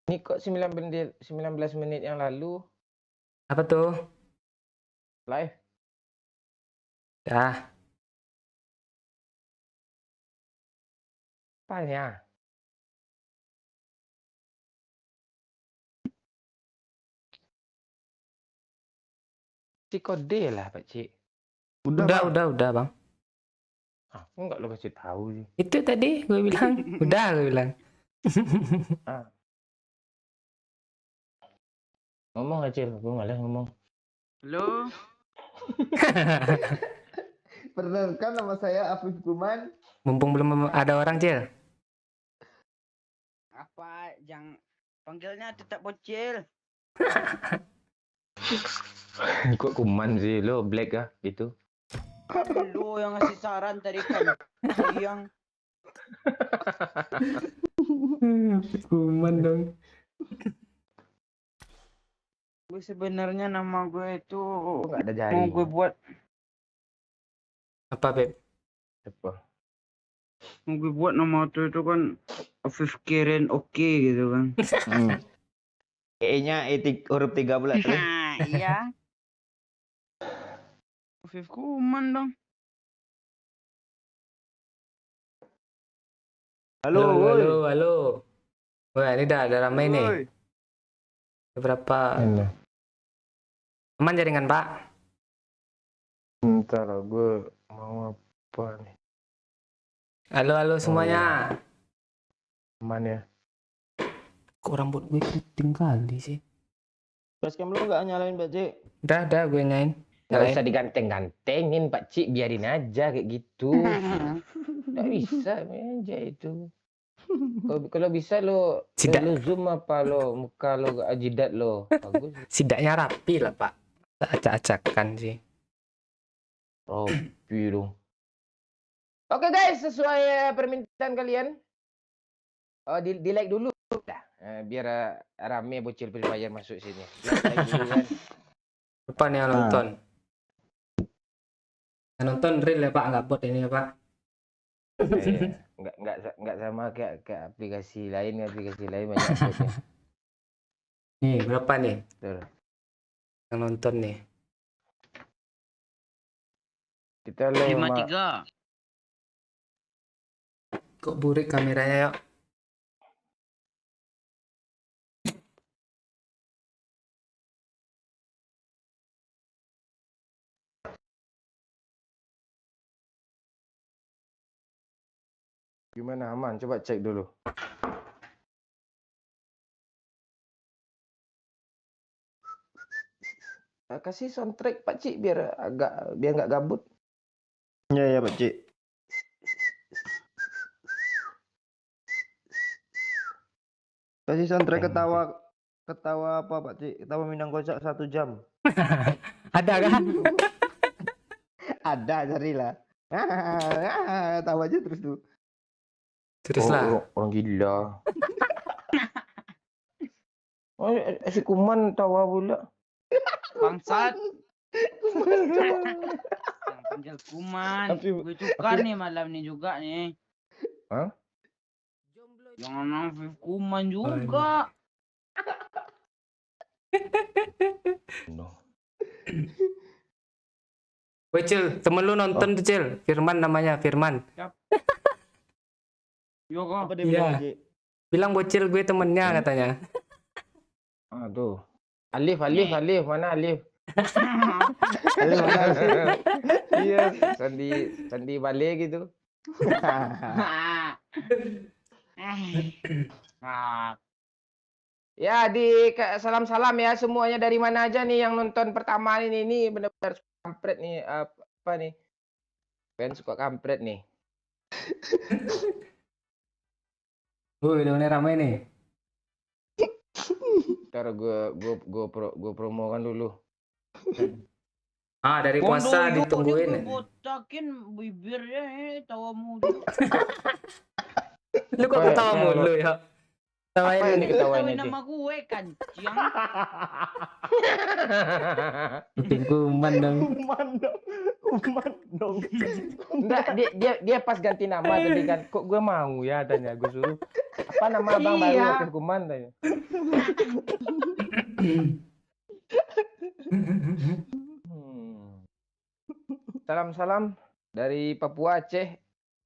Ini kok 19 menit yang lalu Apa tuh? live. Dah. Apanya? Si kode lah Pak Cik. Udah, Bang. Ah, enggak lo kasih tahu sih. Itu tadi gue bilang, udah gue bilang. Ah. Ngomong aja, gue malas ngomong. Halo. Perkenalkan nama saya Afif Kuman. Mumpung belum ada orang, Cil. Apa yang panggilnya tetap bocil? Kok Kuman sih lo black ah itu. Kan lu yang ngasih saran tadi kan. Yang Kuman dong. gue sebenarnya nama gue itu Enggak ada jari. mau gue buat Apa, Beb? Apa? mau gue buat nama itu kan Afif Keren oke gitu kan. E-nya huruf 3 bulat. Nah, iya. Afif Kuman dong. Halo, woi. Halo. Wah, ini dah ada ramai nih. Woi. Berapa? Aman jaringan, Pak? Bentar lah, gue mau apa nih? Halo semuanya. Aman ya. Kok rambut gue keriting kali sih? Facecam lu nggak nyalain Pak Cik? Udah gue nyain. Nggak usah diganteng-gantengin Pak Cik, biarin aja kayak gitu. Nggak bisa aja itu. Kalau bisa lo zoom apa lo muka lo jidat lo bagus. Sidaknya rapi lah Pak. Acak-acakan sih. Rapi dong. Oke guys, sesuai permintaan kalian. Di like dulu dah. Biar rame bocil Free Fire masuk sini. Like dulu kan. Apa nih yang nonton? Yang nonton real ya Pak, nggak bot ini ya Pak. Nggak sama kayak aplikasi lain banyak botnya. Nih berapa nih? Betul. Yang nonton nih. Kita 53. Kok burik kameranya yuk? Gimana aman? Coba cek dulu. Kasih soundtrack Pak Cik biar nggak gabut. Ya Pak Cik. Kasih soundtrack ketawa apa Pak Cik? Ketawa Minang Kocak 1 jam. Ada kan? Ada, carilah. Tahu aja terus tuh. Teruslah. Orang gila. Si Kuman tawa pula. Bangsat. Yang panggil Kuman. Gue suka nih malam nih juga nih. Hah? Jangan Afif Kuman juga. Woi Cil, temen lu nonton tuh Cil. Firman namanya, Firman. Yo kok. Apa dia bilang Pak Cik? Bilang bocil gue temennya katanya. Aduh. Alif, mana Alif? Alif mana Alif? Iya, Sandi Bale gitu. Ya, salam-salam ya semuanya, dari mana aja nih yang nonton pertama ini benar-benar kampret nih, apa nih? Fans suka kampret nih. Woi, udah mulai ramai nih. Ntar gue promokan dulu. Dari puasa ditungguin. Botakin bibirnya tawa mulu. Lu kok ketawa mulu ya? Tawain Apa yang ini. diketawain Ketawain itu? nama gue kancing. Kuping kuman dong. Kuman dong. Kuman dong. Enggak, dia pas ganti nama tadi kan. Kok gue mau ya tanya gue suruh. Apa nama abang baru Iya. Afif Kuman tanya. Hmm. Salam-salam dari Papua Aceh.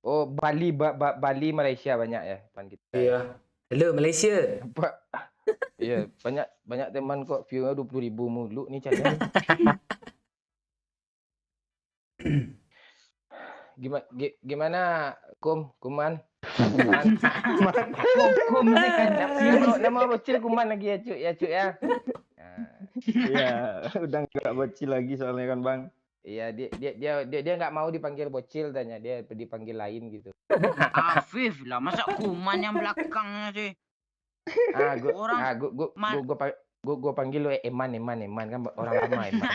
Oh, Bali Bali Malaysia banyak ya teman kita. Iya. Halo Malaysia. Pak. Iya, banyak teman kok view-nya 20.000 mulu nih channel. Gimana Kuman? Hukum sih kancing. Nama bocil Kuman lagi ya, Cuk ya. Nah, Iya, udah nggak bocil lagi soalnya kan, Bang. iya dia nggak mau dipanggil bocil tanya, dia dipanggil lain gitu. Afif lah, masa kuman yang belakangnya sih? Gue panggil lo Eman kan orang lama Eman.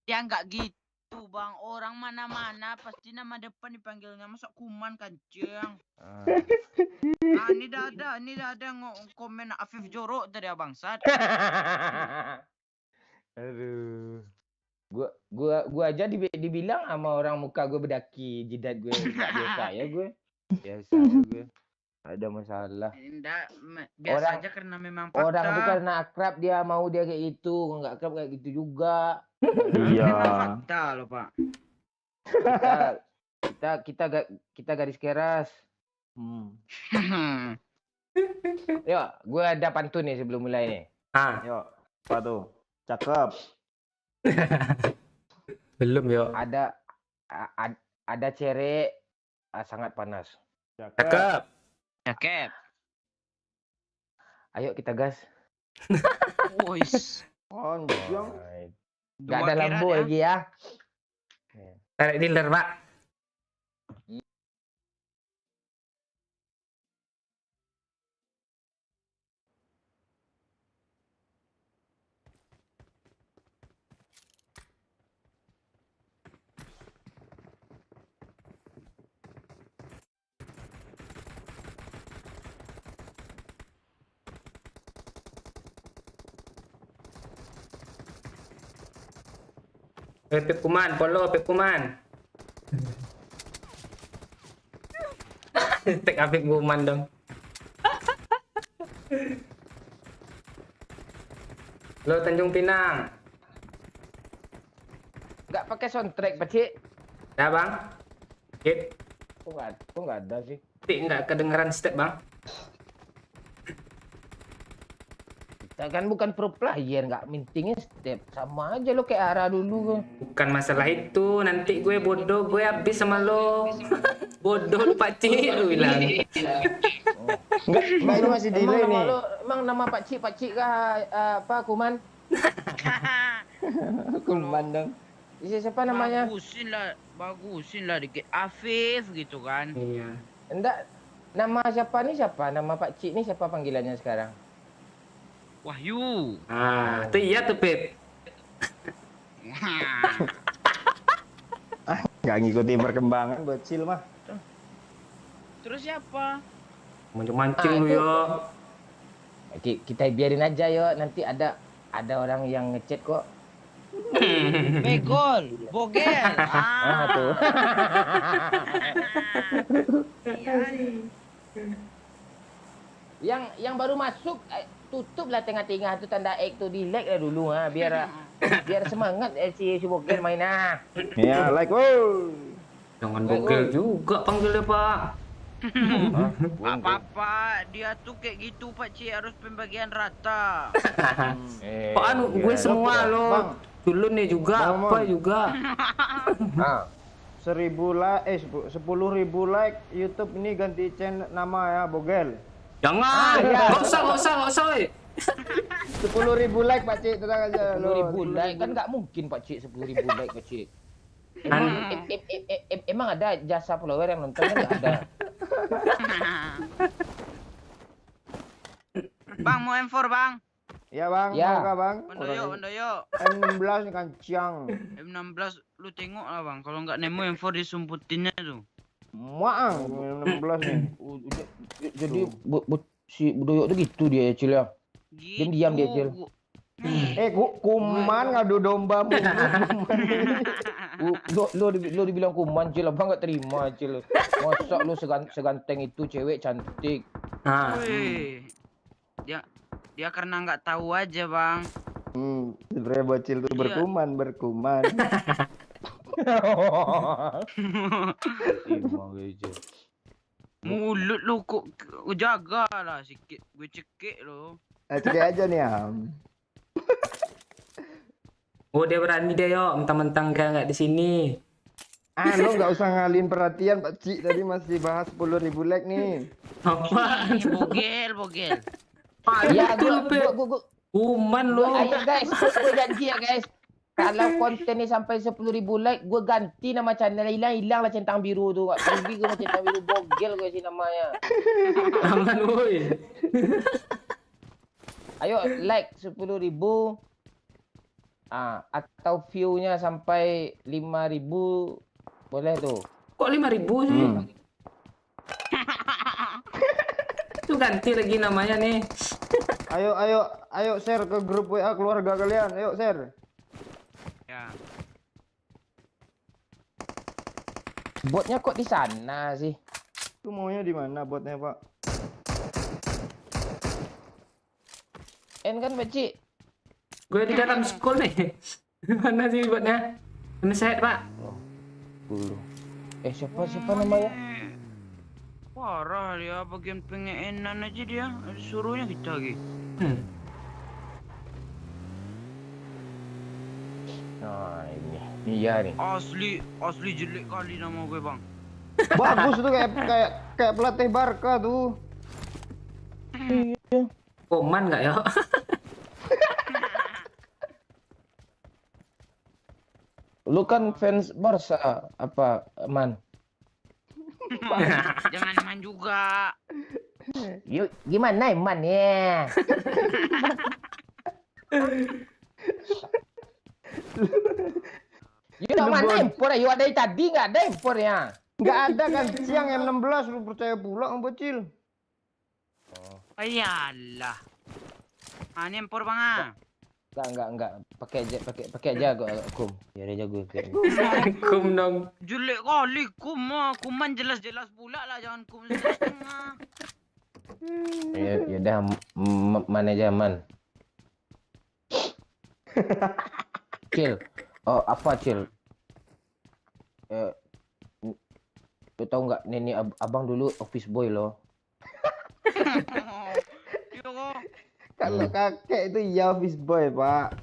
Ya nggak gitu bang, orang mana-mana pasti nama depan dipanggilnya, masa kuman kancing. Nah ini dah ada komen Afif jorok tadi abang Sat. Aduh. Gua aja dibilang sama orang muka gue bedaki, jidat gue nggak biasa ya gue. Biasa ya gue. Ada masalah. Biasa aja karena memang fakta. Orang itu karena akrab dia mau dia kayak gitu, nggak akrab kayak gitu juga. Iya. Memang fakta loh pak. Kita garis keras. Yuk, gue ada pantun nih sebelum mulai nih. Yuk, apa tuh? Cakep. Belum yo. Ada cere sangat panas. Cakep. Cakep. Ayo kita gas. Wis. Anjing. Gak ada lampu lagi ya. Tarik dealer pak. Pep Kuman, follow Pep Kuman. Tek Pep Kuman dong. Lo Tanjung Pinang. Nggak pakai soundtrack, Pakcik. Ya bang. Kit. Kok nggak ada sih? Nggak kedengeran step bang. Kita kan bukan pro player, nggak mintingnya step. Sama aja lo kayak Ara dulu kan. Bukan masalah itu. Nanti gue bodoh, gue habis sama lo. Bodoh lu pakcik lu bilang. Enggak, ini masih delay nih. Emang nama Pakcik kah apa Kuman? Kuman dong. Siapa namanya? Bagusin lah dikit Afif gitu kan. Iya. Enggak. Nama siapa nih siapa? Nama Pakcik nih siapa panggilannya sekarang? Wahyu. Ah, itu iya tuh Pep. Nggak ngikuti perkembangan bocil mah. Terus siapa? Mancing-mancing lu itu. yo. Kita biarin aja yuk, nanti ada orang yang ngechat kok. Begol, bogel. Tuh. yang baru masuk tutuplah tengah-tengah tuh tanda X tuh, di like lah dulu biar semangat si bogel main Ya, like wow. Jangan bogel juga panggilnya pak. Apa-apa, dia tuh kayak gitu Pak Cik, harus pembagian rata. Pak anu gue semua lo. Bang. Dulu nih juga Bang, apa Bang. juga. 10.000 like YouTube ini ganti channel nama ya Bogel. Jangan. Nggak usah. Weh. 10.000 like Pak Cik, tenang aja. 10.000 like kan nggak mungkin Pak Cik, 10.000 like Pak Cik. Emang ada jasa follower yang nonton kan nggak ada. Bang mau M4 bang? Ya Bang, Ya. mau kah Bang? Mendoyo. M16 nih kancang. M16 lu tengok lah bang, kalau nggak nemu M4 disumputinnya tuh. Maang 16 nih. Jadi si Budoyo tuh gitu dia Cil ya. Diam-diam dia, Cil. Gitu. Kuman ngadu domba mulu. Lu dibilang kuman Cil, abang nggak terima Cil. Masa lu seganteng itu cewek cantik. Ah. Wih. Dia karena nggak tahu aja bang. Sebenarnya bocil tuh Iya. berkuman. Terima aja. Mulut lu kok jaga lah sikit. Gue cekik lo. Cek aja nih Am. Oh dia berani deh yo, mentang-mentang nggak di sini. Lo nggak usah ngalihin perhatian Pak Cik, tadi masih bahas 10.000 like nih. Apa? Bogel. Ya, Betul, Pe. gua Kuman lo. ayo guys, gue janji ya guys. Kalau konten ini sampai 10.000 like, gue ganti nama channel. Hilang lah centang biru tuh. Gak pergi gue centang biru bogel gue sih namanya. Aman woi. Ayo like 10.000. Atau view-nya sampai 5.000. Boleh tuh. Kok 5.000 sih? Itu ganti lagi namanya nih. Ayo share ke grup WA keluarga kalian. Ayo share. Ya. Botnya kok di sana sih? Itu maunya di mana botnya Pak? Kan Beci. Gue di dalam school nih. Mana sih buatnya? Ini sehat pak. Dulu. Siapa namanya? Parah dia bagian pengenan aja dia. Suruhnya kita lagi. Nah ini. Iya nih. Asli jelek kali nama gue bang. Bagus tuh kayak pelatih Barca tuh. Koman nggak ya? Lu kan fans Barca apa, Man? Jangan main juga. Yuk, gimana Man ya? Yuk, mana impor ya? Yuk ada tadi nggak ada impornya? Nggak ada kan siang M16 lu percaya pula Om Bocil. Ayalah. Ini empor bang Enggak. Pakai aja kum. Biar aja gue. Kum dong. Jelek kali kuman jelas-jelas pula lah jangan kum setengah. Ya udah Man aja Man. Cil. Oh, apa Cil? Lu tahu nggak nenek abang dulu office boy loh. Kalau kakek itu ya office boy Pak.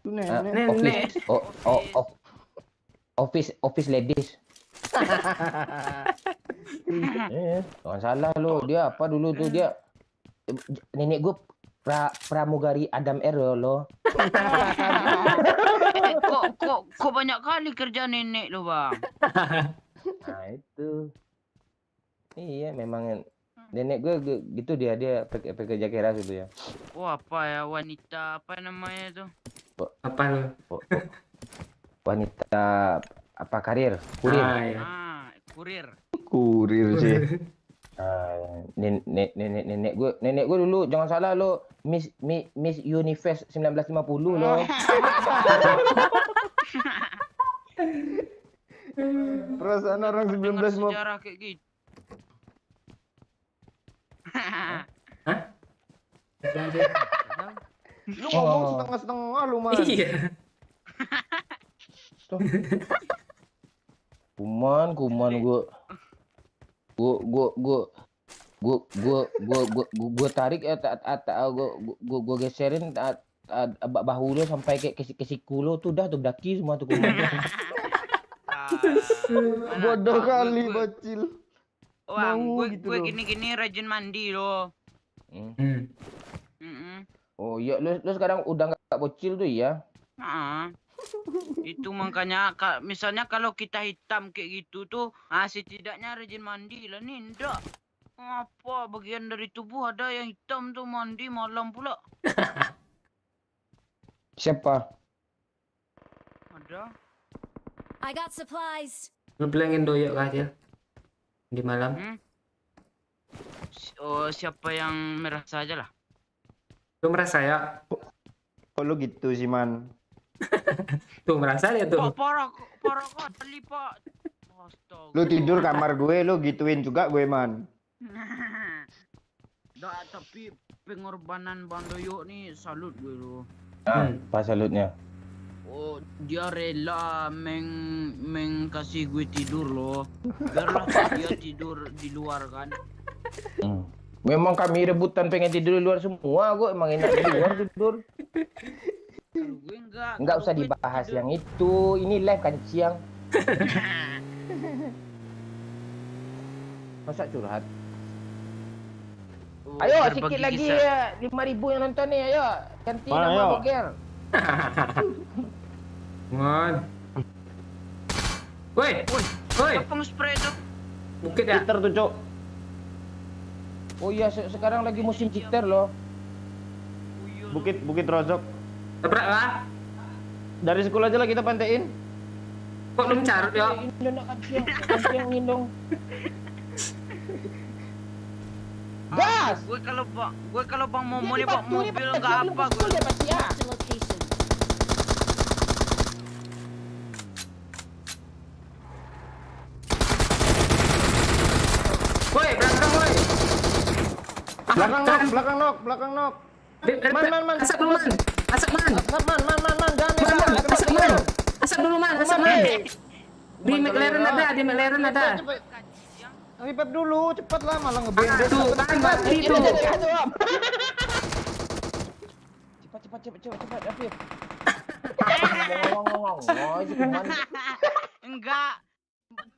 Itu nenek. Office ladies. Jangan salah lo, dia apa dulu tuh dia nenek gue pramugari Adam Errol lo. Kok banyak kali kerja nenek lo bang. Nah itu. Iya memang nenek gue gitu dia pakai kerja keras gitu ya. Apa ya wanita apa namanya tuh? Apa lo? Wanita apa kurir. Ya. Kurir sih. Nenek gue dulu jangan salah lo Miss Universe 1950 lo. Perasaan orang Dengar 1950. sejarah kayak gitu. Hah? Lu ngomong setengah-setengah lu Man. Iya. Kuman gue tarik gue geserin bahu lo sampai ke siku lo tuh dah tuh daki semua tuh kuman. Bodoh kali Bocil. Wang, Mau gue gitu loh. gini rajin mandi loh. Oh iya, lu sekarang udah nggak bocil tuh ya? Itu makanya misalnya kalau kita hitam kayak gitu tuh, setidaknya rajin mandi lah nih. Ndak apa bagian dari tubuh ada yang hitam tuh mandi malam pula. Siapa? Ada. I got supplies. Lu bilangin doyok aja. di malam. Oh, siapa yang merasa aja lah. Lu merasa ya? Kok lu gitu sih, Man? Tuh merasa dia tuh. Pak, parah kali, Pak. Astaga. Lu tidur kamar gue, lu gituin juga gue, Man. Tapi pengorbanan Bang Doyo nih salut gue loh. Apa salutnya? Oh, dia rela kasih gue tidur loh. Biarlah dia tidur di luar kan. Memang kami rebutan pengen tidur di luar semua, gue emang enak di luar tidur. Kalau gue enggak. Enggak kalau usah gue dibahas tidur- yang itu. Ini live kan siang. Masa curhat? Oh, Ayo berbagi sikit lagi kisah. ya, 5.000 yang nonton nih, ayo. Ganti Mana, nama ayo? Bogel. Ngon. Woi, woi. Apa nge-spray itu? Bukit ya? Peter tuh, Cok. Oh iya, sekarang lagi musim citer loh. Oh, iya, Bukit Rozok. Tabrak lah. Dari sekolah aja lah kita pantein. Kok belum carut ya? Ini nak kancing ngindong. Gas! Gue kalau Bang Momo nih Dia bawa batu, dia mobil batu, enggak dia apa belum gue. betul dia pasti ya. Marked a location. Woi, berantem woi. Belakang nok. Man. Asap dulu man. Asap man. Man, jangan Man, man. dekat Asap man. Asap dulu man. Asap man. Di Man, McLaren kalau ada, di McLaren ada. Ripep dulu, cepet lah malah ngebendel. Tuh kan mati tuh. Cepat, Afif. Ngomong, itu kuman. Enggak.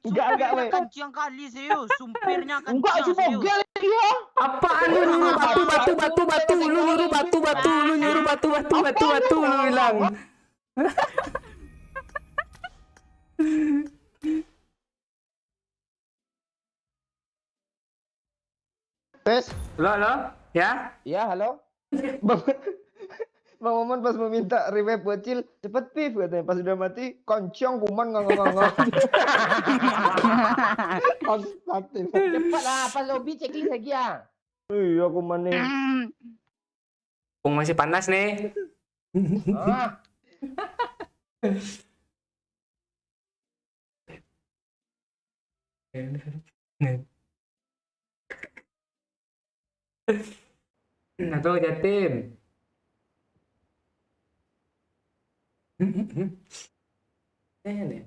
Enggak, weh. Kencang kali serius. Sumpirnya Enggak, kencang si serius. Bogel dia. Apaan lu nyuruh batu, lu nyuruh batu, lu bilang. Tes, Lo, ya? Ya, halo. Bang, Bang Momon pas meminta revive bocil, cepet Pif katanya. Pas udah mati, koncong kuman ngomong. Konstatif. Cepat lah, pas lobby checklist lagi ya. Iya kuman nih. Pung masih panas nih. Ah, Atau Jatim. Tenet.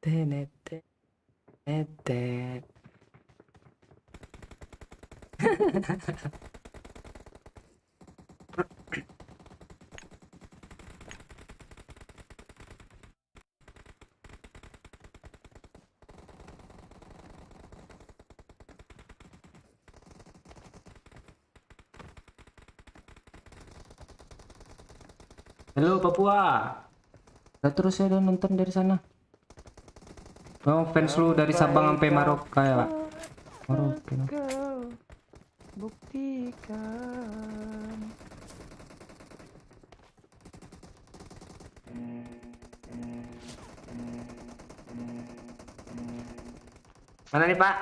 Tenet. Tenet. Halo Papua. Udah terus ya udah nonton dari sana. Oh, fans lu dari Sabang sampai Maroka ya, Pak? Maroka. buktikan. Mana nih, Pak?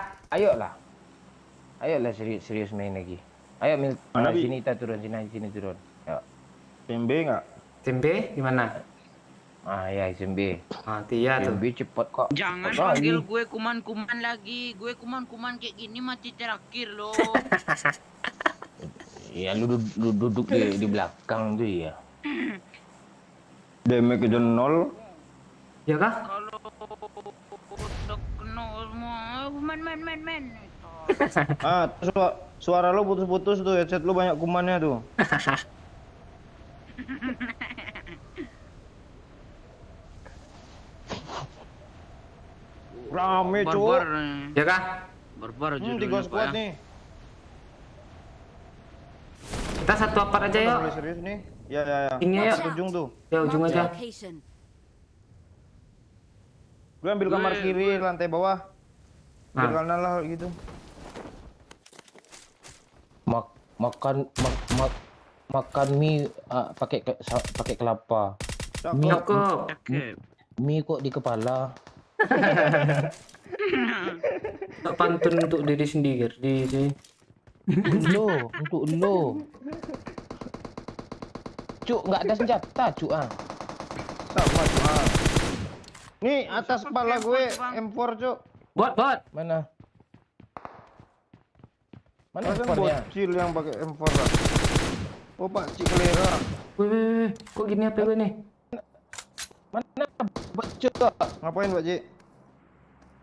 Ayolah serius main lagi. Ayo Mana, Bi? sini kita turun, sini turun. Yuk. PMB nggak? Tempe di mana? Ah ya SMB. Ah, Tia tuh. SMB cepet kok. Jangan Cepet panggil lagi. gue kuman-kuman lagi. Gue kuman-kuman kayak gini mati terakhir loh. Ya lu duduk di belakang tuh ya. Damage aja 0. Ya kah? Kalau udah kena semua, men. Ah, suara lo putus-putus tuh, headset lo banyak kumannya tuh. Rame, Barbar, Cuk. Ya kah? barbar 3 judulnya, squad Pak, ya. nih. Kita satu apart aja Udah yuk. mulai serius nih. Ya. Ini ya. Apart ujung tuh. Ya ujung Marked a aja. location. Gue ambil kamar Gue- kiri, lantai bawah. Biar Nah. kanan lah gitu. Makan mie pakai kelapa. Cakep. Cakep. Oke. Mie kok di kepala. Tak pantun untuk diri sendiri. Untuk lo. Cuk, nggak ada senjata, Cuk ah. Sama Cuk. Nih Oh, atas siapa kepala pakai gue M4 tuh, Bang? M4 Cuk. Bot. Mana? Mana Masa ekspornya? bocil yang pakai M4 lah. Oh Pak Cik Kelera. Wih, kok gini HP gue nih? Mana bocil? Ngapain Pak Cik?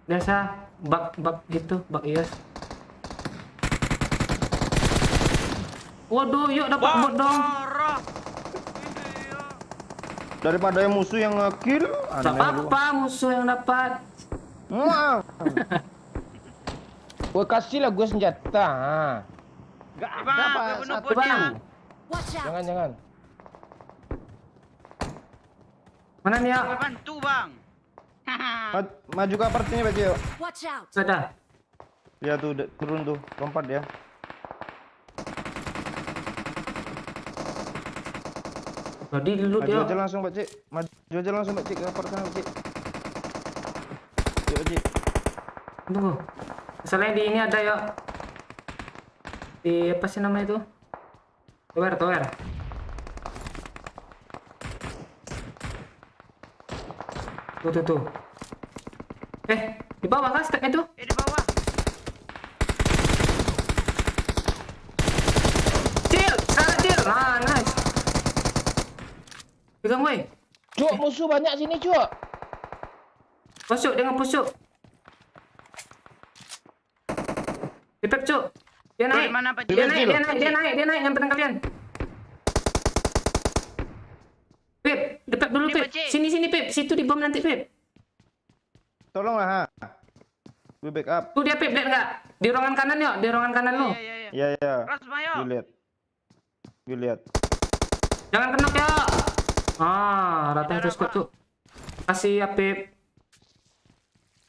Biasa bug gitu, bug IS. Waduh, yuk dapat Wah, bot dong. parah. Iya. Daripada yang musuh yang nge-kill, Tak aneh lu. apa-apa musuh yang dapat. Wah. Gue kasih lah gue senjata. Gak Eh, ada Bang, Pak gue bunuh satu. botnya. Watch out! Jangan. Mana nih ya? Gue bantu, Bang. Maju ke apart sini Pak Cik. Yuk. Watch out! Sudah. Ya tuh turun tuh, lompat ya. Jadi dulu Maju dia. aja langsung Pak Cik. Maju aja langsung Pak Cik ke apart sana Pak Cik. Yuk Pak Cik. Tunggu. Misalnya di ini ada ya. Di apa sih namanya itu? Tower. Tuh. Di bawah kan stepnya tuh? Di bawah. Cil. Ah, nice. Pegang weh. Cuk, musuh banyak sini, Cuk. Pusuk. Dipep cuk. Dia naik. Mana, Pak Cik? Dia naik nyamperin kalian. Pip, dipep dulu Ini, Pip. Pak Cik. Sini Pip. Situ di bom nanti Pip. Tolonglah ha. Gue backup. Tuh dia Pip, lihat enggak? Di ruangan kanan yuk, di ruangan kanan lu. Iya. Ya. Ras, Mayo. Gue lihat. Jangan kenok ya. Rata Darah, terus Pak. cuk. Kasih ya Pip.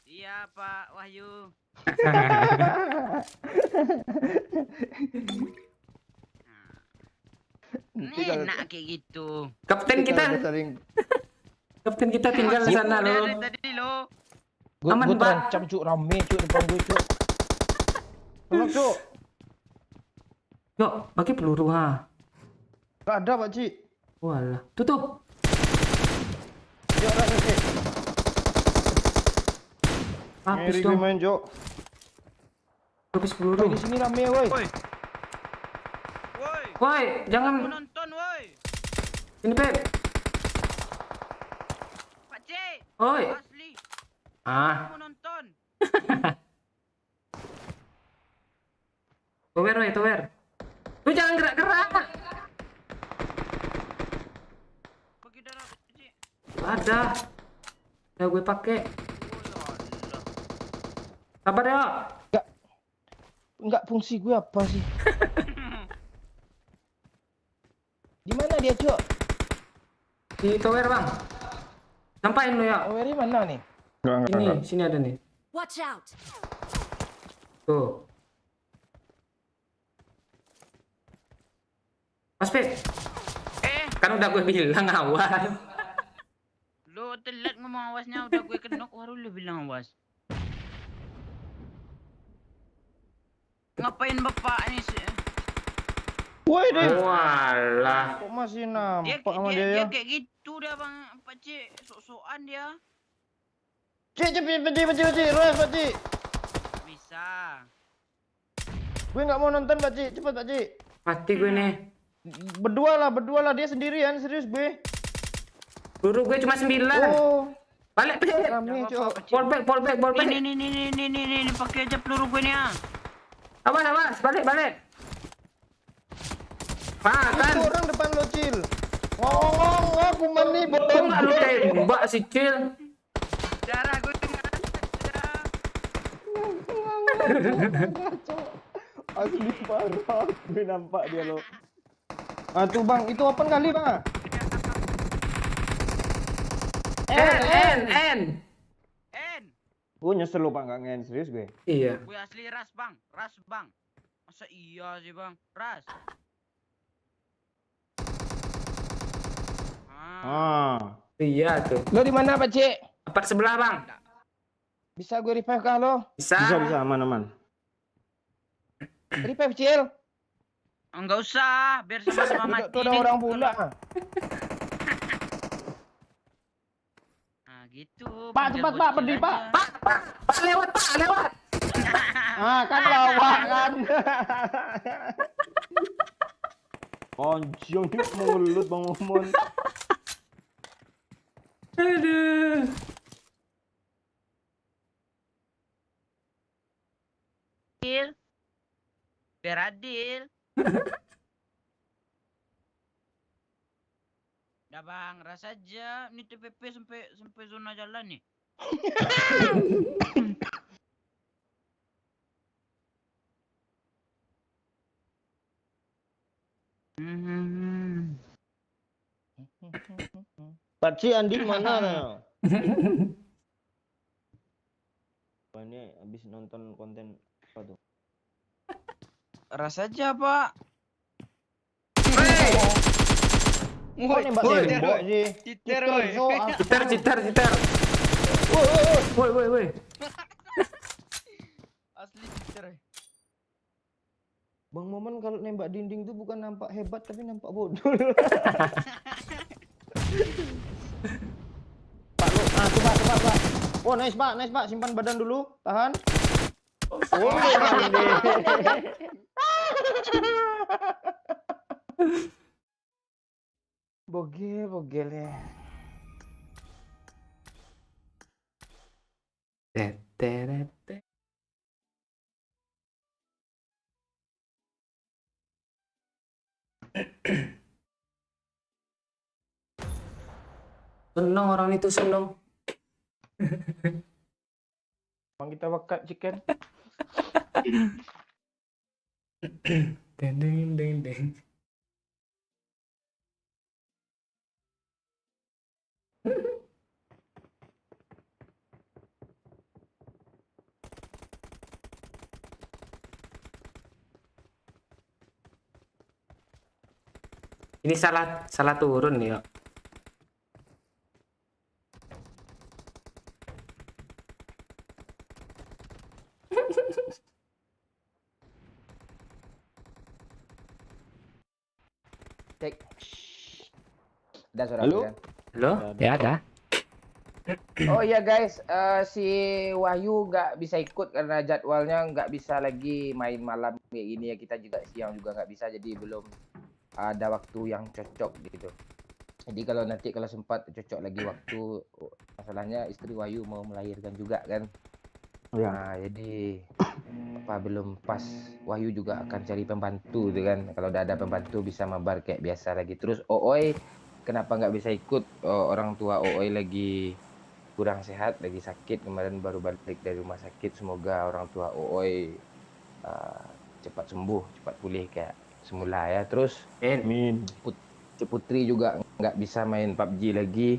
Iya, Pak Wahyu. Nanti kalau- Enak kayak gitu. Kapten nanti kalau kita, ada saling kapten kita tinggal di sana Udah lo. dari tadi lo. Gue Aman, Pak. terancam, Cuk. Rame, Cuk, depan gue, Cuk. tolong Cuk. Yuk, pakai peluru ha. Gak ada Pak Cik. Walah. Tuh. Yuk ras Pak Cik. Habis Ngiri gue dong. main Cuk. Habis peluru. Woi, di sini rame, woi. Woi, Woi, aku jangan nonton, woi. sini Pip. Pak Cik, Oi. asli. Aku nonton. Tower. Lu jangan gerak-gerak. Pergi darah, Pak Cik. Ada. Ya gue pakai. Oh, ya Allah. Sabar ya. Enggak, fungsi gue apa sih? Di mana dia, Cuk? Di tower bang. Sampain lu ya. Aweri mana nih? Ini, sini ada nih. Watch out! Tuh. Mas Pip, kan udah gue bilang awas. Lo telat ngomong awasnya, udah gue kenok, baru lo bilang awas. Ngapain bapak ini sih? Woi deh. Walah. Kok masih Dia, nampak sama dia, dia dia ya? kayak gitu dia bang, Pak Cik, sok-sokan dia. Cik, Pak Cik, ras Pak Cik. Bisa. Gue nggak mau nonton Pak Cik, cepat Pak Cik. Mati gue nih. Berdua lah dia sendirian, serius gue. Peluru gue cuma 9. Oh, Balik Pip. rame Cuk. Ball back. Ini pakai aja peluru gue nih ah. Awas, balik. Kan. Itu orang depan lo Cil. Ngomong, aku mani Kok betul. nggak lu tembak si Cil? Darah gue tengah. Asli parah, gue nampak dia lo. Tuh bang, itu open kali bang. N. Gue nyesel lo pak nggak ngen, serius gue. Iya. Gue asli ras bang. Masa iya sih bang, ras. Ah, Iya tuh. Lo di mana, Pak Cik? Apart sebelah bang. Bisa gue revive kah lo? Bisa. Bisa aman. Revive Cil. Enggak usah, biar sama-sama mati. Tuh ada orang pula. Nah, gitu. Pak, panggil cepat, Pak, bocil berdiri, Pak. aja. Pak, lewat, Pak, lewat. Ah, kan lawak kan. Anjing dia mulut Bang Momon. Aduh. Adil. Biar adil. Udah bang, rasa aja. Ini TPP sampai zona jalan nih. Pakcik Andi mana? Ini habis nonton konten apa tuh? Rasa aja pak. Kok nembak tembok sih? Citer, woi. Citer. Woi. Asli citer. Bang Momon kalau nembak dinding tuh bukan nampak hebat tapi nampak bodoh. Pak lu, coba. Oh nice Pak, simpan badan dulu, tahan. Oh, Bogel ya. Teret. Senang orang itu senang. Bang kita wakat chicken. Deng. Ini salah turun ya. Cek. Ada suara Halo? kan? Halo? Ya ada. Oh iya guys, si Wahyu nggak bisa ikut karena jadwalnya nggak bisa lagi main malam kayak gini ya. Kita juga siang juga nggak bisa, jadi belum ada waktu yang cocok gitu. Jadi kalau sempat cocok lagi waktu, masalahnya istri Wahyu mau melahirkan juga kan. Ya. Nah, jadi belum pas. Wahyu juga akan cari pembantu tuh kan. Kalau udah ada pembantu bisa mabar kayak biasa lagi. Terus Ooi kenapa nggak bisa ikut? Orang tua Ooi lagi kurang sehat, lagi sakit, kemarin baru balik dari rumah sakit. Semoga orang tua Ooi cepat sembuh, cepat pulih kayak semula ya. Terus Amin. Putri juga nggak bisa main PUBG lagi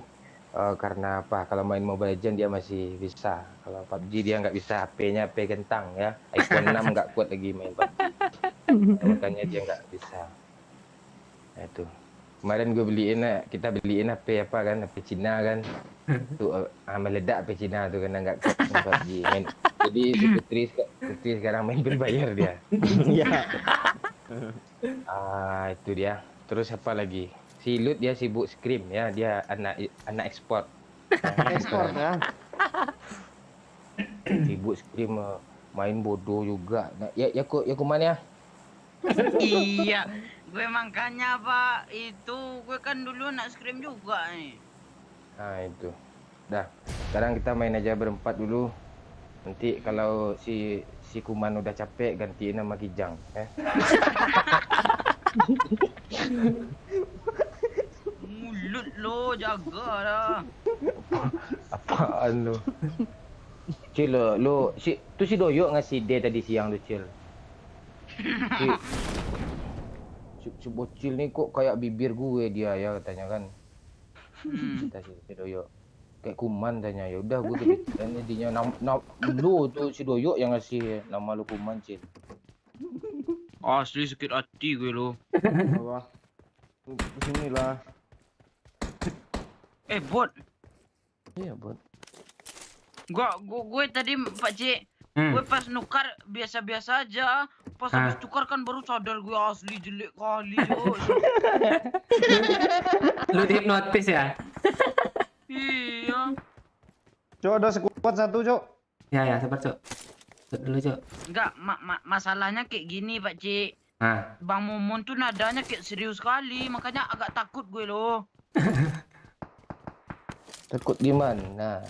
karena apa? Kalau main Mobile Legends dia masih bisa. Kalau PUBG dia nggak bisa, HP-nya HP kentang ya. iPhone 6 nggak kuat lagi main PUBG. Makanya dia nggak bisa. Nah, itu. Kemarin kita beliin HP apa kan, HP Cina kan. Tuh meledak HP Cina tuh karena nggak kuat main PUBG. Jadi si Putri sekarang main berbayar dia. Iya. Itu dia. Terus apa lagi? Si Lut dia sibuk scrim ya, dia anak ekspor. Ekspor ya. Sibuk scrim, main bodoh juga. Nah, ya kuman ya. Iya, gue makanya pak itu gue kan dulu nak scrim juga nih. Nah itu. Dah. Sekarang kita main aja berempat dulu. Nanti kalau si Kuman udah capek gantiin nama Kijang ya. Mulut lo jaga dah. Apaan lo? Cil lo si Doyok ngasih ide tadi siang tuh Cil. Si bocil nih kok kayak bibir gue dia ya katanya kan. Kata si Doyok. Kayak Kuman tanya, ya udah gue kepikiran jadinya lu tuh si Doyok yang ngasih nama lu Kuman Cil. Asli sakit hati gue lo. Wah. Sinilah. Bot. Iya bot. Gue tadi Pak Cik, Hmm. gue pas nukar biasa-biasa aja. Pas Ah. habis tukar kan baru sadar gue asli jelek kali, Cuk. Lu dihipnotis ya? Iya. Cok, ada sekuat satu, Cok. Ya, sabar, Cok. Cok dulu, Cok. Enggak, masalahnya kayak gini Pak Cik. Nah, Bang Momon tuh nadanya kayak serius sekali, makanya agak takut gue loh. Takut gimana?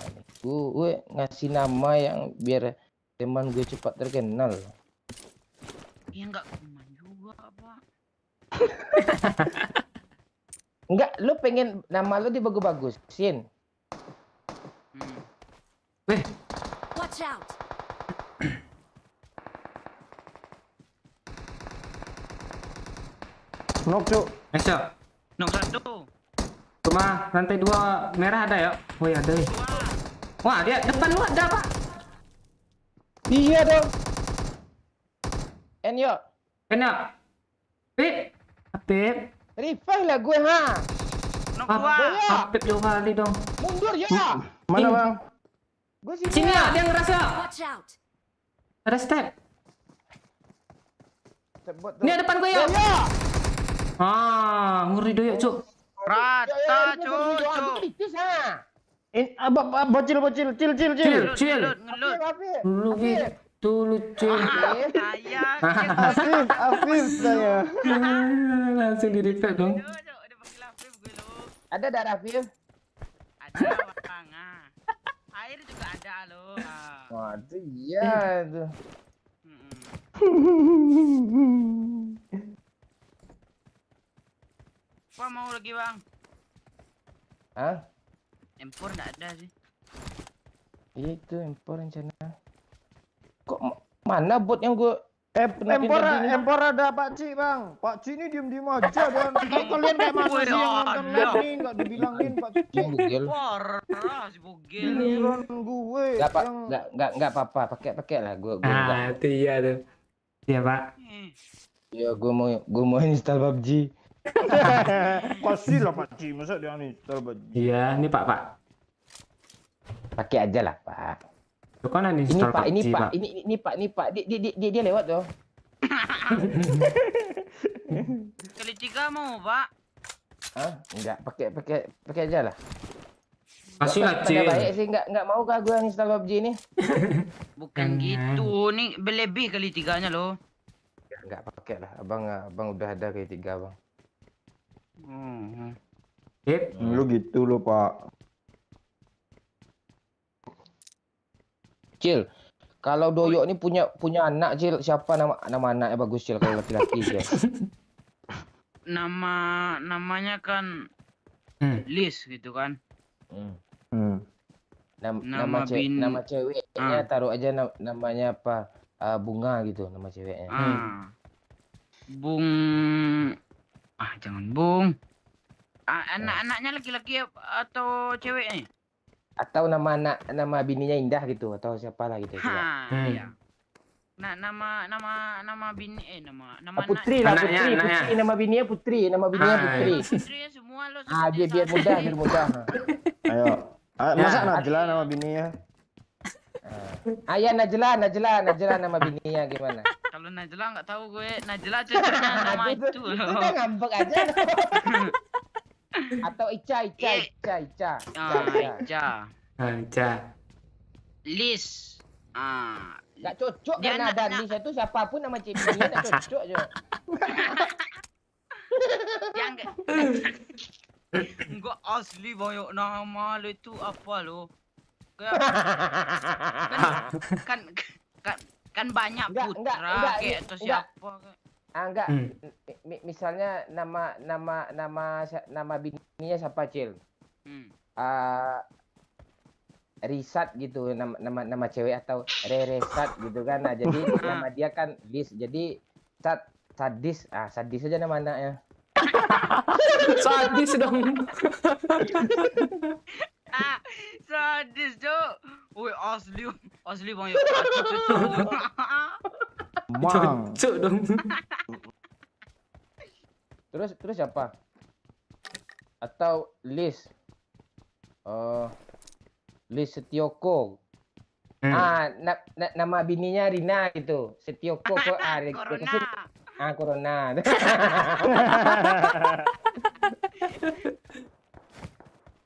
Gue ngasih nama yang biar teman gue cepat terkenal. Ya enggak kuman juga, Pak. Enggak, lu pengen nama lu dibagus-bagusin. Hmm. Watch out! Nok, Cok. next, Cok. Nok satu. Rumah lantai 2 merah ada ya? Oh ya ada. Ya. Wah, dia depan lu ada, Pak. Iya dong. Enyo, Enak. Pip. Pip. revive lah gue ha. Nok Ah, dua. Pip 2 kali dong. Mundur ya. Mana, Bang? Gue sini. Sini ya, dia ngerasa. Watch out! Ada step. Sebut Ini ada depan gue ya. Ya. Ah, ngeri doyok, Cuk. Rata, Cuk. Bocil, cil. Chill. Ngelut. Lu gitu lucu. Sayang. Afif saya. Langsung di revive dong. Udah panggil Afif gue loh. Ada darah Fir. Ada Bang. Air juga ada loh. Waduh, iya tuh. Apa mau lagi Bang? Hah? Empor enggak ada sih. Itu impor rencana. Kok mana bot yang gue penakin tadi nih? Empor ada Pak Ci, Bang. Pak Ci ini diem-diem aja dan kayak kalian kayak masa sih yang nonton live nih nggak dibilangin Pak Ci. Yang bugil. Parah si bogel. Giliran gue Enggak pak, yang enggak apa-apa, pakai lah gue enggak. Ah, itu iya tuh. Iya, Pak. Ya gue mau install PUBG. pasti lah Pak Ci, masa dia nih terbaik. Iya, ini Pak. Pakai aja lah, Pak. Lu kan Ini uninstall Pak, ini PUBG, Pak, ini Pak. Dia lewat tuh. Kali 3 mau Pak. Hah? Enggak, pakai aja lah. Kasih lah, Pada Cil. baik sih enggak mau kah gue install PUBG ini? Bukan gitu. Nih berlebih kali 3-nya loh. Ya, enggak pakai lah. Abang udah ada kayak 3, Bang. Pip. Lu gitu lo Pak. Cil, kalau Doyok ini punya anak, Cil, siapa nama anaknya bagus, Cil, kalau laki-laki, Cil? Namanya kan Lis gitu kan. Nama ceweknya taruh aja namanya apa? Bunga gitu nama ceweknya. Bung jangan Bung. Anak-anaknya laki-laki atau cewek nih? Atau nama bininya Indah gitu atau siapa lah gitu. Iya. Nah, nama bini nama Putri lah, Anaknya. Putri, nama bininya Putri. Putri semua lo. Biar mudah. Ayo. Masa Najla nama bininya? Ayah Najla nama bininya gimana? Kalau Najla nggak tahu gue. Najla cocoknya nama itu loh. Udah ngambek aja. Atau Ica. Aja. Lis. Nggak cocok Dia karena ada nak- Lis itu siapapun nama ceweknya nggak cocok aja. Yang enggak asli banyak nama lo itu apa lo? Kan banyak Enggak, Putra kayak atau enggak. siapa kayak. Enggak. Misalnya nama bininya siapa, Cil? Risat gitu nama cewek atau Reresat gitu kan. Nah, jadi nama dia kan Lis. Jadi Sadis. Sadis aja nama anaknya. Sadis dong. Sadis Cok. Woi asli banyak. Mang. Cocok dong. Terus siapa? Atau Lis. Lis Setioko. Nama bininya Rina gitu. Setioko kok Corona. Corona.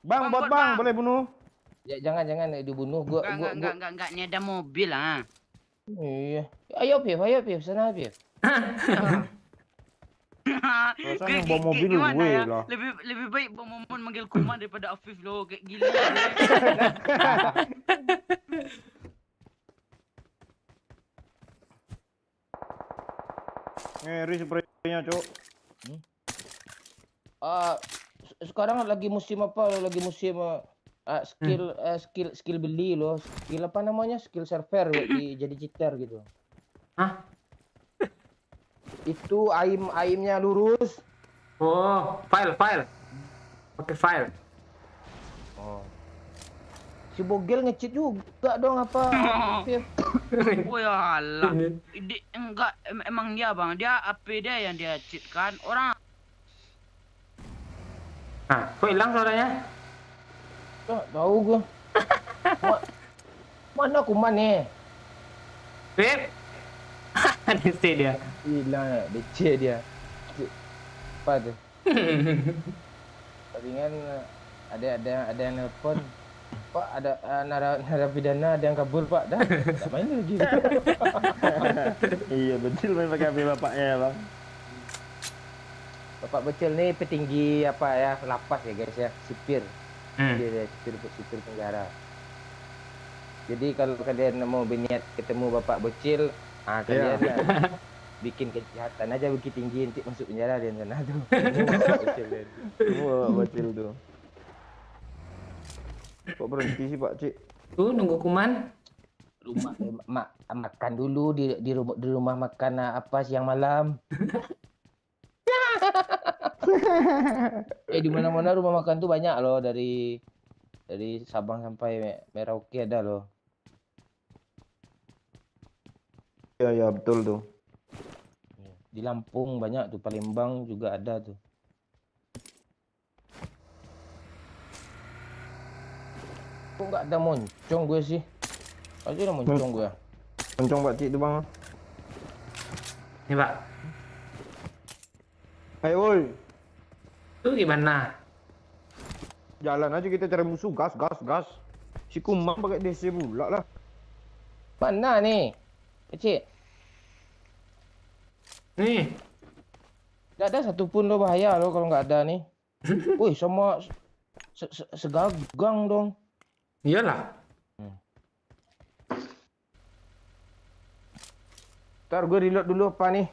Bang, bot bang, boleh bunuh. Jangan dibunuh gua. Enggak, ini ada mobil ah. Iya. Ayo Pip, sana Pip. Rasanya yang bawa mobil Gimana gue ya? lah. Lebih baik Bang Momon manggil Kuman daripada Afif lo kayak gila. Ngeri spraynya, Cuk. Sekarang lagi musim apa? Lagi musim skill beli loh. Skill apa namanya? Skill server jadi cheater gitu. Hah? Itu aimnya lurus. Oh, file. Pakai file. Oh. Si Bogel nge-cheat juga dong apa? Pip? Oh ya Allah. Enggak emang dia Bang, dia AP dia yang dia cheat kan. Orang Kok hilang suaranya? Tak tahu gua. Mana Kuman nih? Pip. DC dia. Hilang ya, DC dia. Apa tuh? Palingan ada yang nelpon. Pak, ada narapidana ada yang kabur, Pak. Dah, tak main lagi. Iya, betul main pakai HP bapaknya, Bang. Bapak Becil nih petinggi apa ya? Lapas ya, guys ya. Sipir. Dia sipir penjara. Jadi kalau kalian mau berniat ketemu Bapak Becil, kalian bikin kejahatan aja Bukit Tinggi nanti masuk penjara di sana tuh. Wah, bocil tuh. Kok berhenti sih, Pak Cik? Tuh nunggu Kuman. Makan dulu di rumah makan apa siang malam. Di mana-mana rumah makan tuh banyak loh, dari Sabang sampai Merauke ada loh. Ya, betul tuh. Di Lampung banyak tuh, Palembang juga ada tuh. Kok nggak ada moncong gue sih? Aja ada moncong gue. Moncong Pak Cik tuh, Bang. Nih, Pak. Ayo, woi. Tuh gimana? Jalan aja kita cari musuh, gas. Si Kumang pakai DC pula lah. Mana nih? Kecil. Nih. Nggak ada satupun lo, bahaya lo kalau nggak ada nih. Wih, semua segagang dong. Iyalah. Ntar gue reload dulu apa nih?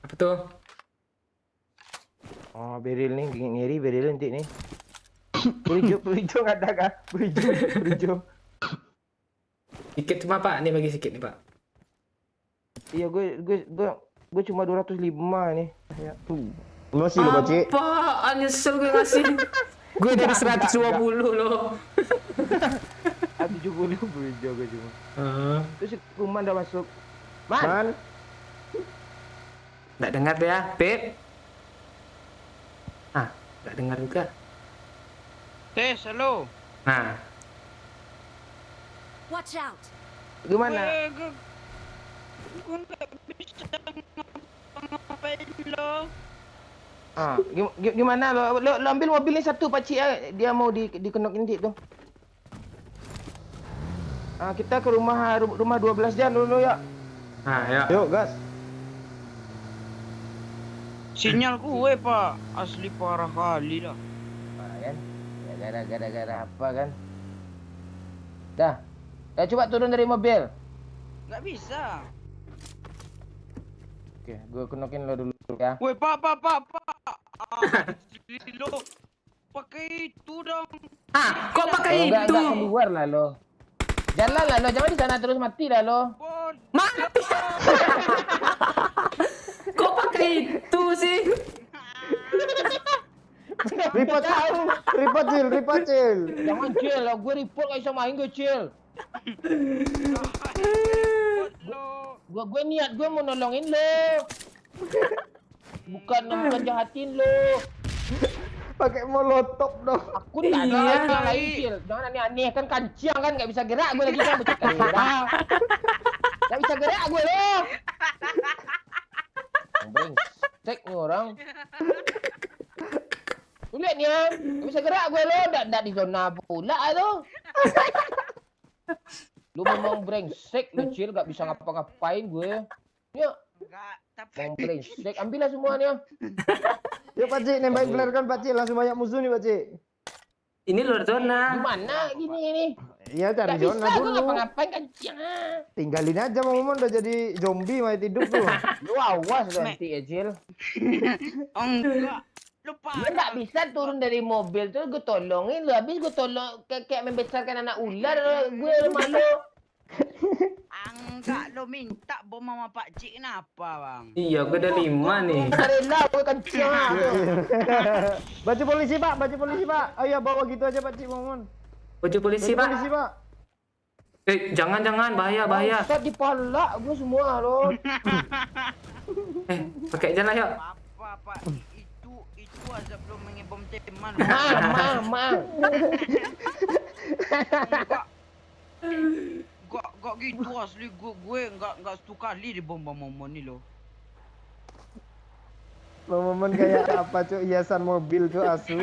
Apa tuh? Oh, beril nih, ngiri beril nanti nih. Berijo nggak ada kah? Berijo. Sedikit cuma Pak, nih bagi sedikit nih Pak. Iya, gue cuma 205 nih. Ya. Masih lo, Pak Cik. Apaan nyesel gue ngasih. Gue dari 120 loh. 70 berijo gue cuma. Terus si Kuman udah masuk. Man. Nggak dengar ya, Pip. Nggak dengar juga. tes halo. Nah, Watch out! Gimana? Gue nggak bisa ngapain lo. Gimana lo ambil mobil ini satu Pak Cik ya. Dia mau dikenok nanti tuh. Kita ke rumah 12 jam dulu ya. nah ya. Yuk, gas. Sinyal gue Pak, asli parah kali lah. Kan? Ya gara-gara apa kan? Dah coba turun dari mobil. Nggak bisa. Oke, gue kenokin lo dulu ya. Woi Pak. Asli lo pakai itu dong. Kok pakai Enggak itu? keluar lah lo. Jalan lah lo, jangan di sana terus mati lah lo. Mati. Kok pakai itu sih? Report, Cil. Jangan Cil, lo gue report gak bisa main gue Cil. Gue niat gue mau nolongin lo. Bukan jahatin lo. Pakai molotov dong. Aku tak ada Iya. yang lain, Cil. Jangan aneh-aneh kan kancing kan nggak bisa gerak gue lagi kan becek daerah. Nggak bisa gerak gue loh. Brengsek nih orang. Lu lihat nih ya, nggak bisa gerak gue loh. Nggak di zona pula tuh. Lu memang brengsek lu, Cil. Nggak bisa ngapa-ngapain gue. Ya, Enggak, tapi memang brengsek. Ambillah semuanya. Yuk Pak Cik, nembakin Aduh. flare kan Pak Cik, langsung banyak musuh nih Pak Cik. Ini luar zona. Gimana gini ini? Iya cari Nggak zona bisa gue dulu. ngapa-ngapain kancing. Tinggalin aja Bang Momon udah jadi zombie mayat hidup tuh. Lu awas nanti ya, Cil. oh, enggak. Lupa. Gue nggak bisa turun dari mobil tuh gue tolongin lu. Habis gue tolong kayak membesarkan anak ular. Gue malu. Enggak, lo minta bom sama Pak Cik kenapa, Bang? Iya, gue ada 5 nih. Gak rela gue kencing. Baju polisi Pak, baju polisi Pak. Ayo bawa gitu aja Pak Cik Momon. Baju polisi, Baju Pak. polisi Pak. Jangan, bahaya. Ustaz dipalak gue semua loh. Pakai jalan yuk. Apa, Pak? Itu azab belum mengebom teman. Ma. Enggak gitu asli gue enggak satu kali di bom momon nih loh. Bang Momon kayak apa cuy, hiasan mobil tuh asu.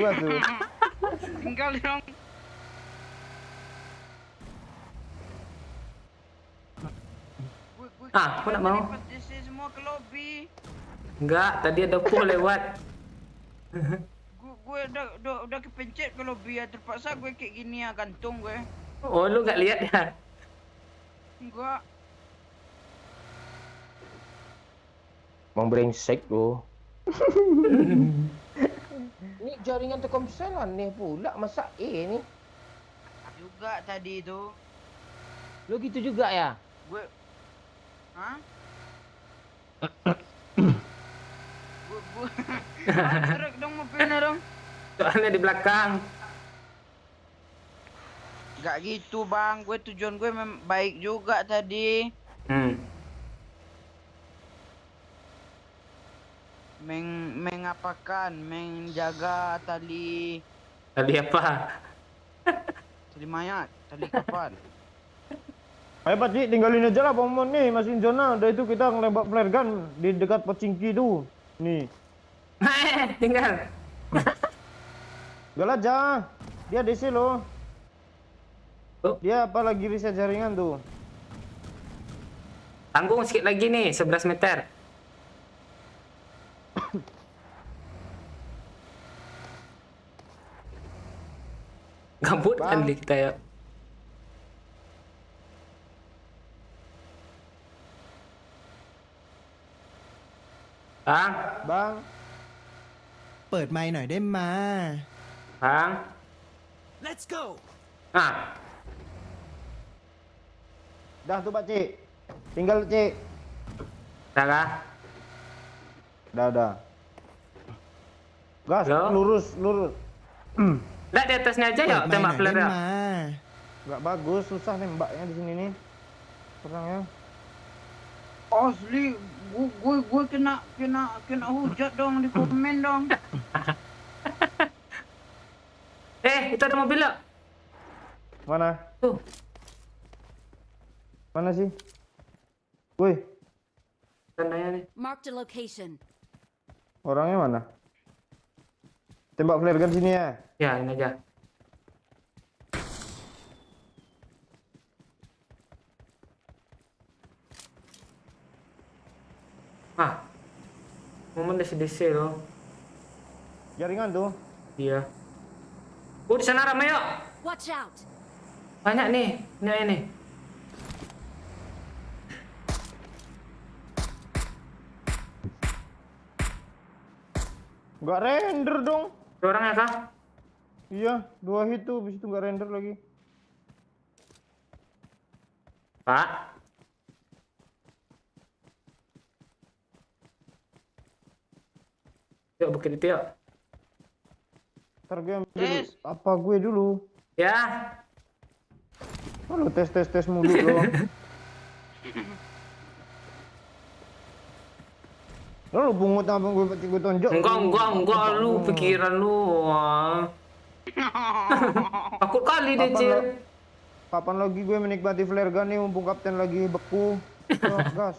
Tinggal dong. Aku nak mau. Petisi semua ke lobby. Enggak, tadi ada Po lewat. Gue udah kepencet ke lobby ya, terpaksa gue kayak gini ya, gantung gue. Oh, lu nggak lihat ya? Enggak. Emang brengsek lu. Ini jaringan Telkomsel aneh pula. Masa ini? Juga tadi itu. Lu gitu juga ya? Gue Hah? gue truk dong mobilnya dong. Soalnya di belakang. Gak gitu bang, tujuan gue baik juga tadi. Mengapakan, menjaga tali apa? tali mayat, tali kapal. Ayo Pak Cik, tinggalin aja lah Bang Momon nih, masih zona. Udah itu kita ngelembak flare gun di dekat Pocingki tuh. Nih. Tinggal. Gal aja. Dia DC loh. Oh. Dia apa lagi riset jaringan tuh. Tanggung sedikit lagi nih, 11 meter. Gabut kan Bang. kita ya. Bang, Bang, เปิดไมค์หน่อยได้มา Bang. Let's go Ah, dah tuh Pak Cik. Tinggal Cik. dah kah? Dah. Gas, Halo? lurus. Dah di atasnya aja เปิ yuk ดไมค์หน่ tembak อยได้ flare. มา Nggak bagus, susah nembaknya di sini nih. Orangnya. Asli, gue kena hujat dong di komen dong. Itu ada mobil yuk. Mana? Tuh, Mana sih? Woi, tandanya nih. Marked a location. orangnya mana? Tembak flare gun sini ya. Ya, ini aja. Momen DC loh. Jaringan tuh. Iya. Di sana ramai yuk. Watch out! Banyak nih. Ini. Nggak render dong. Ada orangnya kah? Iya, 2 hit tuh, habis itu nggak render lagi. Pak. Yuk, bukit itu yuk. Ntar gue ambil Tes. apa gue dulu. Ya. Lu tes mulu lo. Lu pungut apa gue tonjok? Enggak, lu pikiran lu. Wah. Takut kali deh, Kapan, Cil. kapan lagi gue menikmati flare gun nih, mumpung kapten lagi beku. Yuk, gas.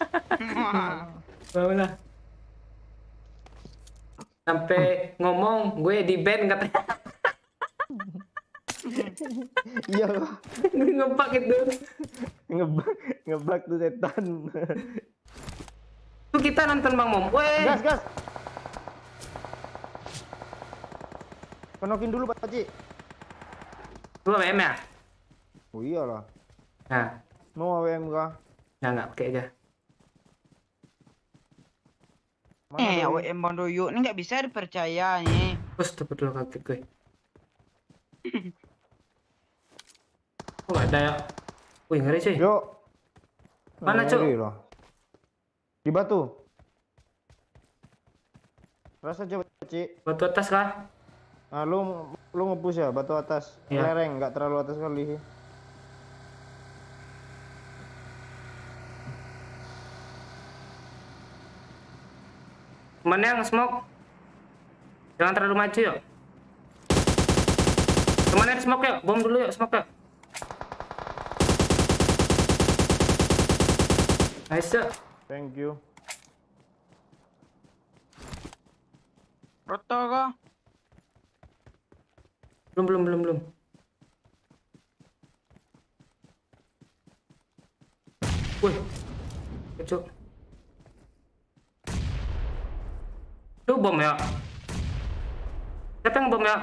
Baiklah. Sampai ngomong gue di band katanya. Iya, Ngepak gitu. ngebak tuh setan. Tuh kita nonton Bang Mom. Weh. Gas, gas. Penokin dulu Pak Ci. Lu AWM ya? Oh iyalah. Nah, Mau AWM kah? enggak pakai aja. Mana doi? WM Bang Doyo ini nggak bisa dipercaya nih. Terus tuh betul kaget gue. Kok nggak ada ya? Wih, ngeri sih. Yuk. Mana, Cuk? Ngeri loh. Di batu. Rasa coba Ci. Batu atas kah? Nah, lu nge-push ya batu atas. Iya. Lereng, nggak terlalu atas kali. Mana yang smoke? Jangan terlalu maju yuk. Kemana yang smoke yuk? Bom dulu yuk, smoke yuk. Nice yuk. Thank you. Roto kah? Belum. Wih. Kecuk. Itu bom ya? Siapa yang bom ya?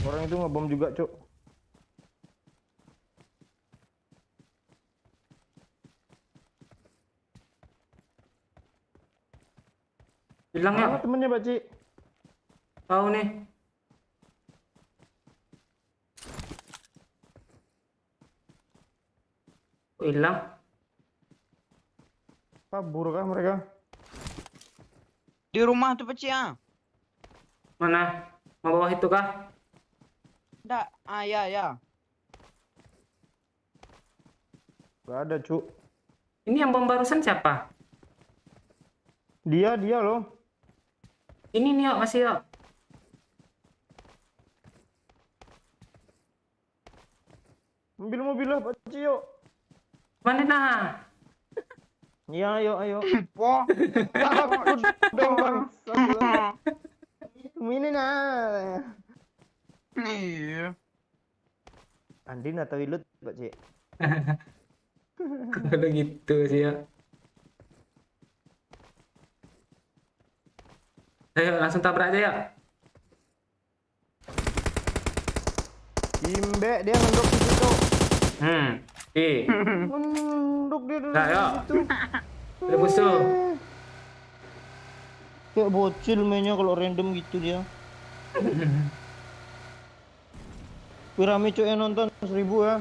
Orang itu ngebom juga, Cuk. Hilang ya? Mana temennya, Pak Ci? Tahu nih. Kok hilang? Kabur kah mereka? Di rumah tuh Peci ya? Mana? Mau bawah itu kah? Nggak, ya. Gak ada, Cuk. Ini yang bom barusan siapa? Dia loh. Ini nih yuk, masih yuk. Mobil lah, Pak Ci, yuk. Mana nah? Iya, ayo. Wah, Takut dong, Bang. Ini nah. iya. Andin atau Ilut, Pak Ci? Kalau gitu sih ya. Ayo langsung tabrak aja ya. Imbe, dia ngendok di situ. Ngendok dia di Nah, yuk. situ. Udah busuk. Kayak bocil mainnya kalau random gitu dia. Pirami Cuk yang nonton 1000 ya.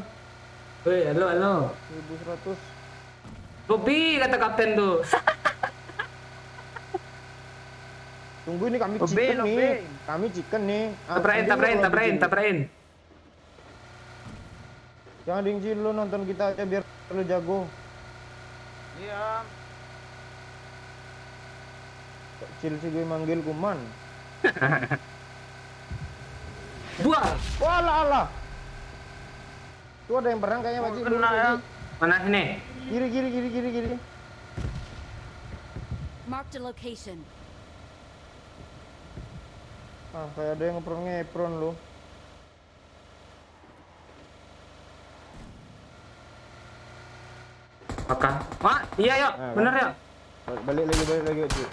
Woi, halo. 1100. Bobby kata kapten tuh. Tunggu ini kami Lobe, chicken lobe. nih. Kami chicken nih. Ah, Andin kalau bikin- Tabrain. Jangan dingci lu nonton kita aja biar lu jago. Iya. Kecil sih gue manggil kuman. Buah. Walah. Tuh ada yang perang kayaknya Pak Ci. Kena ya. Mana ini? Kiri. Marked a location. Ah, kayak ada yang ngepron lu. Apakah? Wah, iya yuk. Nah, Bener kan? ya. Balik lagi Pak Ci.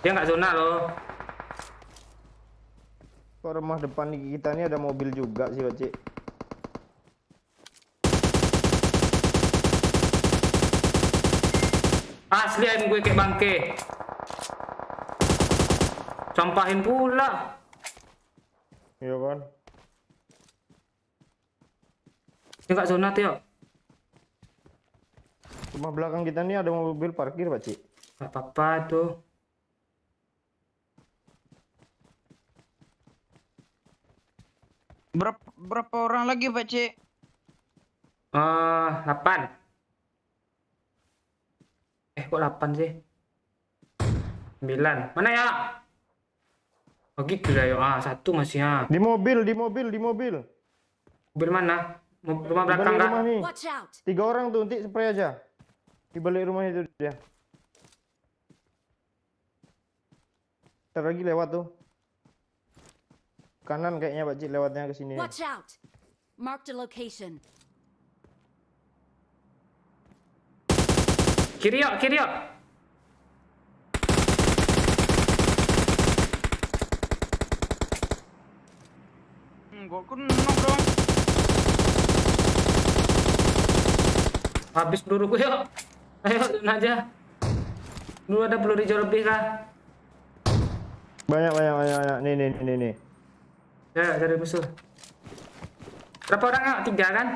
Dia nggak zona loh. Kok rumah depan kita ini ada mobil juga sih Pak Ci. Aslian gue kayak bangke. Sampahin pula. Iya kan? Dia nggak zona tuh yuk. Rumah belakang kita ini ada mobil parkir Pak Ci. Nggak apa-apa tuh. Berapa orang lagi Pak Ci? 8. Kok 8 sih? 9. Mana ya? Oh gitu ya, yuk. Ah, satu masih ya. Di mobil, di mobil, di mobil. Mobil mana? Rumah Di belakang balik kah? rumah nih. Watch out! 3 orang tuh, nanti spray aja. Di balik rumah itu dia. Ntar lagi lewat tuh. Kanan kayaknya Pak Cik lewatnya ke sini. Watch out! Mark the location. Kiri yuk, kiri yuk. Gua knock dong. Habis peluruku yuk. Ayo, turun aja. Dulu ada peluru hijau lebih kah? Banyak, banyak, banyak, banyak. Nih. Ya, dari musuh. Berapa orang ya? 3 kan?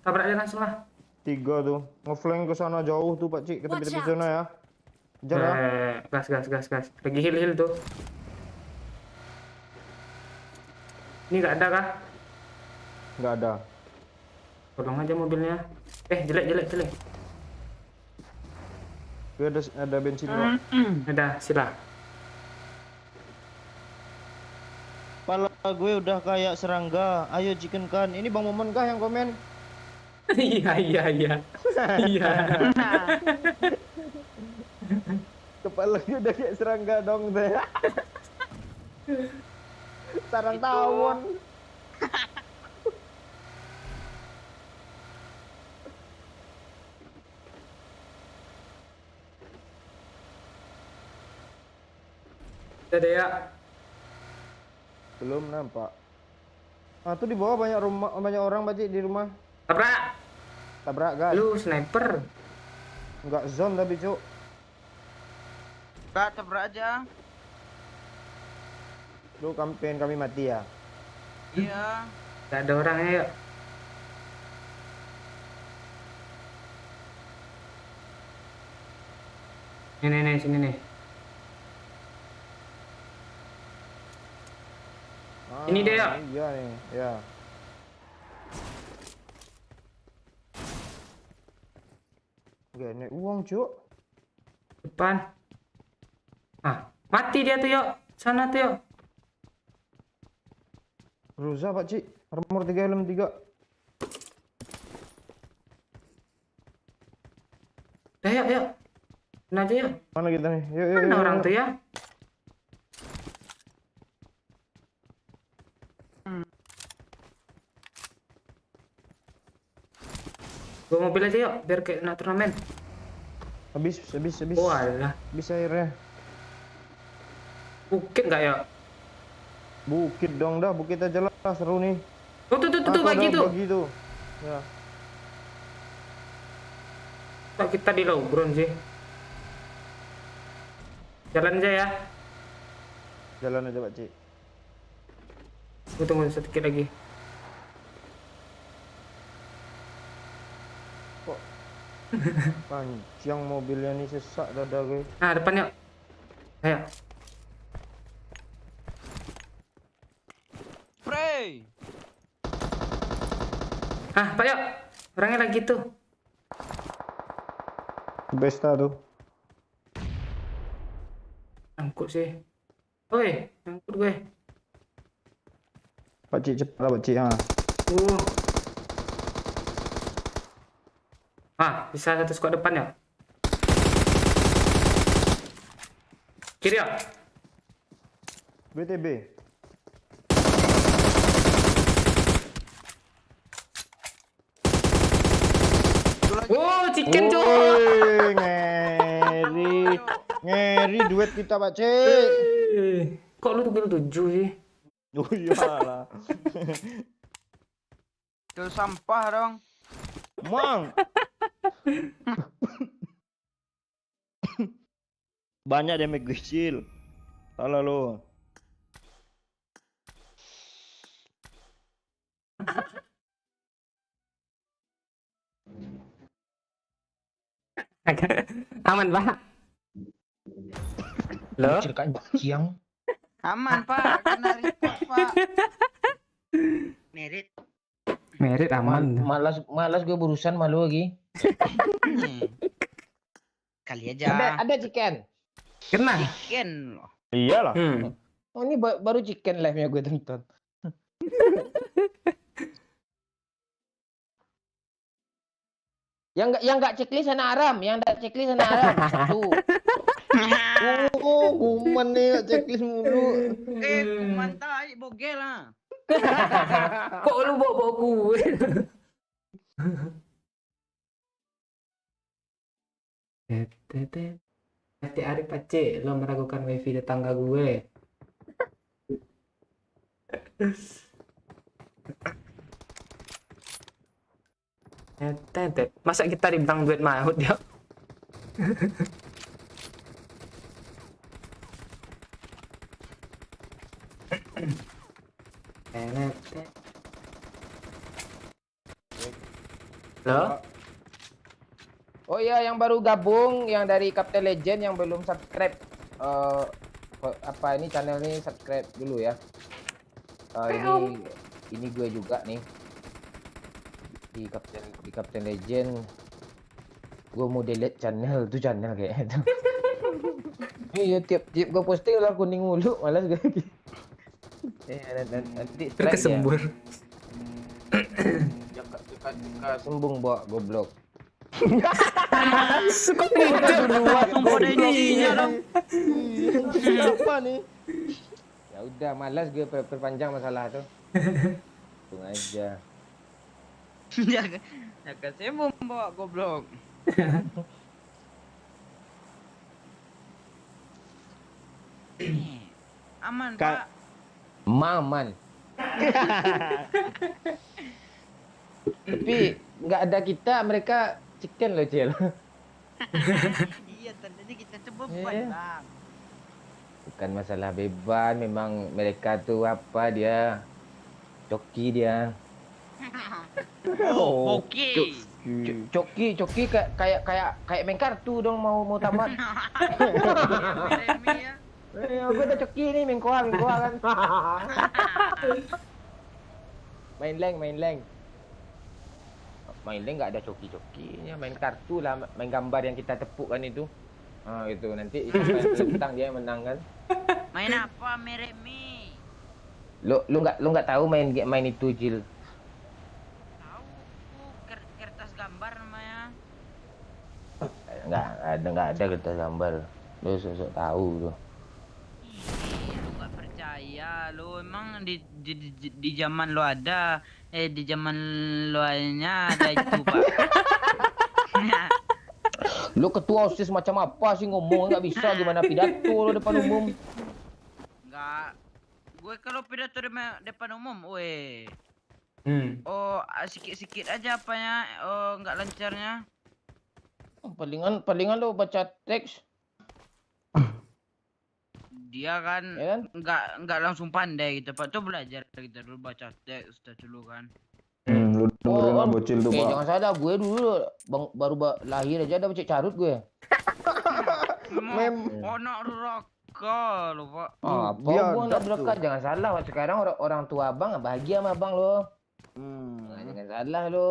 Tabrak aja langsung lah. 3 tuh. Ngeflank ke sana jauh tuh Pak Cik. Ke tepi-tepi Watch out. sana ya. Kejar ya. Gas. Lagi heal tuh. Ini nggak ada kah? Nggak ada. Tolong aja mobilnya. Jelek. Gue ada bensin kok. Ada, sila. Kepala gue udah kayak serangga. Ayo chicken kan. Ini Bang Momon kah yang komen? Iya. Kepala gue udah kayak serangga dong deh. Sarang tawon. Ada ya. Belum nampak. Ah tuh di bawah banyak orang Pak Cik di rumah. Tabrak. Gas. Lu sniper. Enggak zone tapi Cuk. Gak tabrak aja. Lu pengen kami mati ya. Iya. Gak ada orangnya yuk. Nih, sini nih. Ini dia, ya? Iya nih, ya. Gak naik uang Cuk. Depan. Mati dia tuh yuk. Sana tuh yuk. Ruza Pak Cik. Armor 3 helm 3. Yuk. Ini aja yuk. Mana kita nih? Yuk. Mana orang tuh ya? Bawa mobil aja yuk, biar kayak nak turnamen. Habis. Walah, Habis airnya. bukit nggak ya? Bukit dong dah, bukit aja lah seru nih. Tuh, bagi ada tuh. Bagi tuh. Ya. Kok kita di low ground sih? Jalan aja ya. Jalan aja Pak Cik. Tunggu sedikit lagi. Kok panjang mobilnya nih sesak dada gue. Nah, depan yuk. Ayo. Spray. Pak yuk. Orangnya lagi tuh. Besta tuh. Angkut sih. Woi, angkut gue. Pak Cik cepat lah Pak Cik ha. Bisa satu squad depan ya. Kiri ya. BTB. Chicken cuy. Woi, ngeri duet kita Pak Cik. Kok lu tuh 7 sih? Oh iyalah. Itu sampah dong. Mang. Banyak damage kecil. Salah lo. Aman, Pak. Lo? Cerkan siang. Aman Pak, kena report Pak. Merit. Merit aman. Malas gue berurusan malu lagi. Kali aja. Ada chicken. Kena. Chicken loh. Iyalah. Oh ini baru chicken live-nya gue tonton. Yang nggak checklist anak Aram, yang nggak checklist anak Aram. Tuh. Oh, kuman nih checklist mulu. Kuman tai bogel lah. Kok lu bawa gue? Hati Arif Pace, lo meragukan wifi tetangga gue. Masa kita dibilang duit maut ya? Lo? Oh iya, yang baru gabung, yang dari Captain Legend yang belum subscribe, apa ini channel ini subscribe dulu ya. Ini gue juga nih di Captain Legend. Gue mau delete channel tuh channel kayak itu. Iya tiap gue posting lah kuning mulu, malas gue. Nanti Terkesembur. Ya sembung bawa goblok. Suka Sumpah ada Indonesianya loh. Siapa nih? Ya udah malas gue perpanjang masalah tuh. Tunggu aja. Jaga sembung bawa goblok. Aman Pak. Maman. Tapi nggak ada kita, mereka chicken loh Cil. Iya tadinya kita coba Iya. Bang. Bukan masalah beban, memang mereka tuh apa dia coki dia. Oh, oke. Coki kayak main kartu dong mau tamat. Remi ya. Aku udah coki nih main koa kan. Main leng. Main leng nggak ada coki-cokinya, main kartu lah, main gambar yang kita tepuk kan itu. Itu nanti sampai tentang dia menang kan. Main apa Meremi? Lu nggak tahu main itu Jil. Tahu kertas gambar namanya. Nggak ada kertas gambar. Lu sosok tahu tuh. Lu nggak percaya lu emang di zaman lu ada di zaman lu nya ada itu Pak. Lu ketua OSIS macam apa sih ngomong nggak bisa gimana pidato lu depan umum. Enggak. Gue kalau pidato depan umum, weh. Oh, sikit-sikit aja apanya. Oh, enggak lancarnya. Palingan lu baca teks. Dia kan Ya kan? enggak langsung pandai gitu, Pak. Tuh belajar kita dulu baca teks dulu kan. Lu dengerin lah bocil tuh, Pak. Jangan salah, gue dulu baru lahir aja udah becek carut gue. Anak neraka lo, Pak. Apa Dia gua ada nak berdekat, jangan salah. Sekarang orang tua abang bahagia sama abang lo. Jangan salah lo.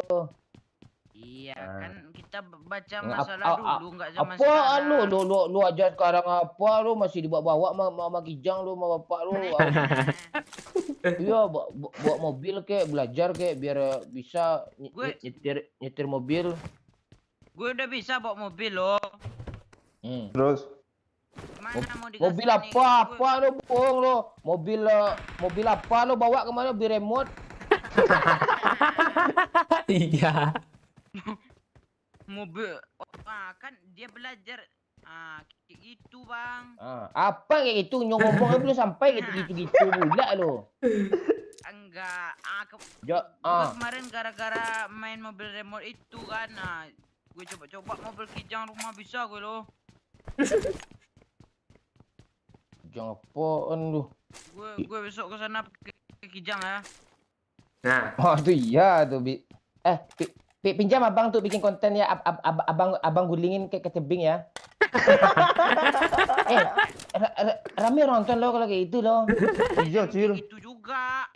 Iya, kan kita baca Ap- masalah ap- dulu, enggak zaman Apaan sekarang. lu aja sekarang apa lu masih dibawa-bawa sama Kijang lu sama bapak lu. Iya, bawa mobil kek, belajar kek biar bisa Gue- nyetir mobil. Gue udah bisa bawa mobil lo. Terus Mana mau dikasih Mobil ini? apa lu bohong lu. Mobil apa lu bawa kemana bi remote? Iya. Mobil. Kan dia belajar. Kayak gitu, Bang. Apa kayak gitu ngomongnya belum sampai gitu pula lu. Enggak. Jo, Gue kemarin gara-gara main mobil remote itu kan. Gue coba-coba mobil Kijang rumah bisa gue lo. Kijang apaan lu? Gue besok ke sana ke Kijang ya. Nah, Oh tuh iya tuh pinjam abang tuh bikin konten ya abang gulingin ke tebing ya. Rame nonton lo kalau kayak itu lo. iya, Cil. Itu juga.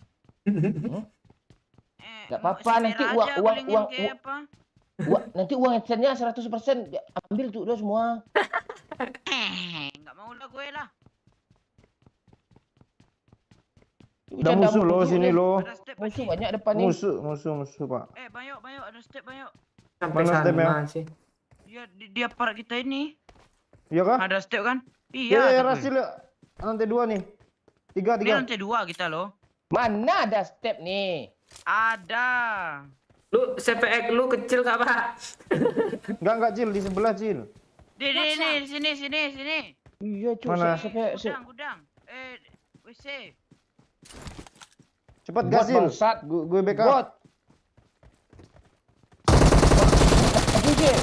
Gak apa-apa, nanti uang nanti uang adsense-nya 100% ambil tuh lo semua. Nggak mau lah gue lah. Ada musuh lo sini lo. Ada step Musuh Pakcik. banyak depan ni. Musuh Pak. Bayok, ada step Bayok. Sampai Mana step ya? sana sih. Ya dia parak kita ini. Iya kah? Ada step kan? Ya, Iya. Rasil ya. Lantai 2 nih. 3. Ini lantai 2 kita loh. Mana ada step ni? Ada. Lu CPX lu kecil kak Pak? Enggak Cil, di sebelah Cil. Di sini. Iya cuy. Mana? Gudang. WC. Cepat Bot gas Cil. bangsat. Gue backup. Bot. Aduh, Cil.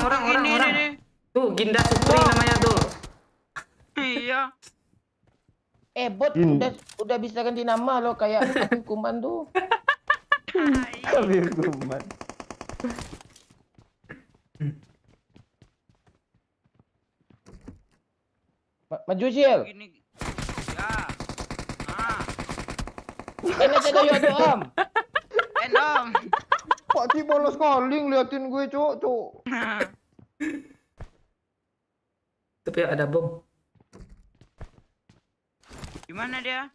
Orang. Ini. Tuh Ginda Supri namanya tuh. Iya. Bot udah bisa ganti nama lo kayak kuman tuh. Kabir kuman. Maju Cil. Gini. Ya. Ah. Ini aja yo tuh Om. Om. Pak Cik bolos calling liatin gue cuk. Tapi ada bom. Gimana dia?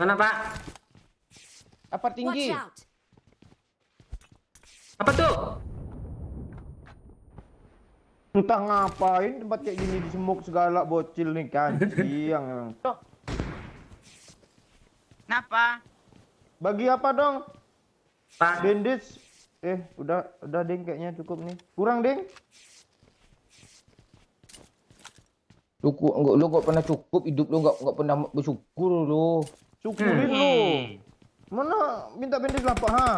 Mana Pak? Apa Watch tinggi? out! Apa tuh? Entah ngapain tempat kayak gini disemuk segala bocil nih kan. Siang. Kenapa? Bagi apa dong? Pak. Bandage. Udah ding kayaknya cukup nih. Kurang ding. Lu enggak pernah cukup hidup lu enggak pernah bersyukur lu. Syukurin lu. Mana minta bandage lah Pak ha?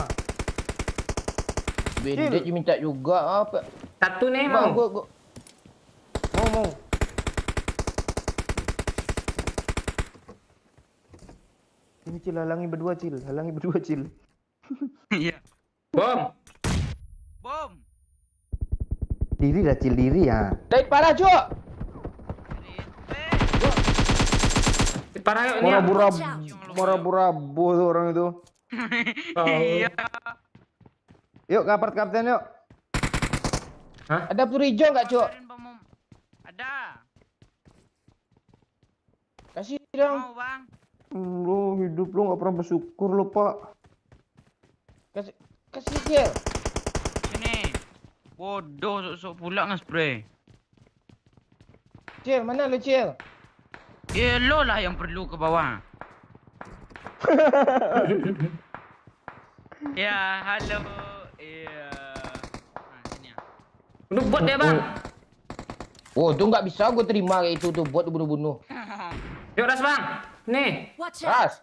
Bandage minta juga apa? Satu nih Bang, mau. gua Mau. Ini Cil, halangi berdua Cil. Iya. Bom. Bom. Diri dah Cil, diri ya. Dari parah, Cuk. Parah yuk ini ya. Marabu tuh orang itu. Iya. Yuk kapten yuk. Ada peluru hijau enggak, Cuk? Ada. Kasih dong. Mau bang? Lu hidup lu nggak pernah bersyukur lu Pak. Kasih Cil. Sini. Bodoh sok pula nge-spray. Cil, mana lu, Cil? Ya lo lah yang perlu ke bawah. Ya, halo. Iya. Sini ya. Lu buat dia Bang. Oh, tu enggak bisa gua terima kayak itu tuh buat bunuh-bunuh. Yuk Ras Bang. Nih. Watch out! Ras.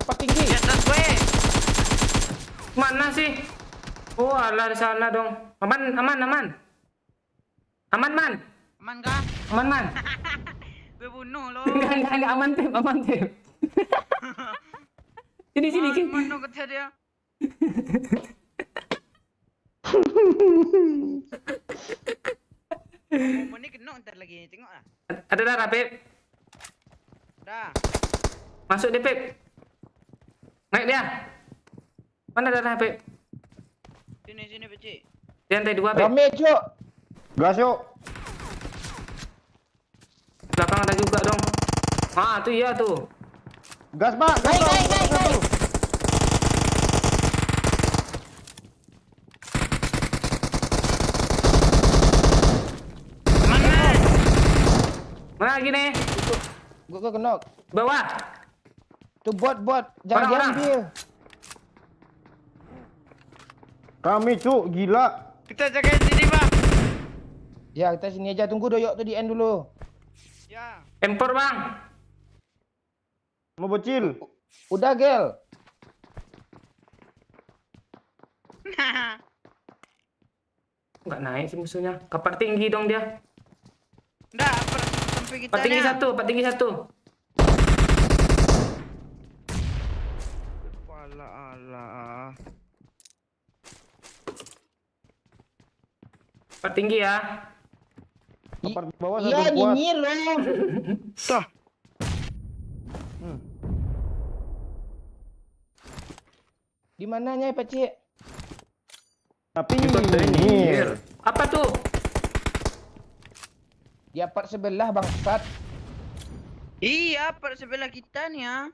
Apa tinggi? Di atas gue. Mana sih? Oh, alah di sana dong. Aman. Aman, man. Aman kah? Aman, man. Gue bunuh lo. Enggak aman, Tim. Sini. Mana kata dia? Momen ni kena ntar lagi. Tengok lah. Ada darah, Pep. Dah. Masuk deh, Pep. Naik dia. Mana darah, Pep? Sini Pakcik. Di lantai 2, Pep. Rame, Cuk. Gas yuk. Belakang ada juga dong. Ah, tuh iya tuh. Gas Pak. Gas, Naik. Mana lagi nih? Gua kena. Bawah. Tu bot. Jangan Orang-orang. diambil. Kami cuk gila. Kita jaga sini bang. Ya, kita sini aja tunggu doyok tu di end dulu. Ya. Empor, Bang. Mau bocil. Udah, Gel. Enggak naik sih musuhnya. Kapak tinggi dong dia. Dah, sampai kita Pak tinggi dah. satu. Alah. Pak tinggi ya. Kapar bawah Iya, satu kuat. nyinyir lo. Tuh. Hmm. Di mananya Pak Cik? Tapi Di kontainer. Apa tuh? Di apart sebelah bangsat. Iya, per sebelah kita nih ya.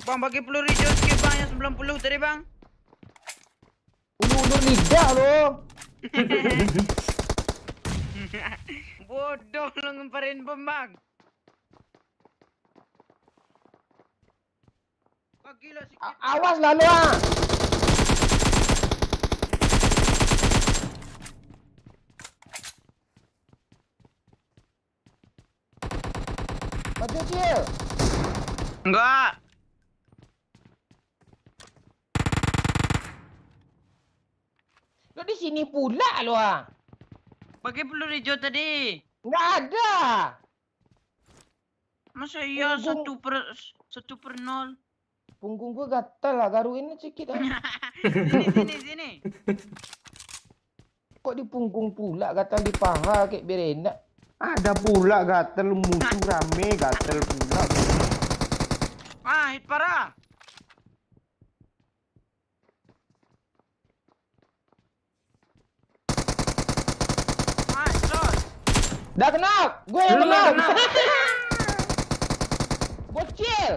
Bang, bagi peluru hijau sikit bang, yang 90 tadi bang. Ulur lidah lo. Bodoh lo ngemparin bom bang. Bagilah sikit. Awas lah lo. Ah. Maju Cil. Enggak. Lo di sini pula lo. Ah. Bagi peluru hijau tadi. Nggak ada. Masa iya Punggung. 1/0. Punggung gua gatal lah, garuin sedikit. Ah. Sini. Kok di punggung pula gatal di paha kayak berenak. ada pula gatel musuh rame gatel pula. Ah, hit parah. Ah, shot. Dah kenal, gue yang Lu menang. kenal. Bocil,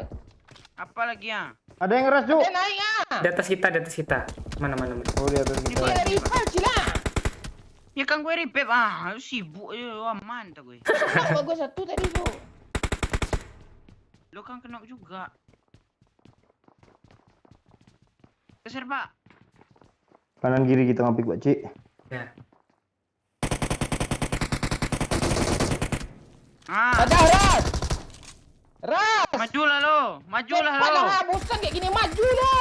Apa lagi ya? Ada yang ngeras Cuk. dia naik ah. Di atas kita. Mana. Oh di atas kita. Dia rival cila. Ya kan gue repair sibuk aman tak gue. Kenapa gue satu tadi tuh? Lo kan kena juga. Geser pak. Kanan kiri kita ngapik Pak Cik. Ya. Ah, Ada Ras. Ras. majulah lo. Majulah Cepat lo. lah, bosan kayak gini maju lo.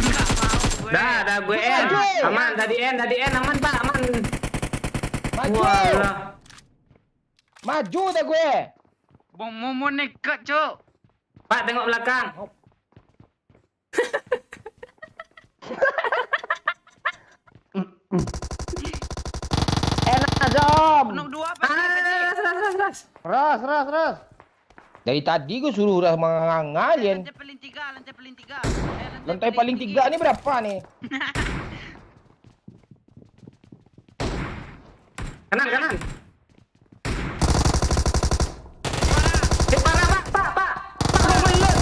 Enggak mau gue. Dah gue end. Maju. Aman, tadi end aman Pak, aman. Maju. Walah. Maju dah gue. Bang Momo nekat, Cok. Pak tengok belakang. Enak aja Om. Penuh dua apa sih? Ras. Ras. Dari tadi gue suruh Ras mengalien. Lantai paling tiga. Lantai paling tiga nih berapa nih? Kanan. Parah, Pak. Pak melet.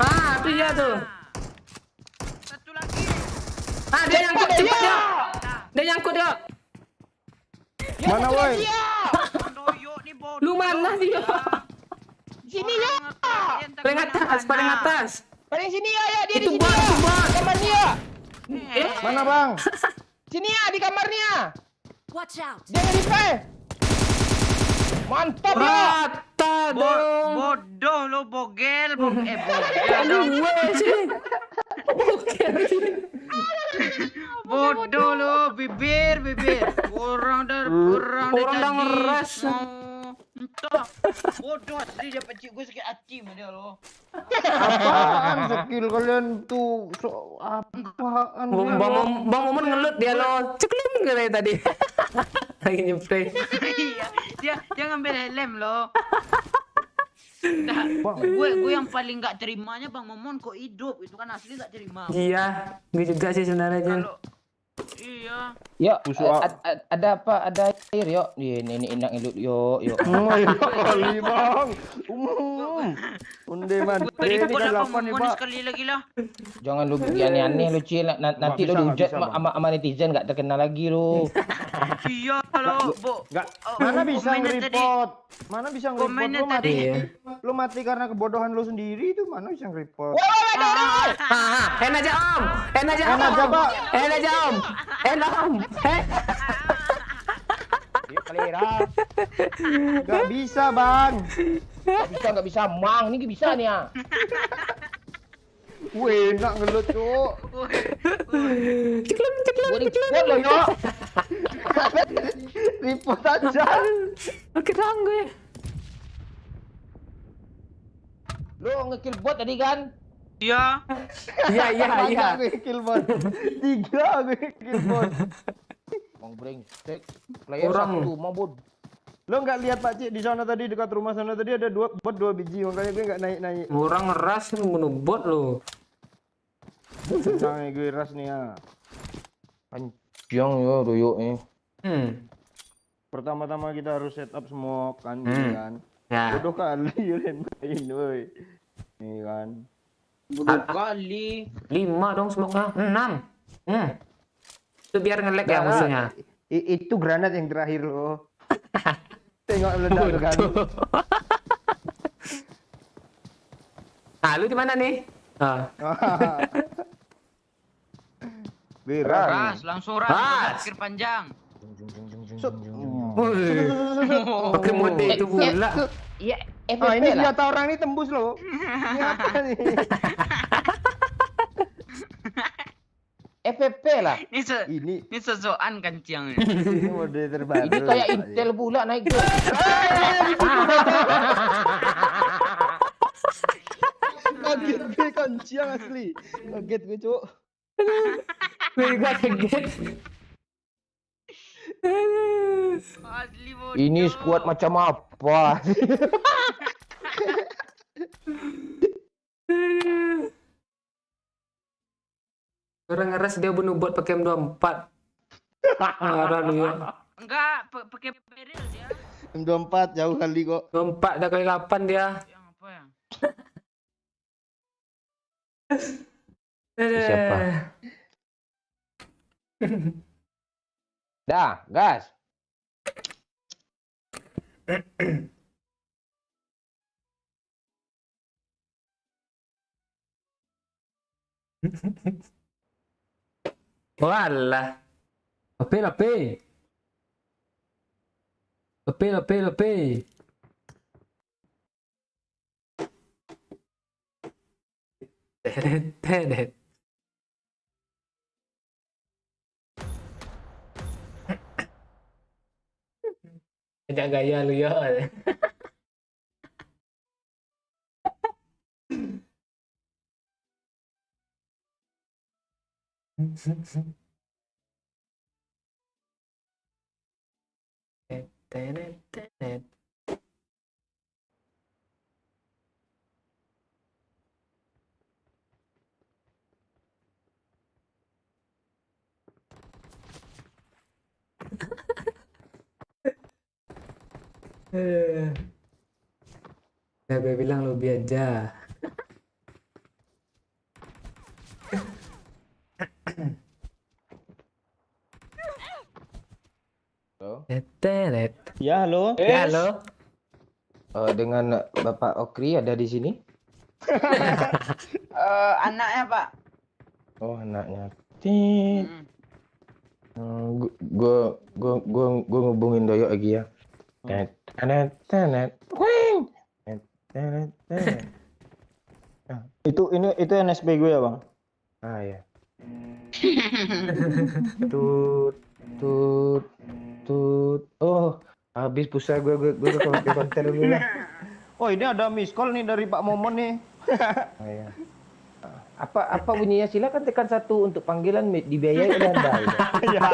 Ah, itu dia tuh. Satu lagi. Ah, dia nyangkut cepat dia. Dia nyangkut dia. Mana woi? Doyok nih bodoh. Lu mana dia? Sini ya. Paling atas. Paling sini ya, dia Itu di sini bot, ya. itu bot. Kamarnya. Mana Bang? Sini ya di kamarnya. Watch out! Dia nge-revive. Mantap ya. Rata dong. Bodoh lo bogel. Bogel. Gue sih. Bodoh lo bibir. Orang dah ngeras. Entah. Bodoh asli dia pecik gue sakit hati sama dia lo. Apaan skill kalian tuh? Apaan? Bang Momon ngelut dia lo. Ceklum kayak tadi. Lagi nyepray. Iya, dia ngambil helm lo. Nah, gue yang paling gak terimanya Bang Momon kok hidup itu kan asli gak terima. Iya, gue juga sih sebenarnya Jen. Kalau iya. Yuk, Busuk, ada apa? Ada air yuk. Ini enak ngelut yuk. Kali Bang. Unde man. Gue Ini report kan lah Bang 8 nih Momon Pak. sekali lagi lah. Jangan lu bikin aneh-aneh lu Cil. Nanti lu bisa, dihujat bisa, Bang. sama netizen gak terkenal lagi lu. Iya lo, Bo. Enggak. Mana bisa komennya tadi. nge-report? Mana bisa nge-report? Komennya Lu mati. tadi. Iya. Lu mati karena kebodohan lu sendiri itu mana bisa nge-report? End aja Om. End aja, Pak. End aja Om. Kalera. Gak bisa Bang. Gak bisa. Mang, ini bisa nih ya. Wih, enak ngelut Cuk. Gue report lo yuk. Report aja. Oke rang gue. Lu nge-kill bot tadi kan? Iya. Iya. Gue kill bot. 3 gue kill bot. Bang brengsek. Player Orang. satu mau bot. Lo nggak lihat Pak Cik di sana tadi dekat rumah sana tadi ada dua biji, makanya gue nggak naik. Orang ngeras bunuh bot lo. Tenang gue ras nih ya. Panjang ya doyok nih. Pertama-tama kita harus setup smoke kan, gitu kan. Ya. Bodoh kali Yulen main, woi. Nih kan. Bodoh kali. 5 dong smoke-nya. 6. Itu biar nge-lag ya musuhnya. Itu granat yang terakhir lo. Tengok meledak tuh kan. Nah, lu di mana nih? Berat. Ras, langsung ras. Ras. Pikir panjang. Pakai mode itu pula. Ya, Ah, ini FFP lah. senjata orang ini tembus loh. Ini apa nih? FFP lah. Ini sesokan kancing. Ini mode terbaru. Ini kayak Intel pula naik tuh. Kaget gue kanciang asli. Kaget gue, Cuk. Gue juga kaget. Asli bodoh. Ini squad macam apa? Orang ngeras dia bunuh bot pakai M24. Marah lu ya. Enggak, pakai peril dia. M24 jauh kali kok. 24 dah kali 8 dia. Yang apa ya? Siapa? Dah, gas. Walah. Lepe. Tedet. Tidak gaya lu ya. Tedet. Ya gue bilang lebih aja. Tetet. Ya, halo. Ya halo. Dengan Bapak Okri ada di sini? Anaknya, Pak. Oh, anaknya. Tit. Gue ngubungin Doyok lagi ya. Tenet. Wing. Tenet. Itu NSP gue ya, Bang. Ah ya. Tut. Oh, habis pulsa gue ke konter dulu lah. Oh, ini ada miss call nih dari Pak Momon nih. Ah, ya. Apa bunyinya? Silakan tekan 1 untuk panggilan dibiayai oleh Anda. Enggak.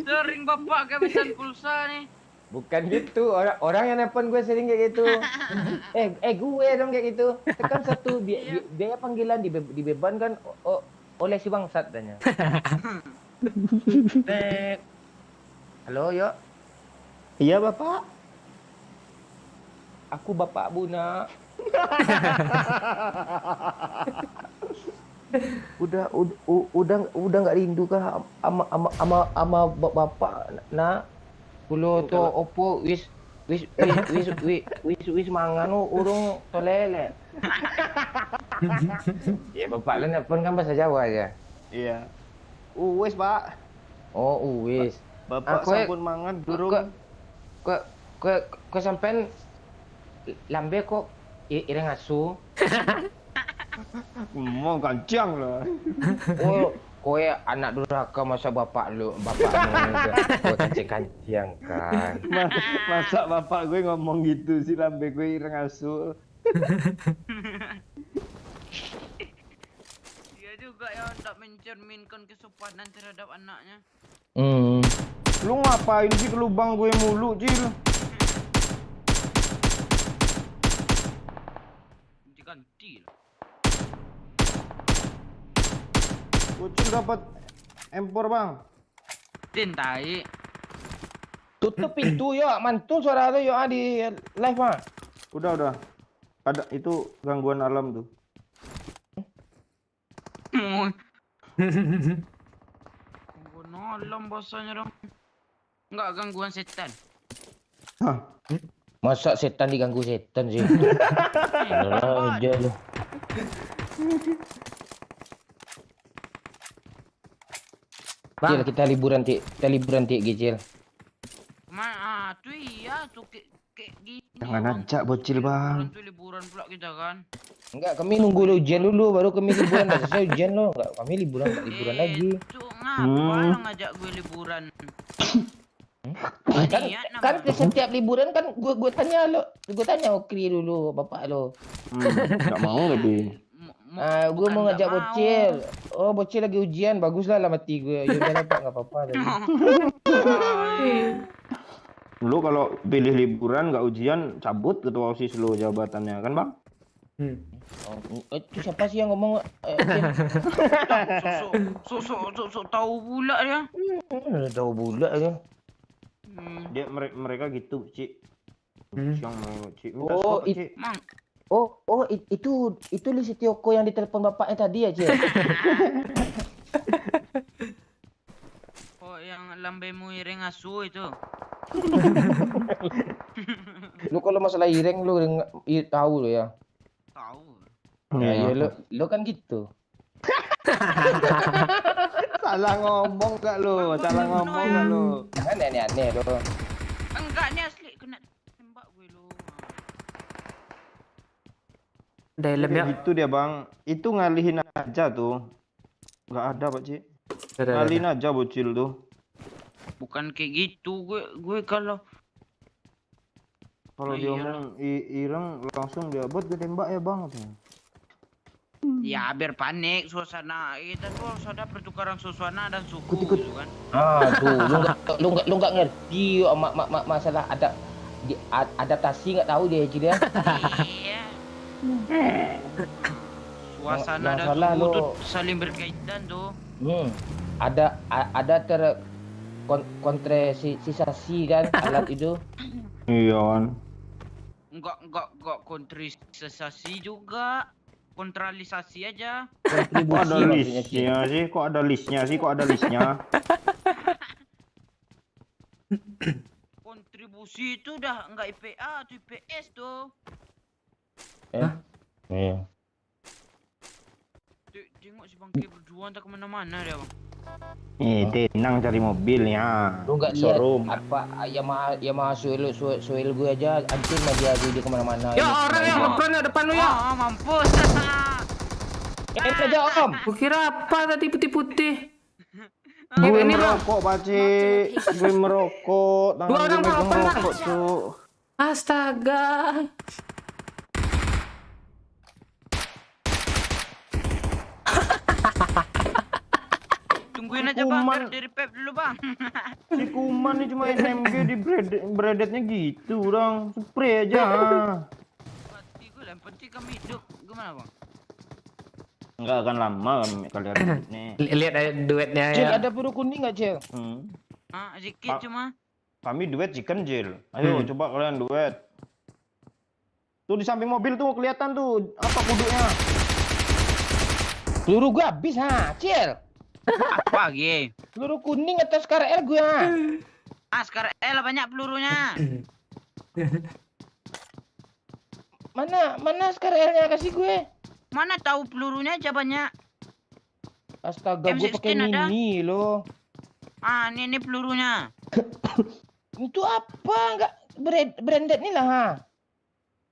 Sering Bapak kehabisan pulsa nih. Bukan gitu, orang yang nelpon gue sering kayak gitu. Gue dong kayak gitu. Tekan 1 biaya panggilan dibebankan oleh si bangsat tanya. Halo, Yo. Iya, Bapak. Aku bapak Buna. udah nggak rindu kah ama bapak nak? Kulo to opo wis mangan urung tolele. Ya bapak lu nelpon kan bahasa Jawa aja. Iya. Wes, Pak. Oh, wis. Bapak sampun mangan durung. Kok sampean lambe kok ireng asu. Ngomong kancang lah. Oh, kowe anak durhaka masa bapakmu kancing-kancing kan. Masa bapak gue ngomong gitu sih, lambe gue ireng asu. Dia juga yang hendak mencerminkan kesopanan terhadap anaknya. Lu ngapain sih ke lubang gue mulu, Cil? Ganti lah. Bocil dapat M4 bang. Tintai. Tutup pintu yo, mantul suara lu yo di live mah. Udah. Ada itu gangguan alam tuh. Gangguan alam bahasanya dong. Enggak, gangguan setan. Hah? Masa setan diganggu setan sih? Alah, aja lu. Cil, kita liburan tik Gicil. Tuh iya tuh kayak gini. Jangan ajak bocil bang. Liburan pula kita kan. Enggak, kami nunggu lu ujian dulu baru kami liburan. Udah selesai ujian lo, enggak kami liburan lagi. Itu ngapa ngajak gue liburan? Kan setiap liburan kan gue tanya lo, gue tanya Okri dulu bapak lo. Nggak mau lebih. Gue mau ngajak bocil. Oh, bocil lagi ujian, baguslah lah mati gue. Ya udah pak, nggak apa-apa. Lu kalau pilih liburan nggak ujian, cabut ketua OSIS lu jabatannya kan bang? Itu siapa sih yang ngomong? Sok tahu pula dia. Tahu pula ya. Dia mereka gitu, Cik. Yang mau Cik. Oh, Cik. Mang, itu Li Setioko yang ditelepon bapaknya tadi ya, Cik. oh yang lambemu iring asu itu. Lu kalau masalah ireng lu tahu lo ya. Tahu. Ya, ya lu kan gitu. Salah ngomong gak lu? Salah ngomong gak lu? Kan aneh-aneh lo. Enggak, ini asli kena tembak gue lu. Dalam ya. Gitu dia bang. Itu ngalihin aja tuh. Nggak ada Pak Cik. Ngalihin aja bocil tuh. Bukan kayak gitu, gue kalau Dia ngomong ireng langsung dia buat gue tembak ya bang. ya biar panik suasana kita tuh harus ada pertukaran suasana dan suku Ikut. gitu kan. Tuh lu nggak ngerti masalah adaptasi nggak tahu dia Cik ya. Iya. Suasana Yang dan salah suku lo. tuh saling berkaitan tuh. Ada kontresisasi kan alat itu. Iya kan. Enggak kontrisasi juga. Kontralisasi aja. Kok ada listnya sih? Kok ada listnya? Kontribusi itu udah enggak IPA atau IPS tuh. Iya. Tengok si Bangki berdua entah kemana-mana dia bang. Tenang cari mobilnya. Lu nggak lihat Showroom. apa Yamaha Soil gue aja hancur mah dia kemana-mana. Ya orang yang ngeprone depan lu ya. Mampus. Itu aja om. Kukira apa tadi putih-putih. Gue Ini bang. merokok Pak Cik. Gue merokok. Dua Tangan orang gue megang merokok, Bang. rokok tuh. Astaga. Tungguin aja bang, biar di repair dulu bang. Si Kuman nih cuma SMG di breadetnya gitu orang. Spray aja. Mati gue lah, yang penting kami hidup. Gimana bang? Nggak akan lama kalian nih. Lihat aja duetnya Cil, ya. ada peluru kuning nggak Cil? Sedikit Pak. cuma. Kami duet chicken Jil. Ayo coba kalian duet. Tuh di samping mobil tuh kelihatan tuh apa kuduknya. Peluru gua habis Cil. Apa lagi? Peluru kuning atas KRL gua. Sekarang banyak pelurunya. Mana KRL-nya kasih gue? Mana tahu pelurunya aja banyak. Astaga, gue pakai M16 ada? mini loh. Ini pelurunya. Itu apa? Enggak branded nih lah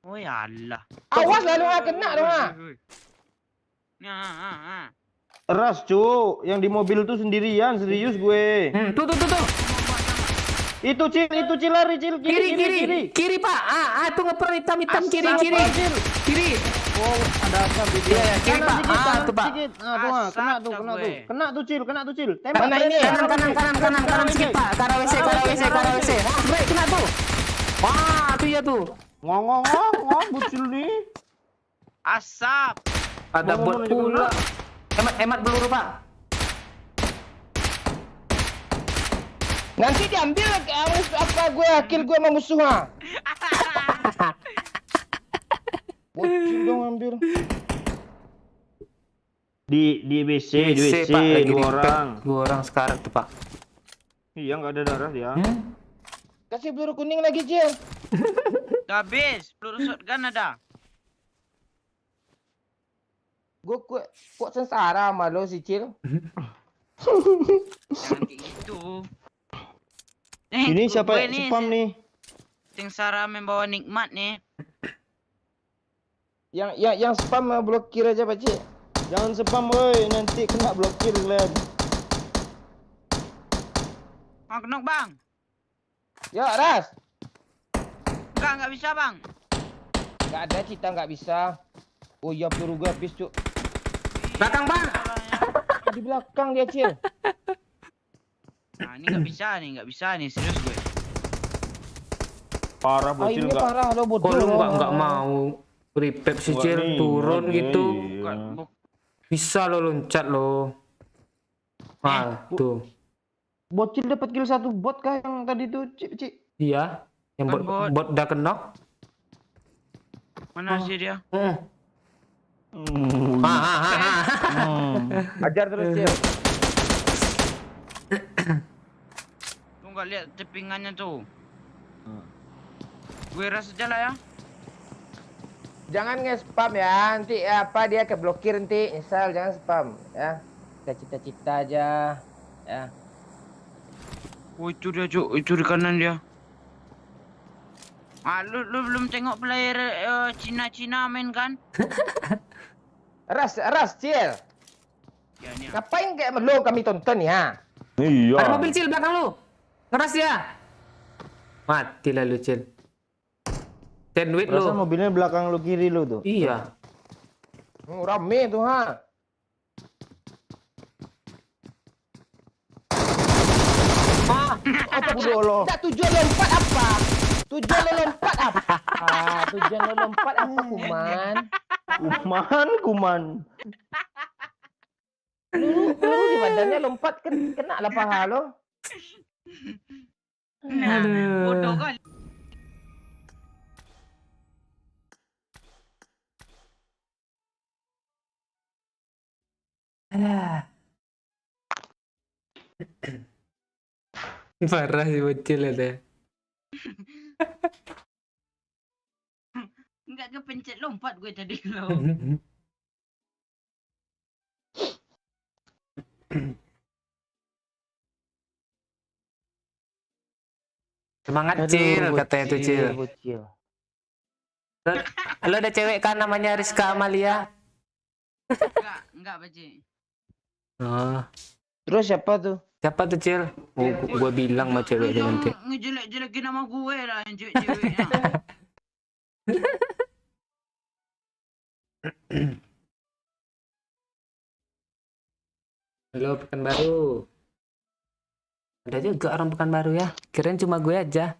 Oh ya Allah. Awas lah lu kena lu Nah. Ras cu, yang di mobil tuh sendirian serius gue. Tuh. Itu cil lari cil Kiri Pak. Tuh ngeper hitam kiri. Oh, ada asap di Iya, ya, kiri, kanan Pak. dikit, Ah, kanan tuh, Pak. dikit. Ah, tuh, ah, kena Asap tuh, dah kena gue. tuh. Kena tuh, Cil. Tembak. Kanan ini. Kanan sedikit, Pak. Ke arah WC. Wah, baik, kena tuh. Wah, tuh ya tuh. Ngong, bucil nih. Asap. Ada Ngomong bot aja pula. Hemat peluru, Pak. Nanti diambil apa gue kill gue sama musuh ha. Bocil dong ambil. Di WC, Pak, lagi 2 di orang. 2 orang sekarang tuh, Pak. Iya, nggak ada darah dia. Kasih peluru kuning lagi, Cil. Udah habis. Peluru shotgun ada. Gue kok sengsara sama lo si Cil. Jangan kayak gitu. Ini siapa gue yang spam nih? Sengsara membawa nikmat nih. Yang spam blokir aja, Pak Cil. Jangan spam, woi, nanti kena blokir kalian. Bang, kenok bang. Ya, Ras. Enggak bisa bang. Gak ada cita nggak bisa. Oh iya, peluru gue habis, Cuk. Belakang, Bang. Di belakang dia, Cil. Nah ini nggak bisa nih, serius gue. Parah Ah, bocil ini nggak. parah lo bodoh. Kok lu nggak mau repair si Nggak Cil nih, turun nggak gitu? nih, Bukan, iya. Bisa lo loncat lo. Ah, tuh. Bocil dapat kill 1 bot kah yang tadi tuh, Cik? Iya. Yang Bukan bot, bot. bot udah kena. Mana sih dia? Ajar terus, Cil. Lu nggak lihat tepingannya tuh. Gue rasa aja lah ya. Jangan nge-spam ya, nanti apa dia keblokir nanti. Misal jangan spam ya. Kita cita-cita aja ya. Oh itu dia Cuk, itu di kanan dia. Ah lu belum tengok player Cina main kan? Ras, Cil. Ya nih. Ngapain kayak lo kami tonton ya? Iya. Ada mobil Cil belakang lu. Ngeras dia. Mati lah lu Cil. Sandwich Rasa lu. mobilnya belakang lu kiri lu tuh. Iya. Rame tuh ha. Apa dulu lo? Tujuan lompat apa? Tujuan lo lompat apa? Tujuan lo lompat apa, Kuman? Kuman. Peluru di badannya lompat kena lah paha lo. Nah, bodoh kali. Parah sih bocil ada. Enggak kepencet lompat gue tadi lo. Semangat Cil katanya tuh Cil. Bocil. Lo ada cewek kan namanya Rizka Amalia? Enggak Baji. Oh, Terus siapa tuh? siapa tuh Cil? Oh, gua bilang sama cewek dia nanti. Ngejelek-jelekin nama gue lah yang cewek-ceweknya. Halo Pekanbaru. Ada juga orang Pekanbaru ya. Kirain cuma gue aja.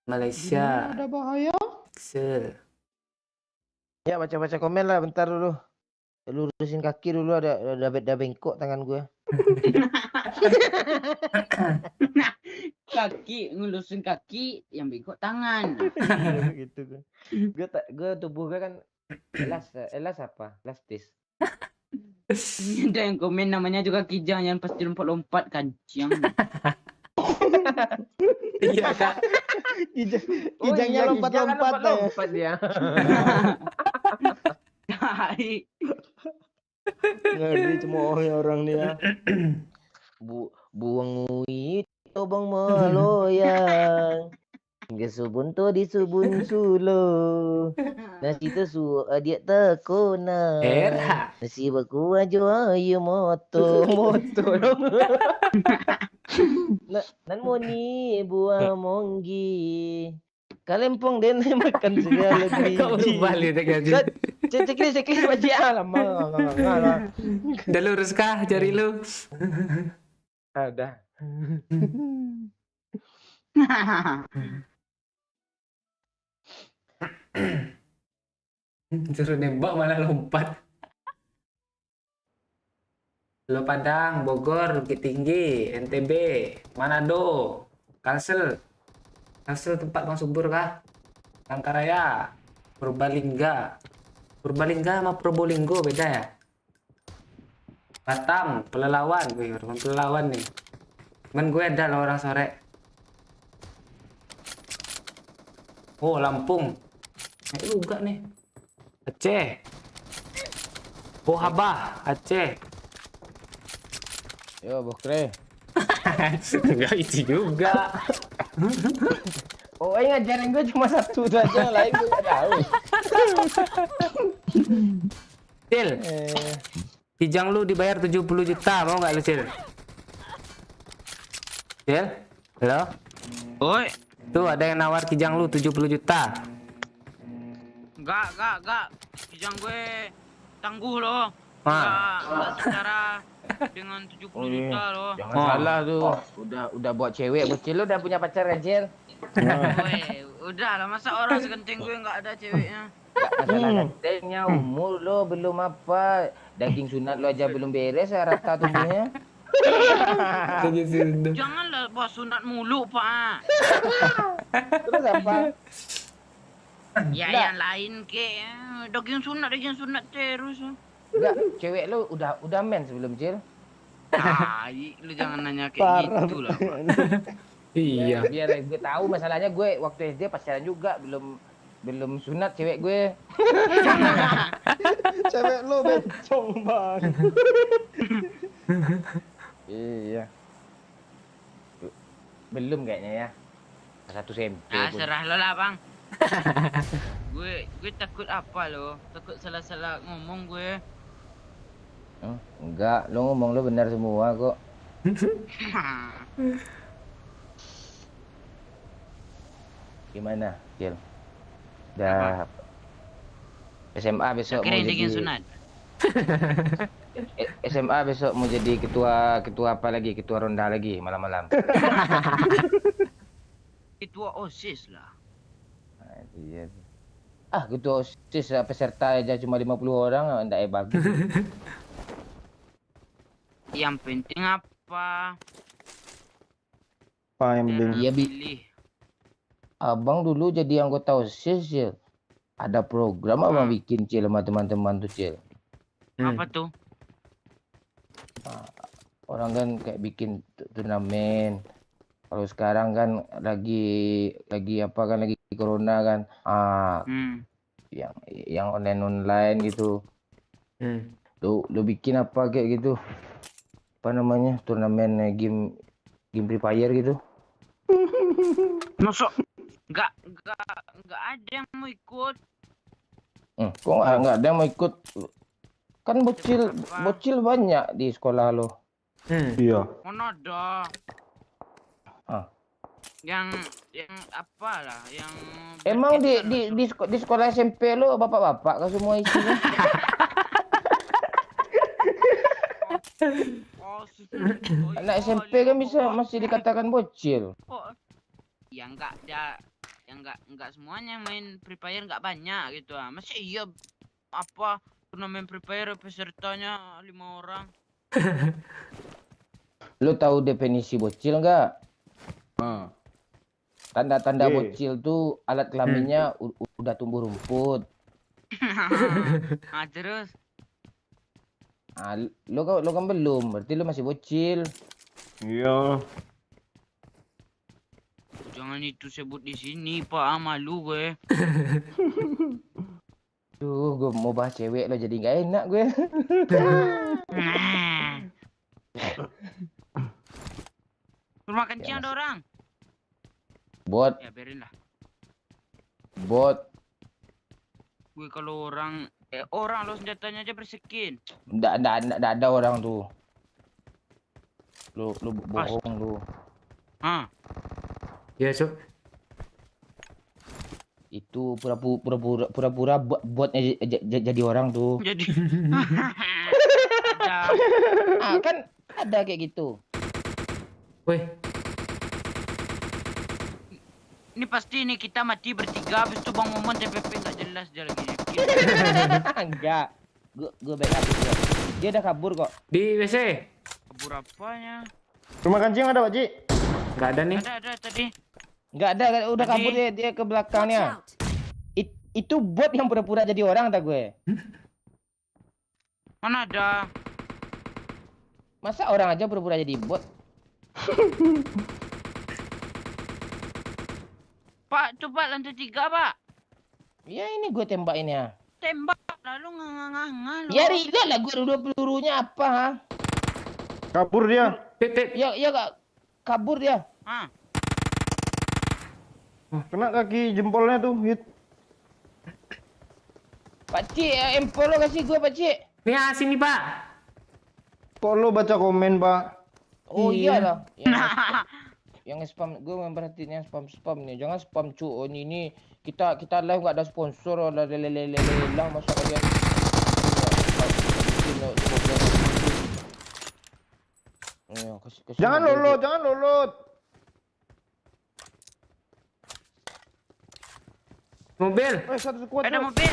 Malaysia. Ada bahaya. Sel. Ya baca-baca komen lah bentar dulu. Lurusin kaki dulu ada bengkok tangan gue. Kaki ngelusin kaki yang bengkok tangan. Gitu kan. Gue tubuh gue kan elas apa? Elastis. Ada yang komen namanya juga Kijang yang pasti lompat-lompat kancing. Iya kak. Kijangnya lompat-lompat ya. Lompat dia. Hai. Ngeri cemooh ya orang nih ya. Buang uit tobang meloyang. Gesubun to di subun sulo. Nasi tu su adik tekona. Era. Nasi baku ajo ayo moto dong. Nan moni buah monggi. Kalempong den makan segala Kau biji. balik tak gaji. Ceklis baji alam. Dah lurus kah jari lu? Ada. Suruh nembak malah lompat. Lo Padang, Bogor, Bukit Tinggi, NTB, Manado, Kalsel. Kalsel tempat Bang Subur kah? Tangkaraya, Purbalingga. Purbalingga sama Probolinggo beda ya? Batam, Pelalawan. Wih, orang Pelalawan nih. Cuman gue ada loh orang sore. Oh, Lampung. Nah, juga nih. Aceh. Oh, Habah, Aceh. Yo, Bokre. Enggak itu juga. Oh, ngajarin gue cuma satu aja, lain gue nggak tahu. Cil, Kijang lu dibayar 70 juta, mau nggak lu, Cil? Cil? Halo? Oi, Tuh ada yang nawar Kijang lu 70 juta. enggak. Kijang gue tangguh loh. Ah. Enggak secara dengan 70 juta loh. Jangan salah tuh. Udah buat cewek bocil lu udah punya pacar kan, Cil? Woi, udah lah masa orang segenting gue nggak ada ceweknya. Gak masalah gantengnya, umur lo belum apa. Daging sunat lo aja belum beres, rata tubuhnya. Janganlah bahas sunat mulu, Pak. Terus apa? Ya Nggak. yang lain ke. Daging sunat terus. Enggak, cewek lo udah men sebelum, Cil. Lu jangan nanya kayak gitu lah, Pak. Iya. Biar gue tahu masalahnya gue waktu SD pacaran juga belum sunat cewek gue. Cewek lo bencong bang. Iya. Belum kayaknya ya. Satu SMP pun. Serah lo lah, Bang. gue takut apa lo? Takut salah-salah ngomong gue. Enggak, lo ngomong lo benar semua kok. Gimana, Cil? Udah SMA besok mau Keren jadi daging sunat. SMA besok mau jadi ketua apa lagi? Ketua ronda lagi malam-malam. Ketua OSIS lah. Nah, itu dia. Ketua OSIS peserta aja cuma 50 orang, enggak bagus. Yang penting apa? Apa yang penting? Iya, Bi. Pilih. Abang dulu jadi anggota OSIS, Cil. Ada program abang bikin, Cil, sama teman-teman tuh, Cil. Apa tuh? Orang kan kayak bikin turnamen. Kalau sekarang kan lagi apa kan lagi corona kan. Yang online gitu. Lu bikin apa kayak gitu? Apa namanya? Turnamen game Free Fire gitu. Masuk nggak ada yang mau ikut. Kok nggak ada yang mau ikut? Kan bocil banyak di sekolah lo. Iya. Mana ada? Yang apalah yang Emang berkaitan langsung. di sekolah SMP lo bapak-bapak kan semua isinya? Anak SMP kan bisa masih dikatakan bocil. Yang enggak semuanya main Free Fire enggak banyak gitu ah. Masih iya apa turnamen Free Fire pesertanya 5 orang. Lo tahu definisi bocil nggak? Tanda-tanda bocil tuh alat kelaminnya udah tumbuh rumput. Terus Lo kan belum, berarti lo masih bocil. Iya. jangan itu sebut di sini, Pak. Malu gue. Duh, gue mau bahas cewek lo jadi nggak enak gue. Rumah kencing ada orang. Buat Ya biarin lah. Bot. Gue kalau orang lo senjatanya aja berskin. Nggak ada orang tuh. Lu bohong lu. Hah? Ya, Cuk. Itu pura-pura botnya jadi orang tuh. Jadi ada. Kan ada kayak gitu. Woi, Ini pasti nih kita mati bertiga habis itu Bang Momon TPP nggak jelas dia lagi. Enggak. Gue backup dia. Dia udah kabur kok. di WC. Kabur apanya? Rumah kancing ada Pak Ci? Nggak ada nih. Ada tadi. Enggak ada, udah Tadi- kabur dia ke Watch belakangnya. out! Itu bot yang pura-pura jadi orang tak gue. Mana ada? Masa orang aja pura-pura jadi bot? Pak, coba lantai 3, Pak. Ya ini gue tembakinnya. Tembak lalu nganga lo. Ya lihat lah gue udah pelurunya apa ha? Kabur dia. Pip. Ya Kak. Kabur dia. Hah? Kena kaki jempolnya tuh, hit. Pak Cik, empol lo kasih gue Pak Cik. Nih, sini, Pak. Kok lo baca komen, Pak? Oh Iya. iyalah. Yang spam gue memperhatiin yang spam nih. Jangan spam cu. Oh, ini kita live nggak ada sponsor ada lelang masa kalian. Jangan lolut, jangan lolut. Mobil. Satu squad Ada tuh. mobil.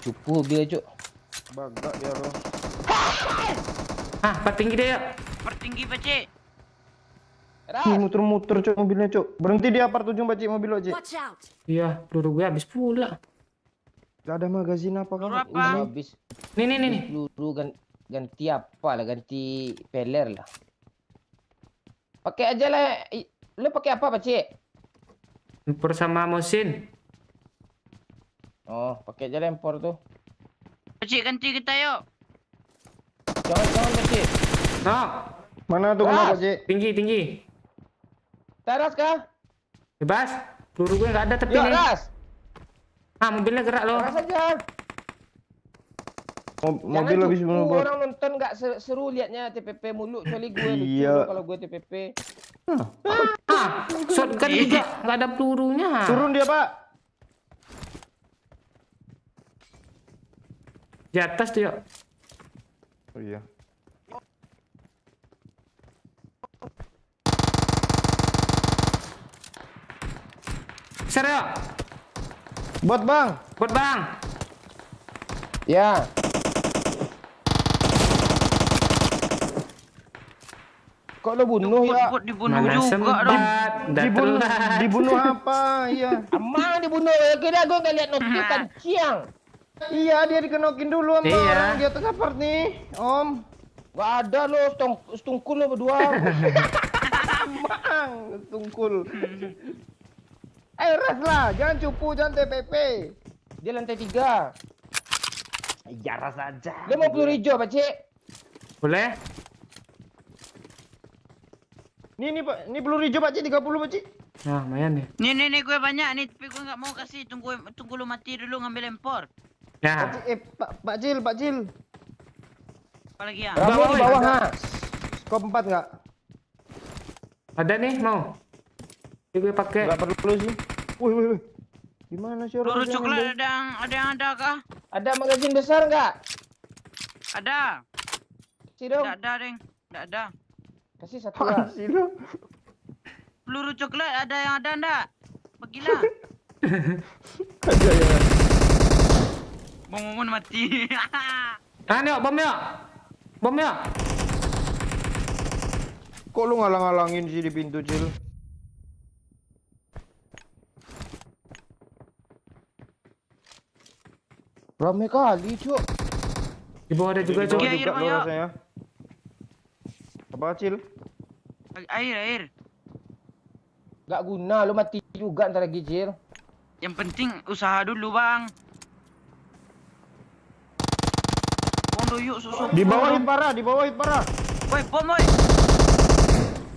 Cupu dia cuk. Bagak dia lo. Pak tinggi dia, yuk. Pertinggi, Pak Cik. Muter-muter cuk mobilnya cuk. Berhenti di apart ujung Pak Ci, mobil lo Ci. Watch out! Iya, peluru gue habis pula. Gak ada magazin apa Peluru kamu? apa? Udah habis. Nih. Peluru ganti apa lah, ganti peler lah. Pakai aja lah. Lu pakai apa Pak Cik? Impor sama mesin. Oh, pakai aja lempor tuh. Pak Cik, ganti kita yuk. Jangan Pak Cik. No, Mana tuh kena Pak Ci? tinggi. Taras kah? Bebas. Peluru gue nggak ada tapi Yuk, nih. ras. Mobilnya gerak loh. Taras aja. Mobil Jangan habis cupu, bunuh bot. orang nonton nggak seru liatnya TPP mulu kecuali gue lucu Iya. kalau gue TPP. Shotgun juga nggak ada pelurunya. Turun dia, Pak. Di atas tuh, yuk. Oh iya. Ser, yuk. Bot, Bang. Buat Bang. Ya. Kok lo bunuh ya? Bot dibunuh Mana juga sempat. dong. Udah Dibunuh, telat. dibunuh apa? Iya. Amang dibunuh. Kira gue nggak lihat notif kan siang. Iya, dia dikenokin dulu sama Iya. orang di atas apart nih, Om. Gak ada lo setungkul lo berdua. Bang, tungkul. Ras lah, jangan cupu, jangan TPP. Dia lantai 3. Ya ras aja. Dia mau peluru hijau Pak Cik. Boleh? Nih Pak, ini peluru hijau Pak Ci, 30 Pak Ci. Nah, lumayan ya. Nih gue banyak nih tapi gue nggak mau kasih. Tunggu lu mati dulu ngambil empor. Ya. Pak Cil. Apa lagi ya? Rame di bawah ha. Skop 4 enggak? Ada nih, mau. Ini gue pakai. Enggak perlu sih. Wih. Gimana sih Peluru orang coklat ada yang ada kah? Ada magazin besar nggak? Ada. Kasih dong. Nggak ada, Deng. Nggak ada. Kasih satu lah. sih lo? Peluru coklat ada yang ada ndak? Bagilah. Ada ya. Bang Momon mati. Nah, yuk, bom yuk. Bom yuk. Kok lu ngalang-ngalangin sih di pintu, Cil? Rame kali cuk. Di bawah ada juga, Di bawah Cuk. Iya, juga Bang, lo yuk. rasanya. Apa, Cil? Air. Gak guna lu mati juga ntar lagi Cil. Yang penting usaha dulu, Bang. Bondo yuk susuk. Di bawah hit parah. Woi, bom woi.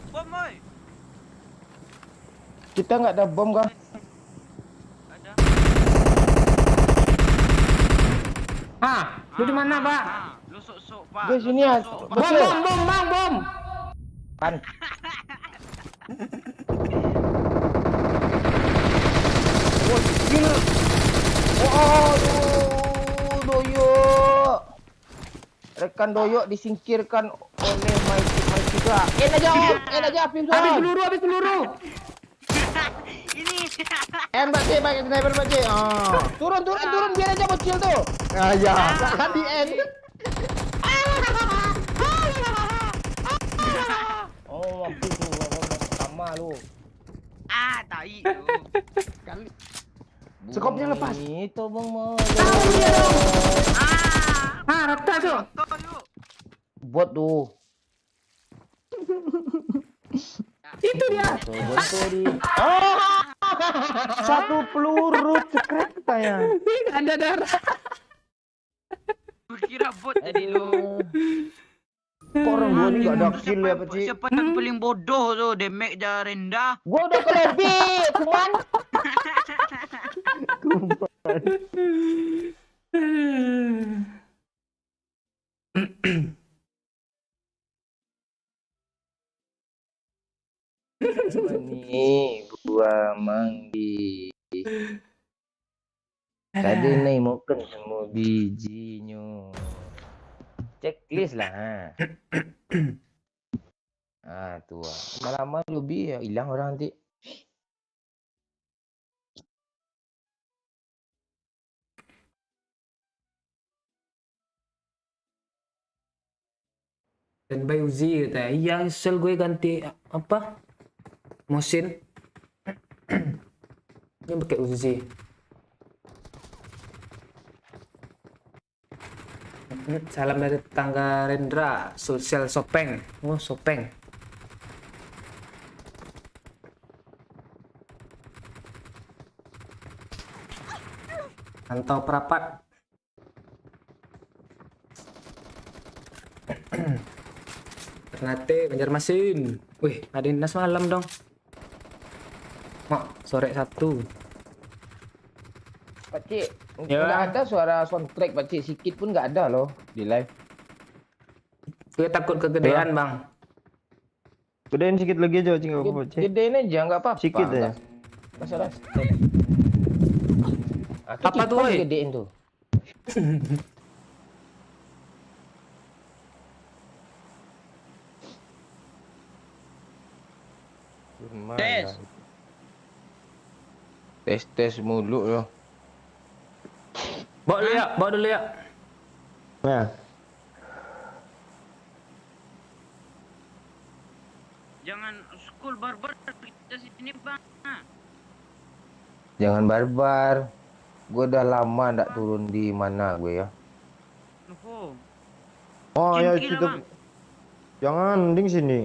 Bom woi. Kita nggak ada bom kah? Ada. Lu di mana, Pak? Lu sok-sok, Pak. Di Lu sini ya. sok-sok, Pak. Bom, bom, bom, bang, bom. Pan. Oh, gila. Waduh, Doyok. Rekan Doyok disingkirkan oleh Mike juga. En aja, Pim. Habis peluru. Ini. Mbak C, pakai sniper Mbak C. Turun, biar aja bocil tuh. Ya, kan di N. Oh, mampus lu, sama lu. Tai lu. Skopnya lepas. Itu Bang mau. Rata tuh. Foto yuk. Bot tuh. Itu dia. Bot tuh di. Satu peluru cekrek saya. Ada darah. Gue kira bot tadi lu. Orang gua ini nggak ada kill ya, Pak Ci. Siapa yang paling bodoh tuh, damage dah rendah. Gua udah ke lobby, cuman ini gua manggi. Tadi nih makan semua bijinya. Checklist lah. Tuh. Lama-lama lebih ya hilang orang nanti. Dan by Uzi katanya. Iya, sel gue ganti apa? Mosin. Ini pakai Uzi. Salam dari tetangga Rendra, sosial Sopeng. Oh, Sopeng. Pantau perapat. Ternate, Banjarmasin. Wih, ada dinas malam dong. Mak, sore 1. Pakcik, Ya. nggak ada suara soundtrack Pakcik, sikit pun nggak ada loh di live. Gue takut kegedean, Bang. Gedein sedikit lagi aja, Ci, nggak apa-apa, Ci. Gedein aja, nggak apa-apa. Sikit ya. Masalah. Apa tuh, woy? Gedein tuh. Tes mulu loh. Bawa dulu ya. Nah, Jangan school barbar kita sini, Bang. Jangan barbar. Gue udah lama ndak turun di mana gue ya. Oh. oh ya Jengkil, kita. Bang. Jangan, mending sini.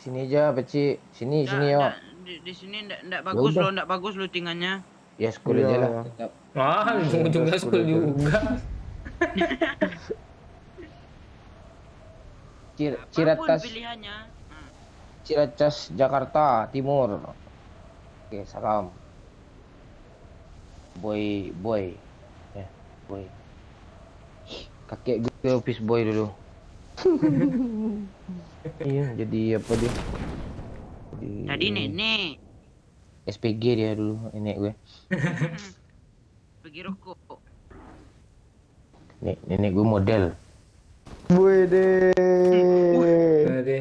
Sini aja, Pakcik. Sini Nggak, yo. di sini ndak bagus udah. loh, ndak bagus loh tinggalnya. Ya school Iya. aja lah. Tetap. Ujung-ujungnya school juga. Apapun Ciracas, pilihannya. Ciracas, Jakarta Timur. Oke, salam. Boy. Ya, boy. Kakek gue office boy dulu. Iya, jadi apa dia? Tadi nenek SPG dia dulu, nenek gue. pergi rokok. Nenek gue model. Wede. Oke.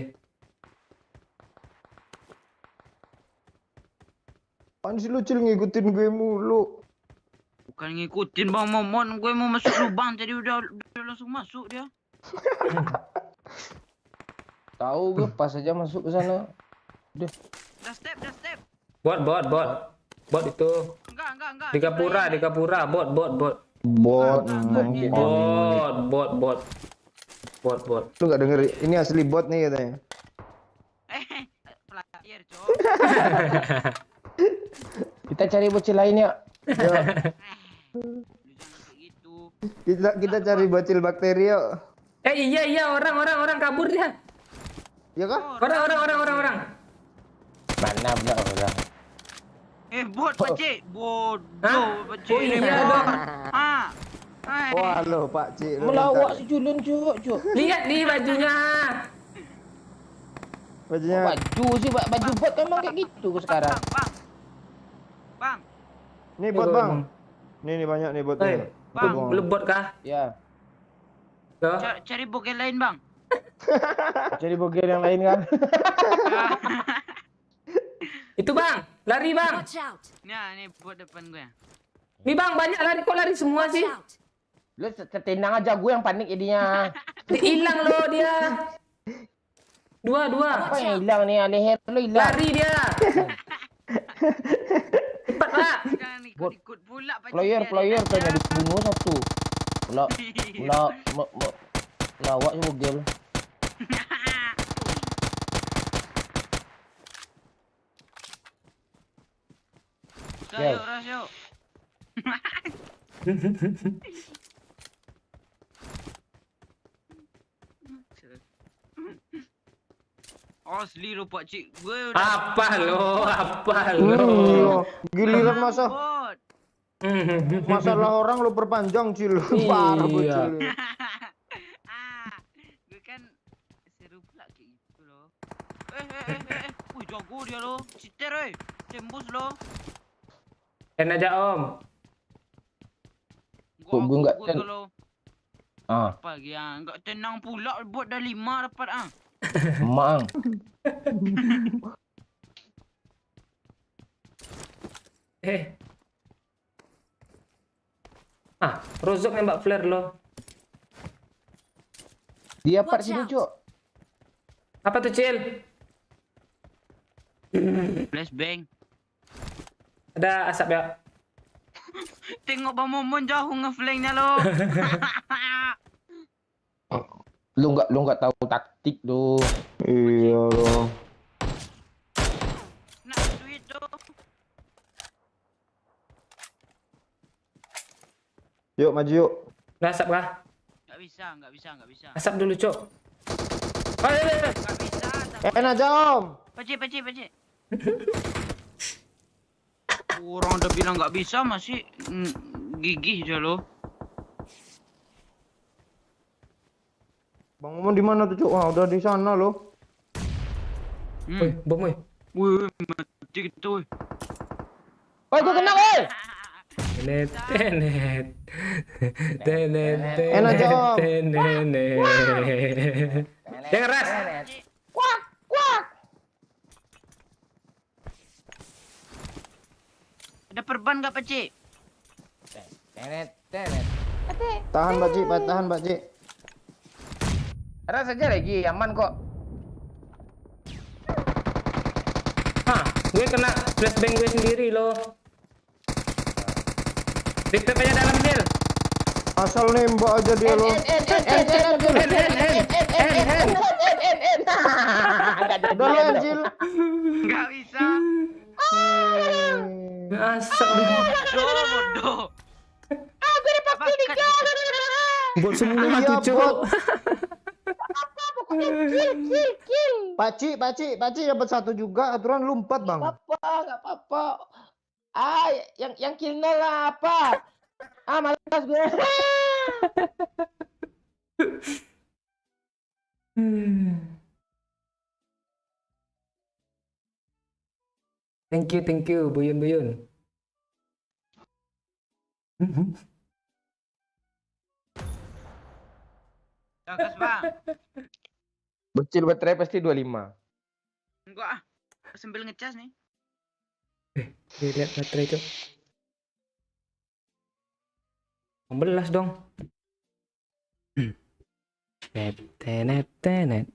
Apaan sih lu, Cil, ngikutin gue mulu? Bukan ngikutin Bang Momon, gue mau masuk lubang tadi udah langsung masuk dia. Tahu gue pas aja masuk ke sana. Dah step. Bot itu. Enggak. Di Kapura, bot. Bot. Bot. Lu nggak denger? Ini asli bot nih katanya. Player, Cok. Kita cari bocil lain ya. Lu jangan kayak gitu. Kita cari bacil bakteri yuk. Iya, orang kabur dia. Ya kah? Orang. Mana nabrak orang. Bot pakcik. Bodoh pakcik. Oh iya Bot. dong. Ha. Hai. Wah lo Pak Cik lo Melawak si culun cuk. Lihat nih bajunya. bajunya. Baju sih, baju bot kan emang kayak gitu sekarang. Bang. Nih bot bang. Nih banyak nih botnya. Hei, Bang. lebot kah? Ya, Tuh. Cari bogel lain bang. cari bogel yang lain kan. Itu bang, lari bang. Watch out! Nah, ni bot depan gue. Nih bang, banyak lari, kok lari semua Watch sih? out! Lu tenang aja, gue yang panik jadinya. Hilang loh dia. Dua. Apa yang hilang nih? Leher lu hilang. Lari dia. Cepat pak. Jangan ikut-ikut pula pakcik. Player kayaknya dibunuh satu. Lawak si bogel. Yuk, ras yuk. Asli lo pakcik. Gue Apa lo? Giliran masa bot. masalah orang lo perpanjang Cil. Parah bot Iya. Cil. Gue kan seru pula kayak gitu loh. Wih, jago dia lo. Citer tembus lo. Dan aja om. Kok gue nggak ten- kalau Ah, apa lagi ah, enggak tenang pula bot dah 5 dapat ah. emang. Rozok nembak flare lo. Dia part Watch sini, out. Cuk. Apa tuh Cil? Flashbang. Ada asap ya? Tengok Bang Momon jauh ngeflanknya lo. Lu enggak tahu taktik lu. Iya lo. Nak duit tu. Yuk maju yuk. Ada asap kah? Enggak bisa. Asap dulu cok. Ayo. Enggak bisa. Enak aja om. Pakcik. Orang udah bilang enggak bisa masih gigih je lo. Bang Momon di mana tuh Cuk? Wah udah di sana lo. Woi, bom woi. Wih, mati gitu. Oi, gua kena, oi. Tenet. Enak aja om. Jangan ras. Kuak. Ada perban enggak pakcik? Tenet. Tahan Pak Cik, tahan Pak Cik. Ras aja lagi, aman kok. Hah, gue kena flashbang gue sendiri loh. Diktat aja dalam deal. Asal nembak aja dia lo. Udah lo Anjil. Enggak bisa. Asap. Bodoh. Aku dapat Buat semua Iya, mati cok. Kill. Pak Cik dapat 1 juga, aturan lu 4 bang. Enggak apa-apa. Ah, yang kill nol lah apa? Ah, malas gue. Thank you, Buyun. Bagus bang. Bocil baterai pasti 25. Enggak ah. Sambil ngecas nih. Lihat baterai cok. 16 dong. Tenet.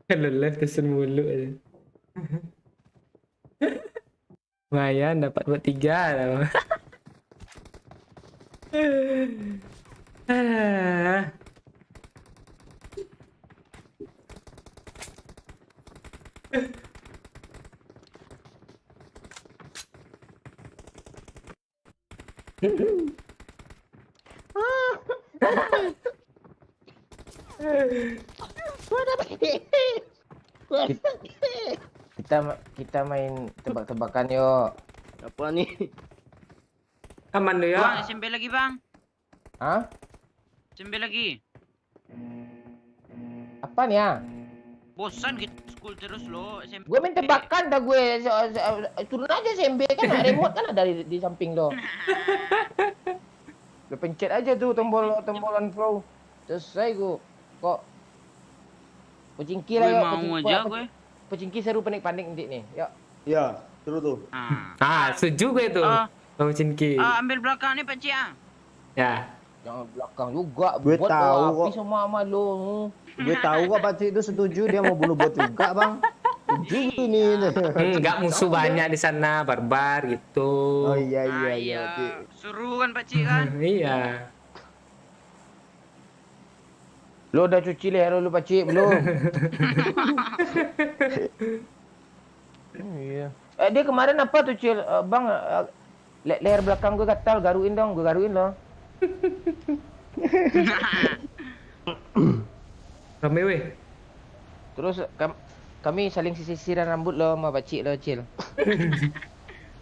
Kalau live pesen mulu aja. Lumayan dapat buat 3 Kita main tebak-tebakan yuk. Apa nih? Aman deh Bang, ya. SMP lagi bang. Hah? SMP lagi. Apaan ya? Bosan gitu school terus lo SMP. Gue main tebakan dah gue. Turun aja SMB kan, remote kan ada di samping lo. Lo pencet aja tuh tombolan pro. Selesai gue. Kok pecingki lah Gue yuk. mau aja gue. Pecingki seru panik-panik nanti nih. Yuk. Iya, seru tuh. Setuju gue tuh. Bang Cinki. Ambil belakang nih Pak Cik Ya. Jangan belakang juga. Gue Buat tahu api kok. sama sama lo. Gue tahu kok Pak Cik itu setuju dia mau bunuh bot juga, Bang. Setuju nih. Enggak musuh banyak di sana, barbar gitu. Oh iya Cik. Seru kan Pak Cik kan? Iya. Lo udah cuci leher lo pacik belum? Iya. Dia kemarin apa tuh Cil? Bang, leher belakang gue gatal, garuin dong, gue garuin loh. Rame weh. Terus kami saling sisiran rambut lo sama pacik lo Cil.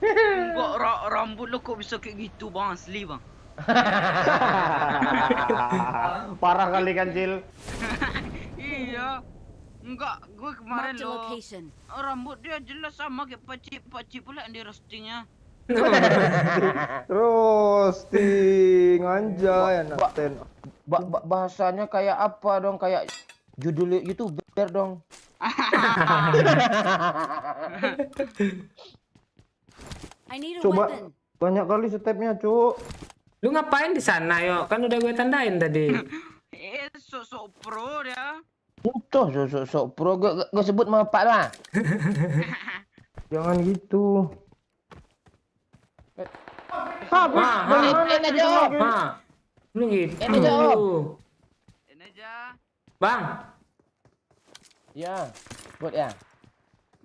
Enggak, rambut lo kok bisa kayak gitu bang, asli bang. Parah kali kan, Cil. Iya. Enggak, gue kemarin Marked a lo location. rambut dia jelas sama kayak pacik pula yang di roastingnya. Roasting anjay anak ten. Bahasanya kayak apa dong? Kayak judul YouTuber dong. I need a Coba weapon. banyak kali stepnya, Cuk. Lu ngapain di sana yo? Kan udah gue tandain tadi. Sok-sok pro dia. Tuh, sok pro gue sebut sama Pak lah. Jangan gitu. Enak aja. Lu gitu. Enak aja, Ini aja. Bang, Ya, buat ya.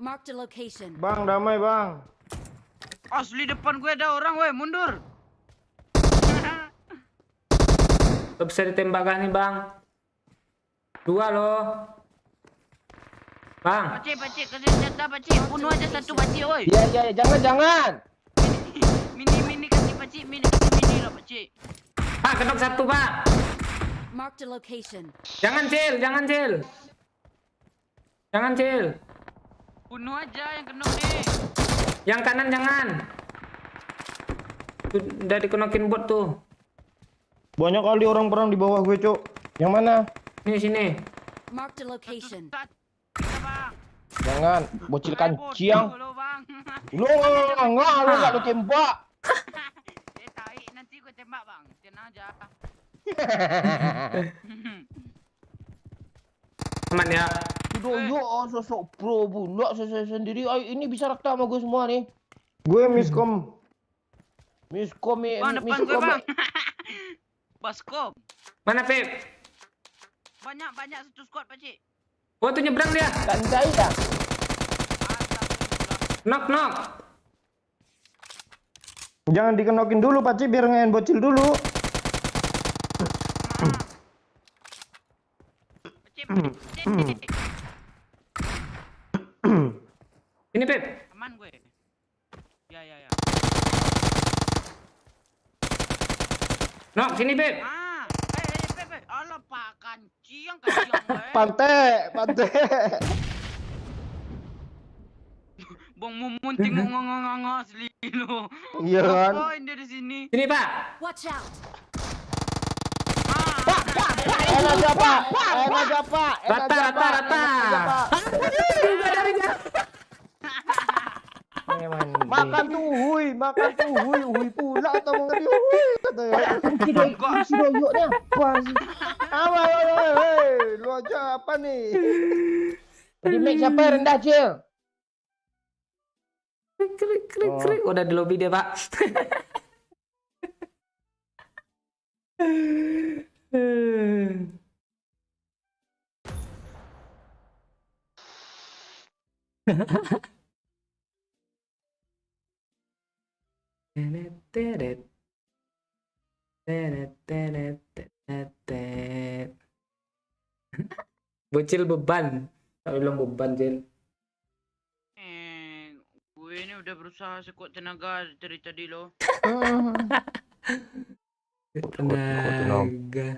Marked a location. Bang, damai, Bang. Asli depan gue ada orang, weh, mundur. lo bisa ditembakkan nih bang. 2 loh. Bang, Pacik, kasih senjata pacik. Bunuh aja satu pacik, woi. Ya, jangan. Mini kasih pacik, mini lah pacik. Pak kedok 1 pak. Marked a location. Jangan cil. Jangan cil. Bunuh aja yang kena nih. Yang kanan jangan. Udah dikonokin bot tuh. Banyak kali orang perang di bawah gue, Cuk. Yang mana? Sini. Marked a location. Kita bang. Jangan, bocil kanciang. Lo bang. Lu enggak lu tembak. Tai, nanti gue tembak bang. Tenang aja. Aman ya. Sosok pro pula sendiri. Ini bisa rakta sama gue semua nih. Gue miskom. Miskom Bang, depan gue bang. Baskom. Mana Pep? Banyak satu squad pacik. Oh tuh nyebrang dia. Santai dah. Knock. Jangan dikenokin dulu, Pak Cik, biar ngein bocil dulu. Pacik. Ini Pep. Aman gue. Ya. Knock sini Pep. Pepe. Alah pak kanciang gue. Pantai. Bang Mumun tengok nganga asli lo. Iya kan? Ngapain dia di sini? Sini Pak. Watch out. Enak siapa? Rata. Makan tuh, huy pula atau mau ngeri huy katanya. Si doyok ni apa sih? Lu aja apa nih? Jadi make siapa yang rendah, Cil? Krik. Udah di lobby dia Pak. Bocil beban. Tak bilang beban, Cil. Gue ini udah berusaha sekuat tenaga dari tadi loh. Tenaga.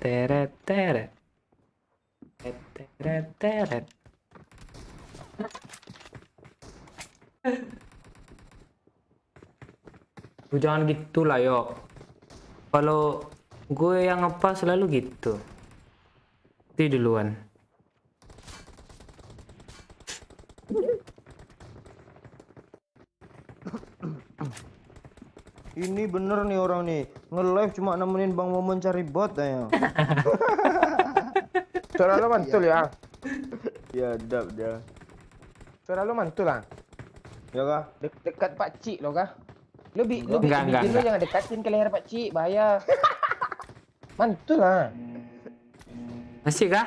Teret teret. Teret teret. Lu jangan gitu lah, yo. Kalau gue yang apa selalu gitu. Itu duluan. Ini bener nih orang nih. Nge-live cuma nemenin Bang Momon cari bot ya. Suara lu mantul ya. Ya, dap dia. Suara lu mantul lah. Ya kah? Dekat Pak Cik lo kah? Lu Enggak, bikin lu enggak. jangan dekatin ke leher Pak Cik, bahaya. Mantul lah. Masih kah?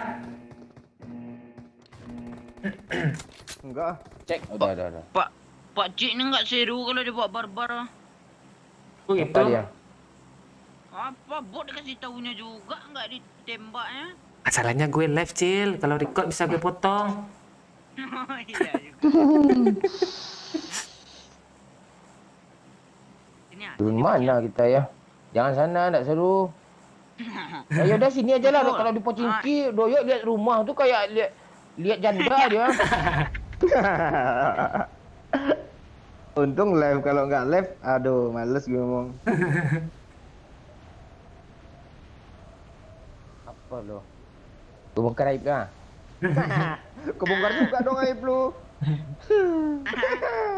Enggak. Cek. Udah. Pak Cik ini nggak seru kalau dia bawa barbar. Oh gitu. Apa dia? Apa bot dikasih tahunya juga nggak ditembaknya? Masalahnya gue live, Cil. Kalau record bisa gue potong. Oh iya juga. Ini Di mana kita ya? Jangan sana, enggak seru. Ya udah sini aja lah. Betul. Kalau di Pochinki, doyok lihat rumah tuh kayak lihat janda dia. Untung live, kalau nggak live, aduh males gue ngomong. Apa lo? Gue bongkar aib kah? Kebongkar juga dong aib lu.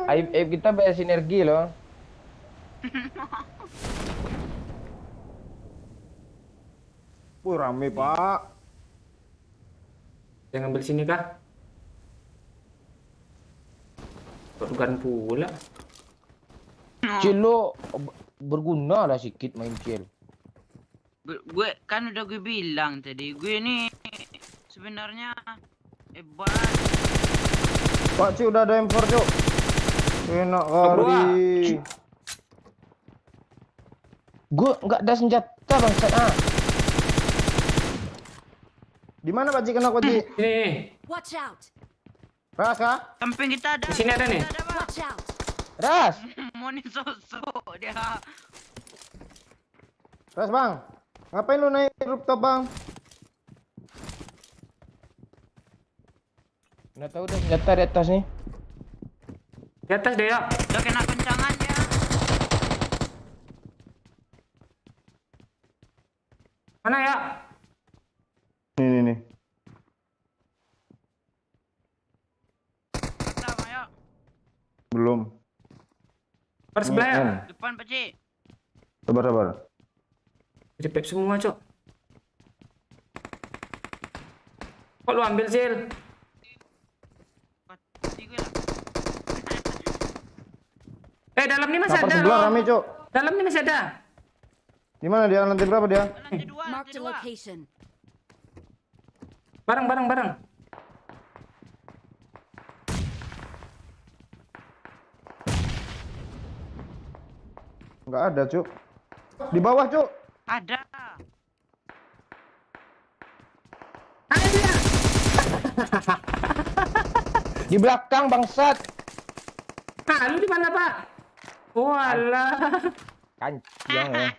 Aib kita bersinergi loh. Wih rame pak. Jangan ambil sini kah? Bukan pula. Cil lo berguna lah sikit main Cil. Gue kan udah gue bilang tadi, gue ini sebenarnya hebat. Pak Ci udah ada M4 cuk. Enak kali. Gue nggak ada senjata bangsat ah. Di mana Pak Ci, kena Pak Ci? Ini. Watch out! Ras kah? Samping kita ada. Di sini ada nih. Kita ada, Pak. Watch out! Ah. Ras, Moni sosok dia. Ras bang. Ngapain lu naik rooftop bang? nggak tahu deh senjata di atas nih. Di atas deh ya. Udah kena kencangan dia. Mana ya? Nih. Pertama ayo. Belum. Sebelah ya. Depan Pak Cik. Sabar. Jadi pep semua, Cok. Kok lu ambil, Cil? Pasti gue lah. Dalam ini masih Kapal ada sebelah loh. rame cuk. Dalam ini masih ada. Di mana dia? Lantai berapa dia? Lantai dua, Marked lantai a dua. location. Bareng. Enggak ada cuk. Di bawah cuk. Ada. Di belakang bangsat. Nah, lu di mana, Pak? Walah. Kancang ya.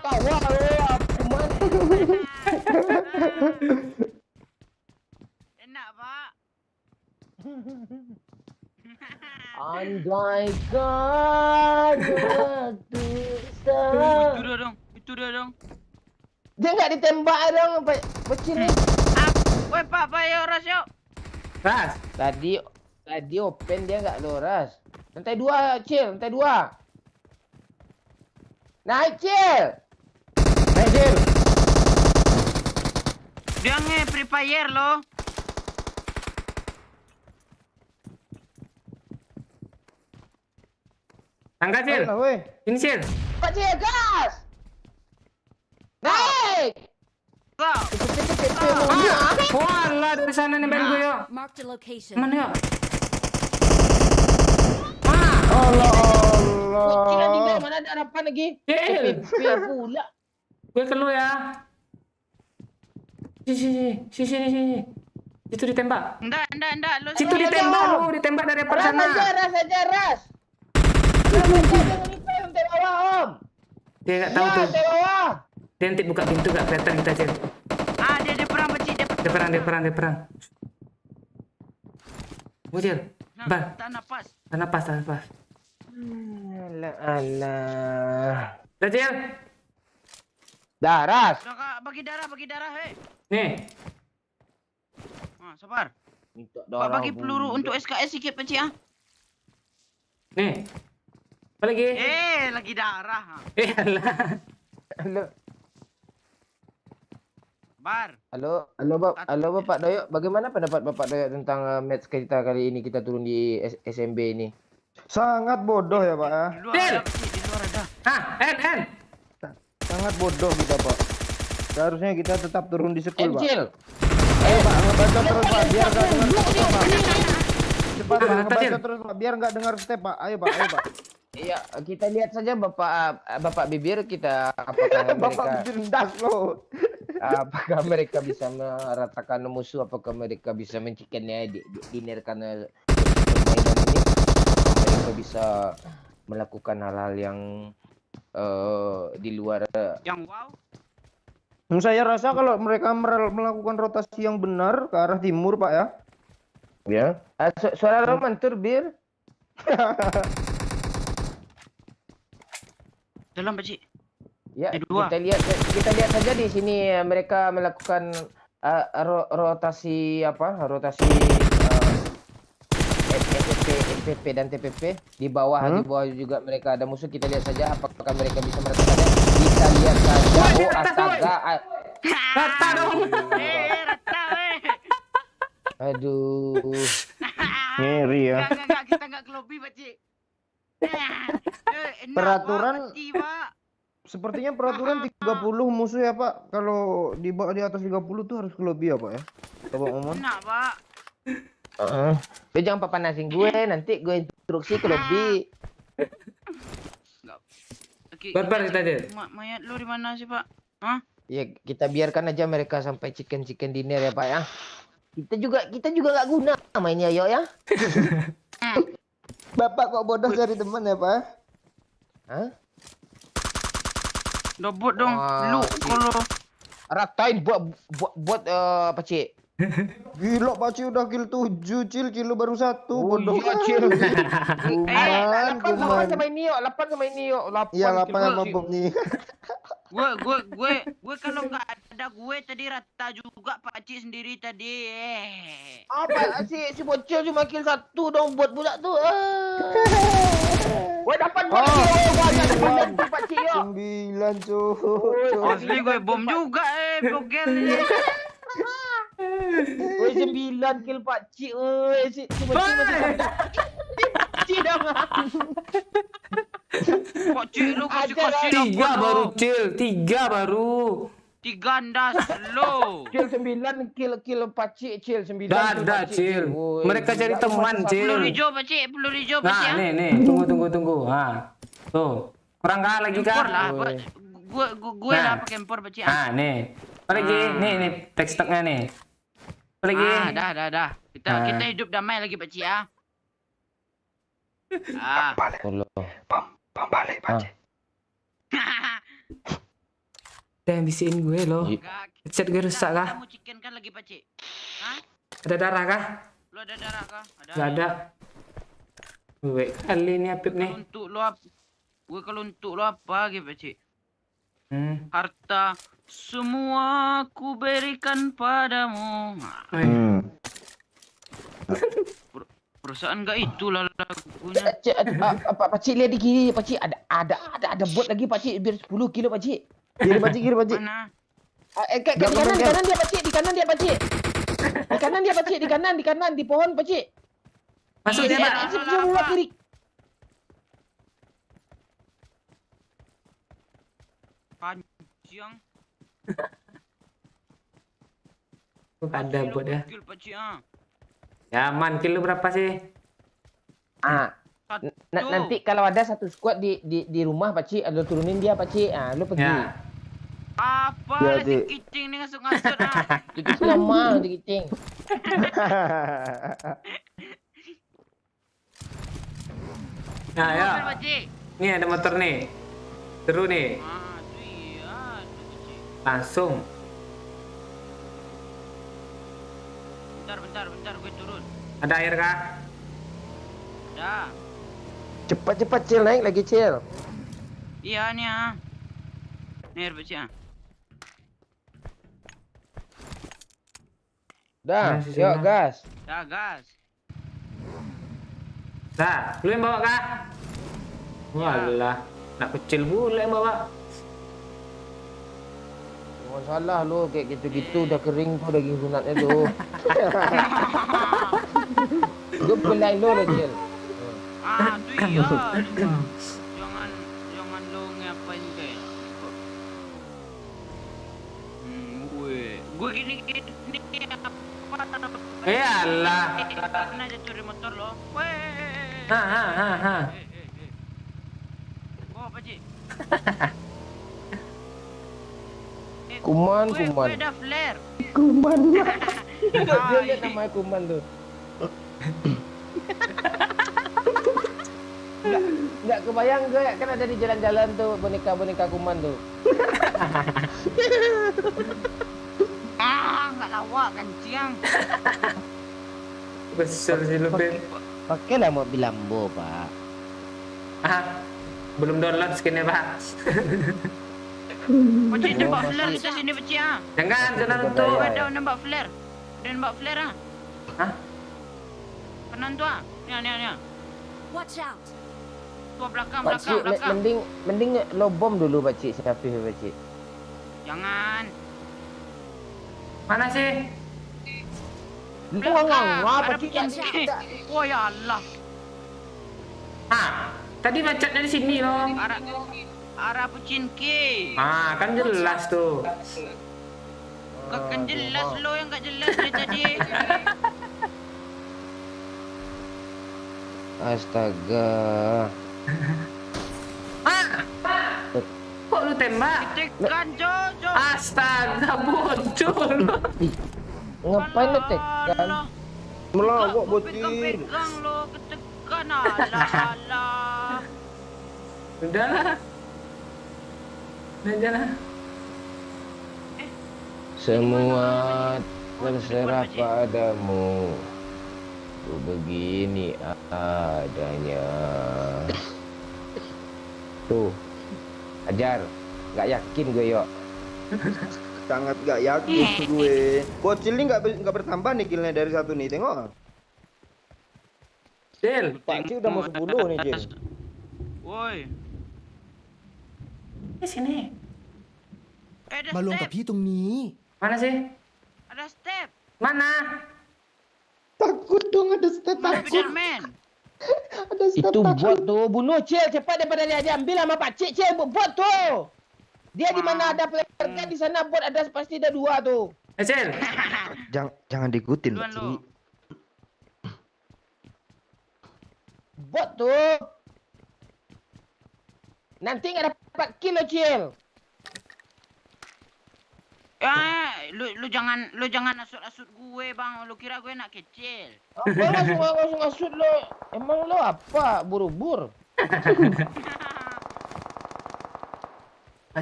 Tawa lo cuman. Enak, Pak. Andaikan waktu Itu dia dong. dia nggak ditembak dong Pecil nih. Woi, Pak, ayo ras yuk. Ras. Tadi open dia nggak loras. Lantai 2 Cil, lantai 2. Naik Cil. Dia Free Fire loh. Tangga, Cil. Ayolah weh. Ini, Cil. Pak Cil gas. Naik. Kau. Walah, dari sana nih bel gue, yuk. Marked a location. Mana ya? Allah Cil tinggal Allah. mana ada harapan lagi? Cil. PP pula. Gue ke lu ya. Sini. Itu ditembak. Enggak. Lu Situ sini. ditembak lu, ditembak dari depan Ras sana. aja, ras. Ras aja jangan nipel teh bawah om. Dia nggak tahu Ya, tuh. teh bawah. Dia nanti buka pintu gak kelihatan kita, Cil. Ah, dia perang Pakcik, dia Dia perang. Cil. Nah, Bang, tak napas. tak napas. Alah. Dah, Cil. Dah, ras. Udah Kak, bagi darah, hei. Nih. Sabar. Minta Pak bagi peluru untuk SKS sikit Pakcik ah. Nih. Apa lagi? Lagi darah. Alah. Halo. Halo Bapak Doyok. Bagaimana pendapat Bapak Doyok tentang match kita kali ini kita turun di SMB ini? Sangat bodoh ya Pak ya. Di luar Cil. ada Pakcik, di luar ada. En. Sangat bodoh kita Pak. Seharusnya kita tetap turun di sekul Pak. Encil. Ayo Pak, ngebaca terus Pak, biar nggak dengar step Pak. Cepat Pak, Tacil. ngebaca terus Pak, biar nggak dengar step Pak. Ayo Pak. Iya, kita lihat saja Bapak Bibir kita apakah Bapak mereka bikin das loh. apakah mereka bisa meratakan musuh, apakah mereka bisa mencikannya dinerkan permainan ini, apakah mereka bisa melakukan hal-hal yang di luar. Yang wow. Saya rasa kalau mereka melakukan rotasi yang benar ke arah timur Pak ya. Ya. Suara lo mantur Bir. Dalam Pakcik. Ya, Kedua. kita lihat saja di sini mereka melakukan rotasi SPP dan TPP di bawah juga mereka ada musuh. Kita lihat saja apakah mereka bisa merasakannya. Kita lihat saja. Oh astaga. Rata dong. Rata Aduh. Ngeri ya. Enggak, kita enggak ke lobby Pakcik. Peraturan- Pakcik, Pak. Sepertinya peraturan 30 musuh ya Pak. Kalau di bawah di atas 30 tuh harus ke lobby ya Pak ya. Bapak Momon. Enak, Pak. Lu jangan papanasin gue, nanti gue instruksi ke lobby. Oke, Barbar kita, Cil. Mayat lu di mana sih, Pak? Hah? Ya kita biarkan aja mereka sampai chicken dinner ya Pak ya. Kita juga nggak guna mainnya yo ya. Bapak kok bodoh cari teman ya Pak? Hah? Dobot dong. Wah, Lu Cik. kalau Ratain buat apa Cik? Gila Pak Ci udah kill 7 Cil lu baru 1 bodoh iya, kan. Cil. Kuman. 8 sama ini yo, 8 sama ini yo. 8 Iya 8 kilo, sama Cik. Bob nih. gue kalau nggak ada gue tadi rata juga Pak Cik sendiri tadi. Apa si bocil cuma kill 1 dong buat budak tuh. Woi dapat buat Oh, lagi. Banyak dapat iya. lagi Pak Cik yo. 9 cuy. Asli gue bom juga bogel ini. Woi 9 kill Pak Cik. Woi si bocil masih satu. Cik dong. Pak Cik lu kasih Tiga baru, Cil. 3 baru. Tiga ndas lo. Cil 9 kill Pak Cik Cil 9. Dah, Cil. Mereka cari teman, Cil. Peluru hijau Pak Cik, peluru hijau Pak Cik. Nah, nih. Tunggu. Tuh. Kurang kah lagi Empor kah? lah, Woi. gue lah pakai empor Pak Cik. Nih. Apa lagi? Nih teksturnya nih. Apa lagi? Dah. Kita hidup damai lagi Pak Cik ah. Allah. Bang balik Pak Ci. Udah bisiin gue loh. Headset gue rusak kah? Kamu chicken kan lagi Pak Cik? Hah? Ada darah kah? Lu ada darah kah? Gak ada. Gue kali ini Apip nih. Untuk lo apa? Kalau untuk lo apa gitu Pak Cik? Hmm. Harta semua ku berikan padamu. Perasaan enggak itulah lagunya. Pak Cik lihat di kiri Pak Cik ada bot lagi Pak Cik biar 10 kilo Pak Cik. Kiri Pak Ci. Mana? Di kanan dia Pak Cik, di kanan dia Pak Cik. Di kanan di pohon Pak Cik. Masuk dia, Pak. Sebelah kiri. Panjang. Ada buat ya. Gokil, Pak Cik ah. Yaman, kilo berapa sih? Satu. Nanti kalau ada satu squad di rumah pakcik, lo turunin dia pakcik. Ah, lo pergi. Ya. Apa Ya, lah si Dik. Kicing ni ngasut-ngasut ah. Kita lama untuk kiting. Nah, ya. Mobil, pakcik. Nih ada motor nih. Seru nih. Ah, tu iya, tu pakcik. Langsung. Bentar, gue turun. Ada air kah? Dah. Cepat Cil, naik lagi Cil. Iya ni ah. Ni air pakcik ah. Dah, Masih yuk sana. gas. Dah gas. Dah, lu yang bawa kah? Walah, nak kecil pula yang bawa. Jangan salah lo kayak gitu-gitu udah kering tuh daging sunatnya tuh. Gue belain lo lah Cil. Ah, tu iya. Jangan lo ngapain guys. Gue gini apa? Alah. Pernah aja curi motor lo. Weh. Ha. Oh, pakcik. Kuman. Gue ada flare. Kuman lah. Ah, Dia lihat ini. namanya Kuman tuh. Nggak kebayang gue kan ada di jalan-jalan tuh boneka-boneka Kuman tuh. Ah, enggak lawak kancing. Besar sih lu, Ben. Pakailah mobil Lambo, Pak. Ah, belum download skinnya, Pak. Pakcik nampak flare kita sini pakcik ah. Jangan untuk. Gue ada nampak flare. Ada nampak flare ah. Hah? Kanan tu ah. Ni. Watch out! Tua belakang. Pakcik, mending lo bom dulu pakcik, siapa pakcik? Jangan. Mana sih? Wah, Ada pakcik pakcik. Oh ya Allah. Ah, tadi macet dari sini loh. Arah pucin ke. Ah, kan jelas tuh. Kau kan jelas lo yang enggak jelas dari tadi. Astaga. Kok lu tembak? Tekan Jojo. Astaga, bocor. Ngapain lo tekan? Melawak bocil. Pegang lo ketekan alah. Udahlah. Udahlah. Semua terserah padamu. Ku begini adanya. Tuh, ajar. Gak yakin gue yuk. Sangat gak yakin gue. Bocil ini nggak bertambah nih killnya dari satu nih, tengok. Cil, Pakcik udah mau 10 nih, Cil. Woi. di sini. Ada มาลง step. กับพี่ตรงนี้ Mana sih? Ada step. Mana? Takut dong ada step takut. Spiderman. Ada step Itu takut. bot tuh, bunuh Cil cepat daripada dia diambil sama Pak Cik Cil, bot tuh. Dia di mana ada player kan di sana bot ada pasti ada 2 tuh. Cil. Jangan diikutin, Duluan lo. Bot tuh. Nanti nggak dapat kill lo Cil. Lu jangan asut gue bang. Lu kira gue nak kecil. Apa langsung ngasut lo? Emang lo apa? Buru-bur.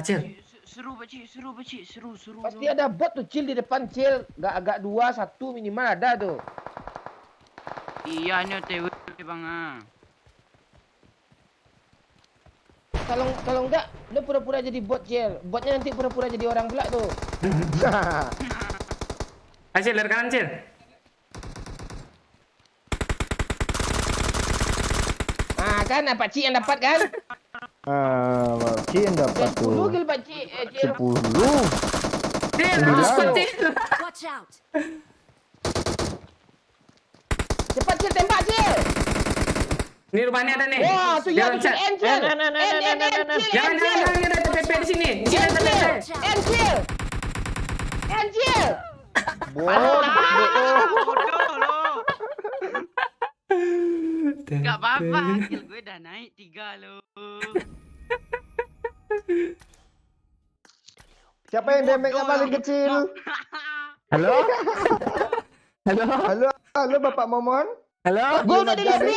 Cil. Seru pakcik, seru. Pasti ada bot tuh Cil di depan Cil. Agak 2, 1 minimal ada tuh. Iya ini OTW bang ah. Kalau enggak, lo pura-pura jadi bot Cil. Botnya nanti pura-pura jadi orang pula tuh. Cil, dari kanan Cil. Ah kan, Pak Cik yang dapat kan? Pakcik yang dapat 10 tuh. kill Pak Cik. Cil. 10. Cil, Sembilan. cepat Cil. Watch out! Cepat Cil, tembak Cil. Ini rumahnya ada nih. Wah, tuh ya, Jangan, Cil. Cil. Jangan, ada TPP di sini. Di sini ada TPP. Encil. Bot. Bodoh lo. Gak apa-apa, kill gue udah naik 3 loh. Siapa yang damage-nya paling kecil? Halo? Halo? Halo, halo Bapak Momon. Halo? Gue udah di level.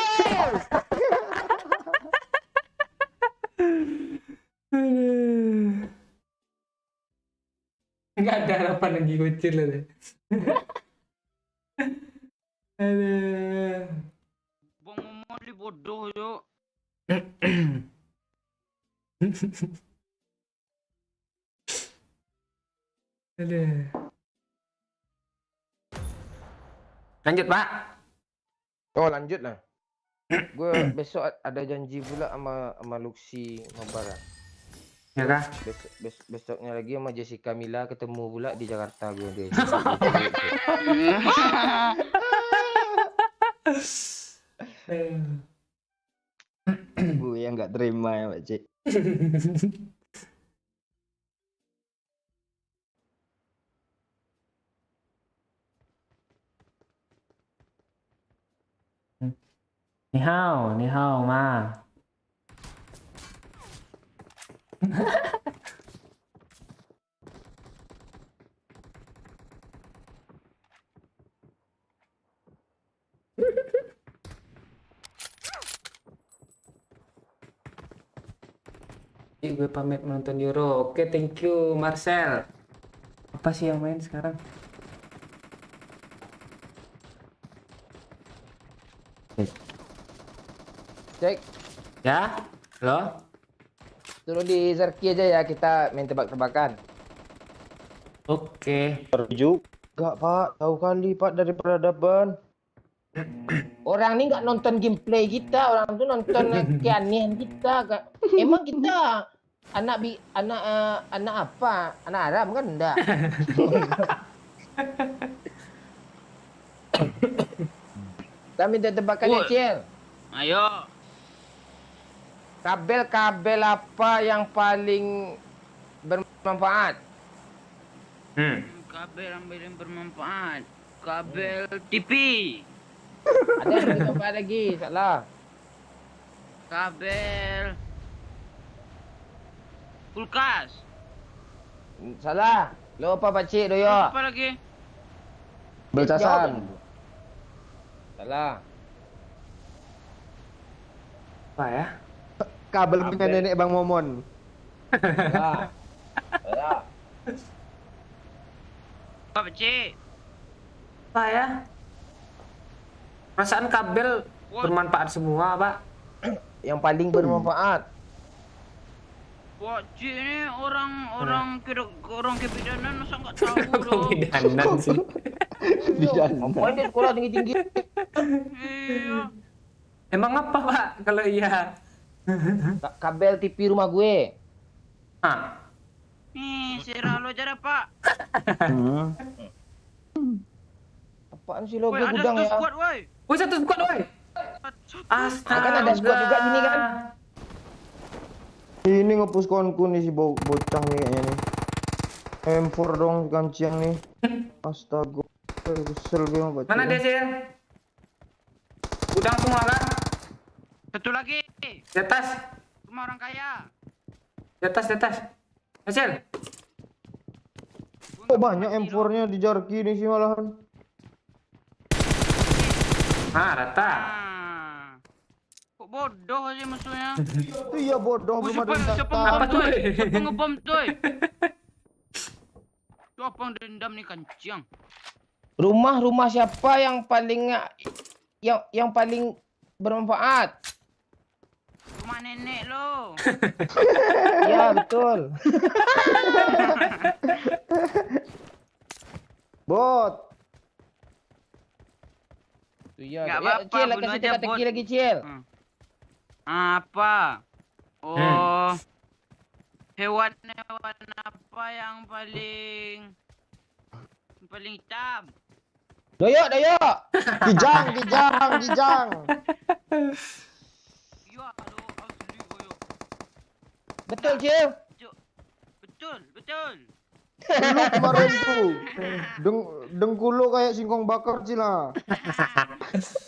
Enggak ada harapan lagi kucil loh. Aduh. Bang Momon bodoh yuk. Aduh. Lanjut, Pak. Oh lanjut lah. Gue besok ada janji pula sama Luxi Mabara. Ya kah? Besoknya lagi sama Jessica Mila ketemu pula di Jakarta gue deh. Gue yang nggak terima ya Pak Cik. Ni hao ma. Gue pamit menonton Euro. Oke, thank you Marcel. Apa sih yang main sekarang? Cek, Ya? Halo? suruh di Zerki aja ya, kita main tebak-tebakan. Oke. Terjuk. Gak Pak, tahu kali Pak dari peradaban. Orang ini nggak nonton gameplay kita, orang tuh nonton keanehan kita. Emang kita anak apa? Anak Arab kan enggak? Kita minta tebakan ya, Woi. Cil. Ayo. Kabel apa yang paling bermanfaat? Kabel yang paling bermanfaat. Kabel TV. Ada yang lebih bermanfaat lagi, salah. Kabel kulkas. Salah. Lupa Pakcik Doyo. Apa lagi? Belcasan. Salah. Apa ya? Kabel punya Kabel. nenek Bang Momon. Salah. Salah. Apa Cik? Apa ya? Perasaan kabel bermanfaat semua, Pak. Yang paling bermanfaat. Wah, Cik ini orang kebidanan masa nggak tahu loh. Bidanan sih. Ngapain dia sekolah tinggi-tinggi? Iya. Emang apa, Pak? Kalau iya? Kabel TV rumah gue. Ah, Nih, serah lo aja dah, Pak. Apaan sih lo? Woi, Gue ada gudang satu ya. squad, woi. woi satu squad, woi. Astaga. Kan ada squad juga gini kan? Ini ngepush konku nih si bocah nih kayaknya nih. M4 dong kancian nih. Astaga. Kesel gue sama Pak Cik. Mana dia, Sil? Udang semua kan? Satu lagi. Di atas. Rumah orang kaya. Di atas, di atas. Hasil. Kok banyak M4-nya di Jarki nih sih malahan. Ah, rata. Ah. Kok bodoh aja musuhnya. Iya bodoh Oh, belum ada siapa data. Apa ngebom tuh? tuh? Siapa ngebom tuh? Siapa yang dendam nih kancing? Rumah siapa yang paling yang paling bermanfaat? Rumah nenek lo. Ya betul. Bot. Iya. Nggak Ya, apa-apa, Cil, bunuh kasih aja, teka-teki bot. lagi, Cil. Apa? Oh. Hewan apa yang paling hitam? Doyo. Kijang. Ya, lo asli boyo. Betul, Cil. Betul. Lu kemarin tuh dengkul lu kayak singkong bakar Cila.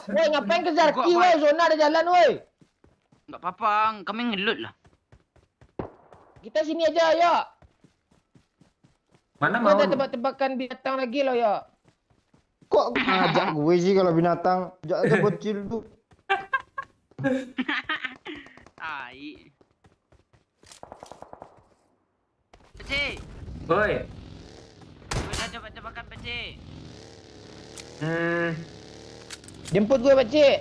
Woi, ngapain ke Zarki, Gua- woi? Zona ada jalan, woi. Nggak apa-apa, kami ngelut lah. Kita sini aja, ya. Mana Kau mau? ada tebak-tebakan binatang lagi loh, ya. Kok ngajak gue sih kalau binatang? Ajak aja bocil tuh. Tai. Peci, Woi. gue dah tebak-tebakan Peci. Jemput gue, Pak Cik.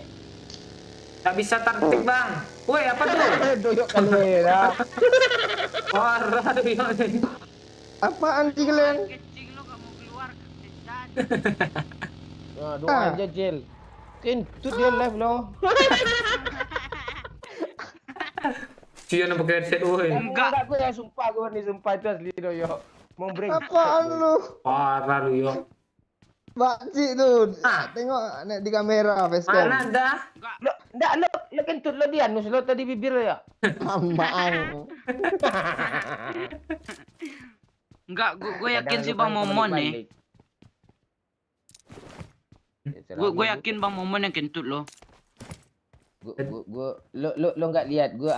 Tak bisa taktik bang. Woi apa tuh? Doyok kali lah. Parah doyok nih. Apaan sih kalian? Kecing lo gak mau keluar kesetan. Nah, doa aja, Cil. Kentut dia live loh. Cia nak pakai headset woi. Enggak. Gue ya sumpah gue nih, sumpah itu asli doyok. Mau break. Apaan lu? Parah doyok. Bakci tuh. Tengok nek di kamera facecam. Mana dah? Lo, enggak lo kentut lo dia anus lo tadi bibir lo ya. Ambang. Enggak, gue yakin sih Bang Momon nih. Gue yakin Bang Momon yang kentut lo. Gue lo nggak lihat gue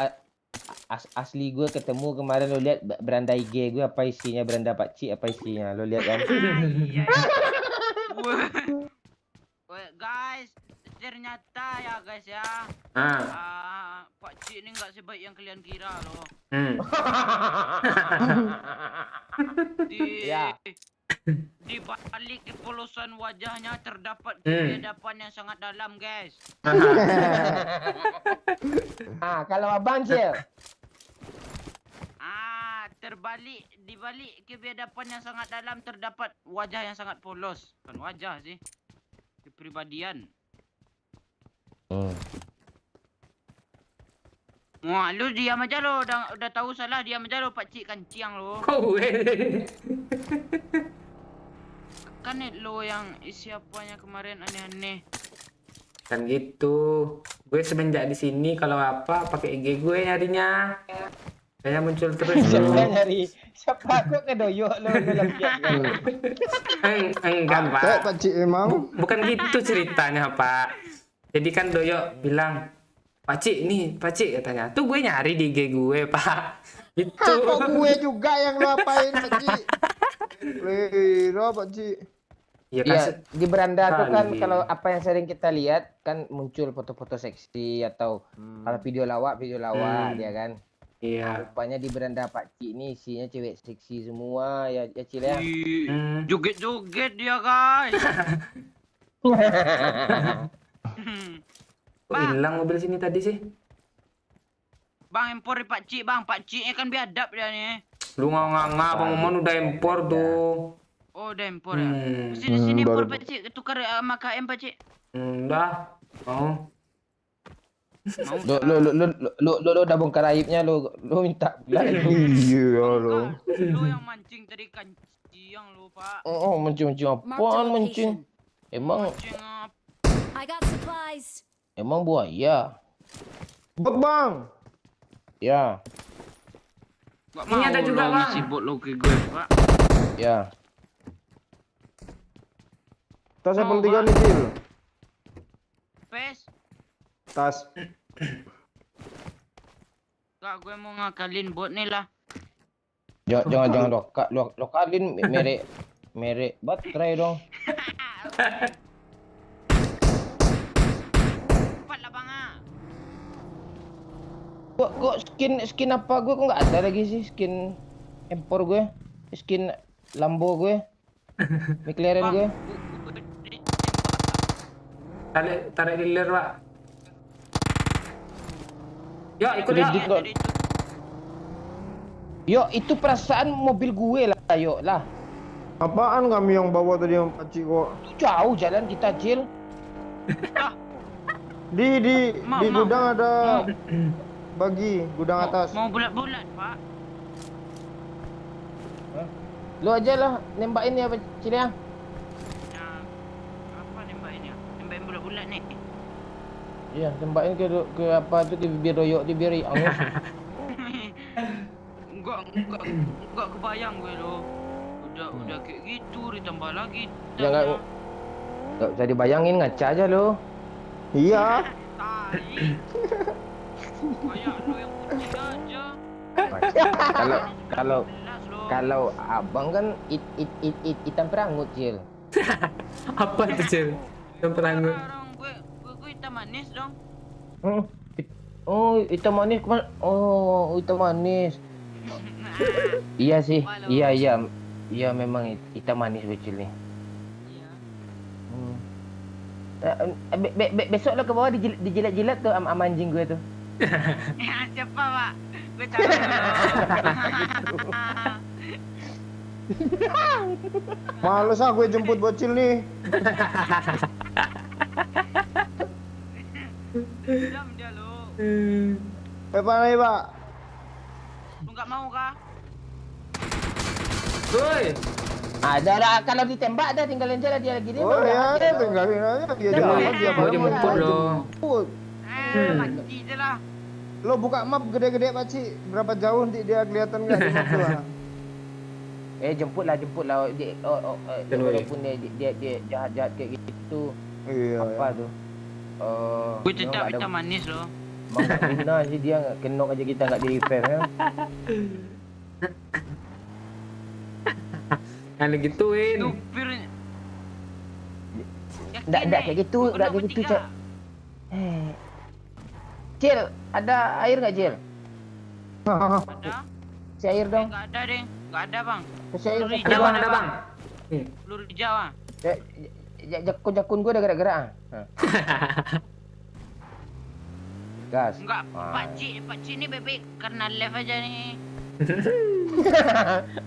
asli gue ketemu kemarin, lo lihat beranda IG gue apa isinya, beranda Pak Cik apa isinya, lo lihat kan? Iya. Woi, guys, ternyata ya guys ya. Pak Cik ini nggak sebaik yang kalian kira loh. Ya. Di balik kepolosan wajahnya terdapat kehidupan yang sangat dalam, guys. Kalau abang Cil. Di balik kebiadaban yang sangat dalam terdapat wajah yang sangat polos. Bukan wajah sih. Kepribadian. Wah, lu diam aja lo. Udah tahu salah, diam aja lo, Pak Cik kanciang lo. Kau Kan lo yang siapanya kemarin aneh-aneh. kan gitu. Gue semenjak di sini kalau apa pakai IG gue nyarinya. Saya muncul terus. Siapa nyari? Siapa kok kedoyok lo lihat kan? Enggak Kayak pak. Pakcik emang. Bukan gitu ceritanya pak. Jadi kan Doyok bilang, Pak Cik nih, Pak Cik katanya. Tuh gue nyari di IG gue pak. Itu. Kok gue juga yang lo apain Pakcik? Lera Pakcik. Ya kan. Iya, di beranda tuh kan Kali. kalau apa yang sering kita lihat kan muncul foto-foto seksi atau kalau video lawak dia kan. Iya. Rupanya di beranda Pak Cik ini isinya cewek seksi semua ya Cil ya. Joget-joget dia, guys. Kok hilang mobil sini tadi sih? Bang empor Pak Cik, Bang. Pak Ciknya kan biadab dia nih. Lu nganga Bang Momon udah impor tuh. Oh, udah empor ya. Sini empor Pak Cik, tukar sama KM Pak Cik. Udah. Mau. Lo udah bongkar aibnya lo minta pula itu. Iya lo. Lo yang mancing tadi kanciang lo, Pak. Oh, mancing Marked a apaan mancing? location. Emang Mancing apa? I got supplies. emang buaya. Bot bang. Ya, Gak Ini ada juga, lo Bang. ngasih bot lo ke gue, Pak. ya. Tas Oh, Apple 3 Bang. nih Cil. Pes. Tas. Gak, gue mau ngakalin bot nih lah. Jangan lokalin merek baterai dong. Cepat lah, Bang. Kok skin apa gue kok nggak ada lagi sih skin empor gue, skin Lambo gue, McLaren gue. Tarik dealer pak. Yuk ikut Udah yuk. di- kok. Yo itu perasaan mobil gue lah, yo lah. Apaan kami yang bawa tadi yang Pakcik kok? Jauh jalan kita Cil. Di Mau. gudang ada bagi gudang atas. Mau bulat-bulat, Pak. Lu aja lah nembakin ya Cil ya. Nah, apa nembak ini? Nembakin bulat-bulat nih. Iya, tembakin ke apa tuh di bibir doyok, di bibir angus. Enggak kebayang gue lo. Udah kayak gitu ditambah lagi. Ya nggak usah dibayangin, ngaca aja lo. Iya. Tai. Kayak lu yang putih aja. Kalau kalau Jelas lo. kalau abang kan hitam perangut, Cil. Apa tuh, Cil? Yang perangut. Orang gue hitam manis dong. Hmm. Oh, hitam manis kemana? Oh, hitam manis. Iya sih, Walau. iya memang hitam manis bocil nih. Iya. Besok lo ke bawah dijilat-jilat tuh sama anjing gue tuh. Ya, siapa, Pak? Gue cari dulu. Males gue jemput bocil nih. Diam dia lo. Pak nih, Pak. Lu nggak mau kah? Woi, Ada lah, kalau ditembak dah tinggalin aja lah dia lagi dia. Oh ya, tinggalin aja dia jalan dia mau jemput lo. jemput. Mati je lah. Lo buka map gede-gede Pakcik, berapa jauh nanti dia kelihatan nggak di map lo? Jemput lah dia, walaupun dia jahat-jahat kayak gitu. Iya. Apa tuh? Gue tetap hitam manis lo. Bang tak guna sih dia kenok aja kita nggak di repair kan. Kan digituin. Supir. Nggak kayak gitu, nggak kayak gitu, Cak. Cil, ada air nggak, Cil? Ada? Si air dong. Nggak ada deh. Nggak ada bang. Si air. Peluru Ada hijau bang, ada ada bang. Peluru hijau ah. Jakun gue udah gerak-gerak. Gas. Enggak, Pakcik ini bebek karena live aja nih.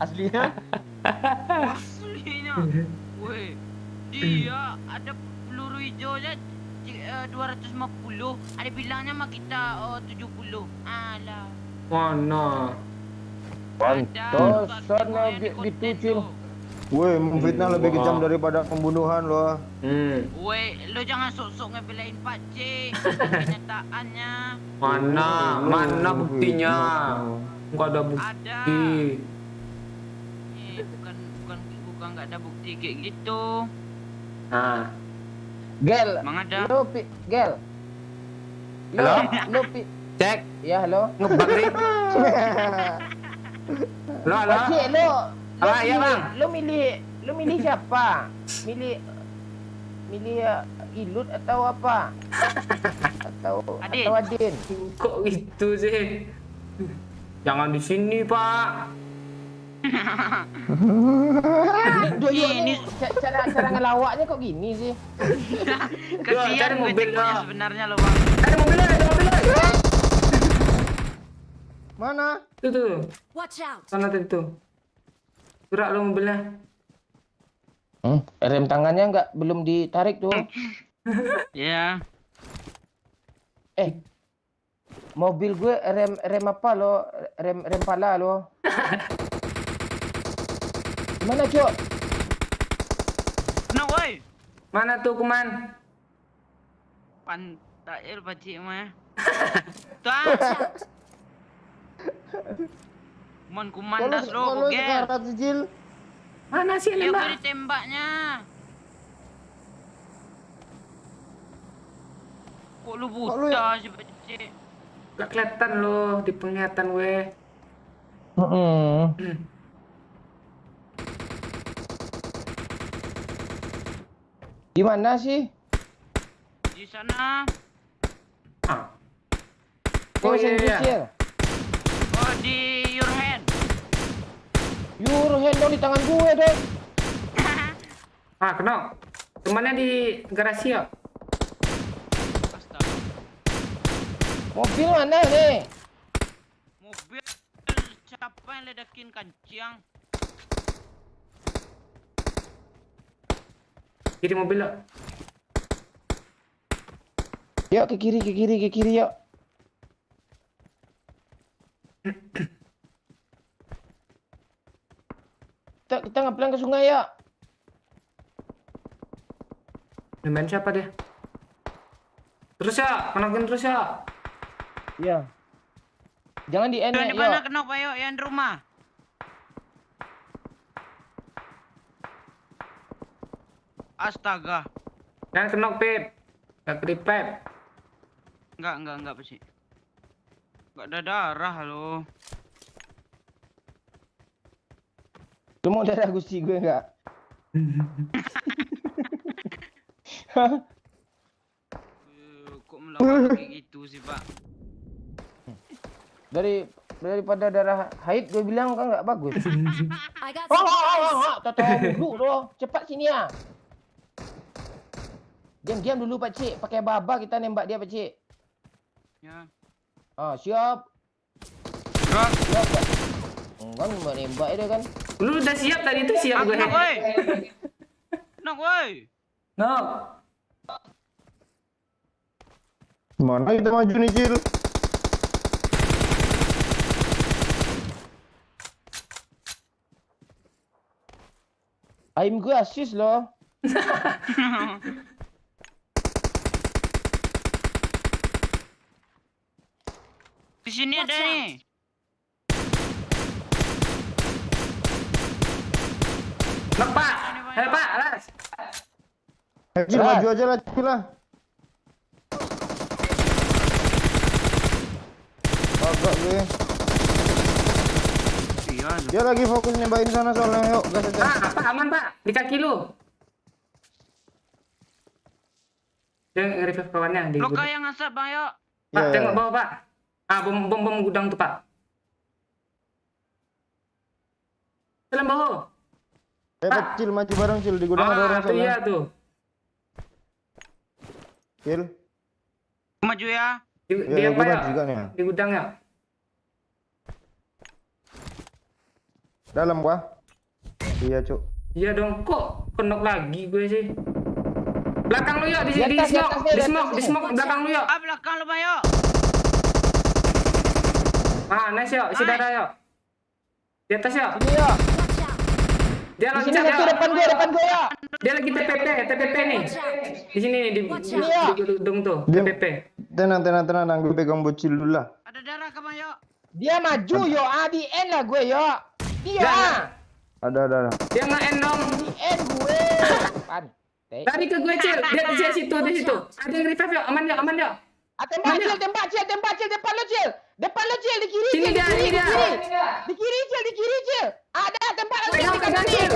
Aslinya. Aslinya. Weh, dia ada peluru hijaunya 250. Ada bilangnya mah kita 70. Alah. Mana? Pantosan lah gitu, Cil. Woi, memfitnah lebih kejam daripada pembunuhan lo. Weh, lo jangan sok-sok ngebelain Pakcik. Kenyataannya Mana buktinya? Enggak ada bukti. ada. Bukan nggak ada bukti kayak gitu. Nah, Gel, Emang ada. Gel. Halo? Lo cek. Ya, halo. Ngebak nih. Halo. Cik, lo Apa, ya, Bang? Lo milih siapa? Milih Ilut atau apa? Adin. Atau Adin? Kok gitu sih? Jangan di sini, Pak. Ini Cara ngelawaknya kok gini sih? kasihan cari gue mobil ceknya lo. sebenarnya lo bang. Ada mobilnya. Mana? Tuh. Watch out! Sana tuh. Gerak lo mobilnya. Rem tangannya belum ditarik tuh. Ya. Mobil gue rem apa lo? Rem pala lo. Mana, Cok? Kena woi. Mana tuh kuman? Pantai Pakcik mah. Tuh. Kuman das lo, Kalau bogel. sekarat sih, Cil. Mana sih Ya gue nembak? ditembaknya. Kok lu buta sih Pakcik? Gak kelihatan lo di penglihatan gue. Di mana sih? Di sana. Oh Mesin iya. kecil. Oh di your hand. Your hand dong di tangan gue dong. Kena. Temannya di garasi ya? Astaga. Mobil mana nih? Mobil siapa yang ledakin kancing? Kiri mobil lo. Yuk ke kiri yuk. Kita ngeplan ke sungai ya. Main siapa dia? Terus ya, panakin terus ya. Iya. Jangan di end Yang ya. di mana kenapa yuk? Yang di rumah. Astaga. Jangan kenok, Pip. Gak keripep. Enggak Pak Cik. Enggak ada darah lo. Lu mau darah gusti gue enggak? Kok melawan kayak gitu sih, Pak? Daripada darah haid gue bilang kan enggak bagus. I got Oh, supplies. tolong dulu doh. Cepat sini ya. Diam dulu Pak Cik. Pakai baba kita nembak dia Pak Cik. Ya. Ah, siap. Gerak. Siap, Pak. Enggak nembak dia kan. Lu udah siap tadi itu siap gue. Nak, woi. Nak, woi. No. Mana kita maju nih, Cil? Aim gue assist loh. Di sini ada Watch out. nih. Nok, Pak. Pak, alas. Cil, Ras. maju aja lah, Cil lah. Agak gue. Iya. Dia lagi fokus nembakin sana soalnya. Yuk, gas aja. Pak, aman, Pak. Di kaki lu. Dia nge-revive kawannya di Lo gudang. kayak ngasap, Bang, yuk. Pak, Iya, tengok iya. bawah, Pak. Ah, bom gudang tuh, Pak. Dalam bawah. Pak, Cil, maju bareng, Cil. Di gudang ada orang Tuh iya sana. tuh. Cil. Maju ya. Di Iya, apa gue ya? maju juga nih. Di gudang ya. Dalam, gua. Iya, Cuk. Iya dong, kok kenok lagi gue sih. Belakang lu yuk, di Di atas, di smoke, atas, di di smoke, atas. di smoke belakang lu yuk. Ah, belakang lo, Bang, yuk. Ah, nice yuk, isi darah yuk. Di atas yuk. Sini ya. Watch out. Di Dia sini loncat satu yuk. depan gue ya. Dia lagi TPP nih. Watch out. Di sini nih, Watch out. di gudang tuh, Dia- TPP. Tenang. Gue pegang bocil dulu lah. Ada darah ke, Bang, yuk. Dia maju yo, di end lah gue yo. Dia Jangan. Ada. Dia nge-end dong. di end gue. Pan. Lari ke gue, Cil. Dia di situ, di situ. Ada yang revive yuk, aman yuk. Tembak Cil, depan lo Cil. Depan lo Cil, di kiri Sini Cil, dia, di ini kiri. dia. Di kiri Cil. Ada tembak lagi Pegang, di kanan Cil. Cil.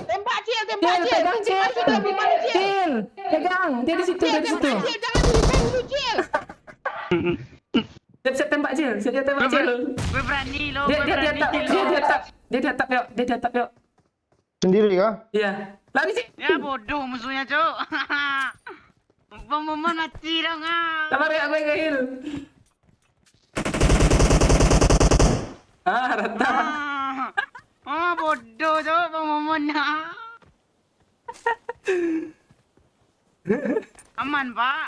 Tembak Cil. Pegang, Cil. Masuk dalam di mana Cil? Cil, pegang. Dia di situ, Cil, dia di situ. tembak Cil, jangan di depan dulu Cil. Siap tembak, Cil. Siap tembak, Cil. Gue berani lo. Dia gue di berani, atap, Cil, dia lo. di atap. Dia di atap yuk. Sendiri kah? Iya. Lari sih. Ya bodoh musuhnya, Cuk. Bang Momon mati dong, ah. Sabar ya, gue nge-heal. Rata. Bodoh, Cuk, Bang Momon. Aman, Pak.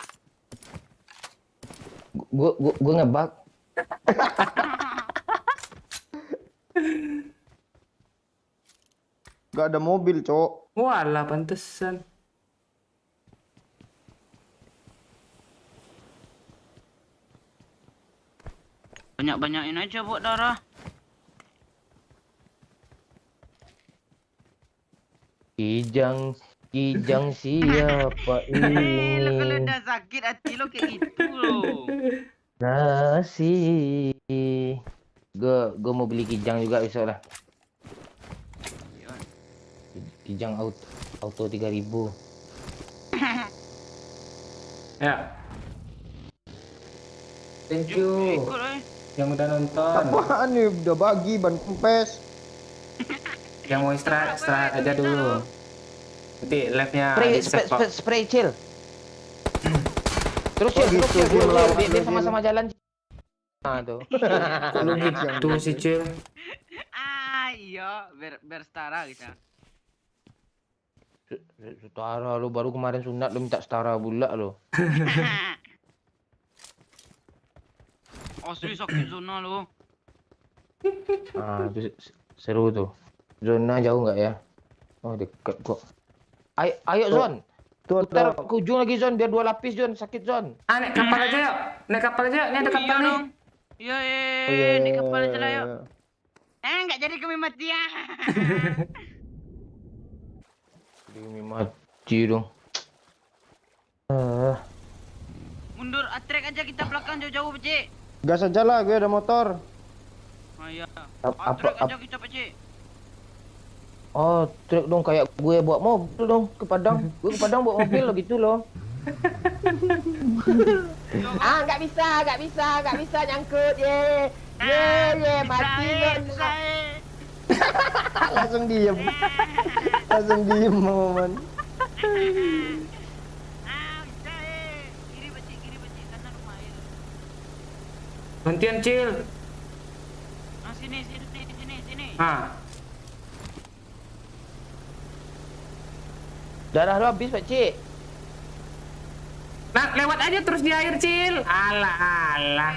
Gue ngebug. Gak ada mobil, Cok. Walah, pantesan. Banyak-banyakin aja buat darah. Kijang siapa Lo kalau ini? udah sakit hati lo kayak gitu lo. Nasi. Gue mau beli kijang juga besok lah. Kijang auto 3000. Ya. Thank you Ikut lo. yang udah nonton. Apaan nih? Udah bagi ban kempes. Yang mau istirahat aja dulu. Nanti live-nya di set kok. Spray Cil. Terus Oh, Cil, gitu, dia melawan biar Cil. sama-sama jalan. Nah tuh. Kalau gitu yang Tuh si Cil. Iya, biar setara kita. Setara lo baru kemarin sunat lo minta setara pula lo. Asli sakit zona lo. Ah, itu seru tuh. Zona jauh nggak ya? Oh dekat kok. Ayo Zon. Tuh Putar ada. ke ujung lagi Zon biar 2 lapis Zon, sakit Zon. Naik kapal aja yuk. Naik kapal aja yuk. Ini ada kapal Iya nih. dong. Iya, Oh, iya, di iya, kapal iya, aja lah iya, yuk. iya. Nggak jadi kami mati ya. Demi mati. Peci dong. Mundur, atrek aja kita belakang jauh-jauh, Peci. Gas aja lah, gue ada motor. Oh iya. Apa- Atrek aja kita, Peci. Oh, truk dong kayak gue bawa mobil dong ke Padang. Gue ke Padang bawa mobil lo gitu loh. Nggak bisa nyangkut ye. Mati lo. Langsung diem. Langsung diem, momen. Bisa kiri, Peci, kanan rumah air. Gantian, Cil. Sini. Ah, Darah lo habis, Pak Cik. nah lewat aja terus di air, Cil. Alah.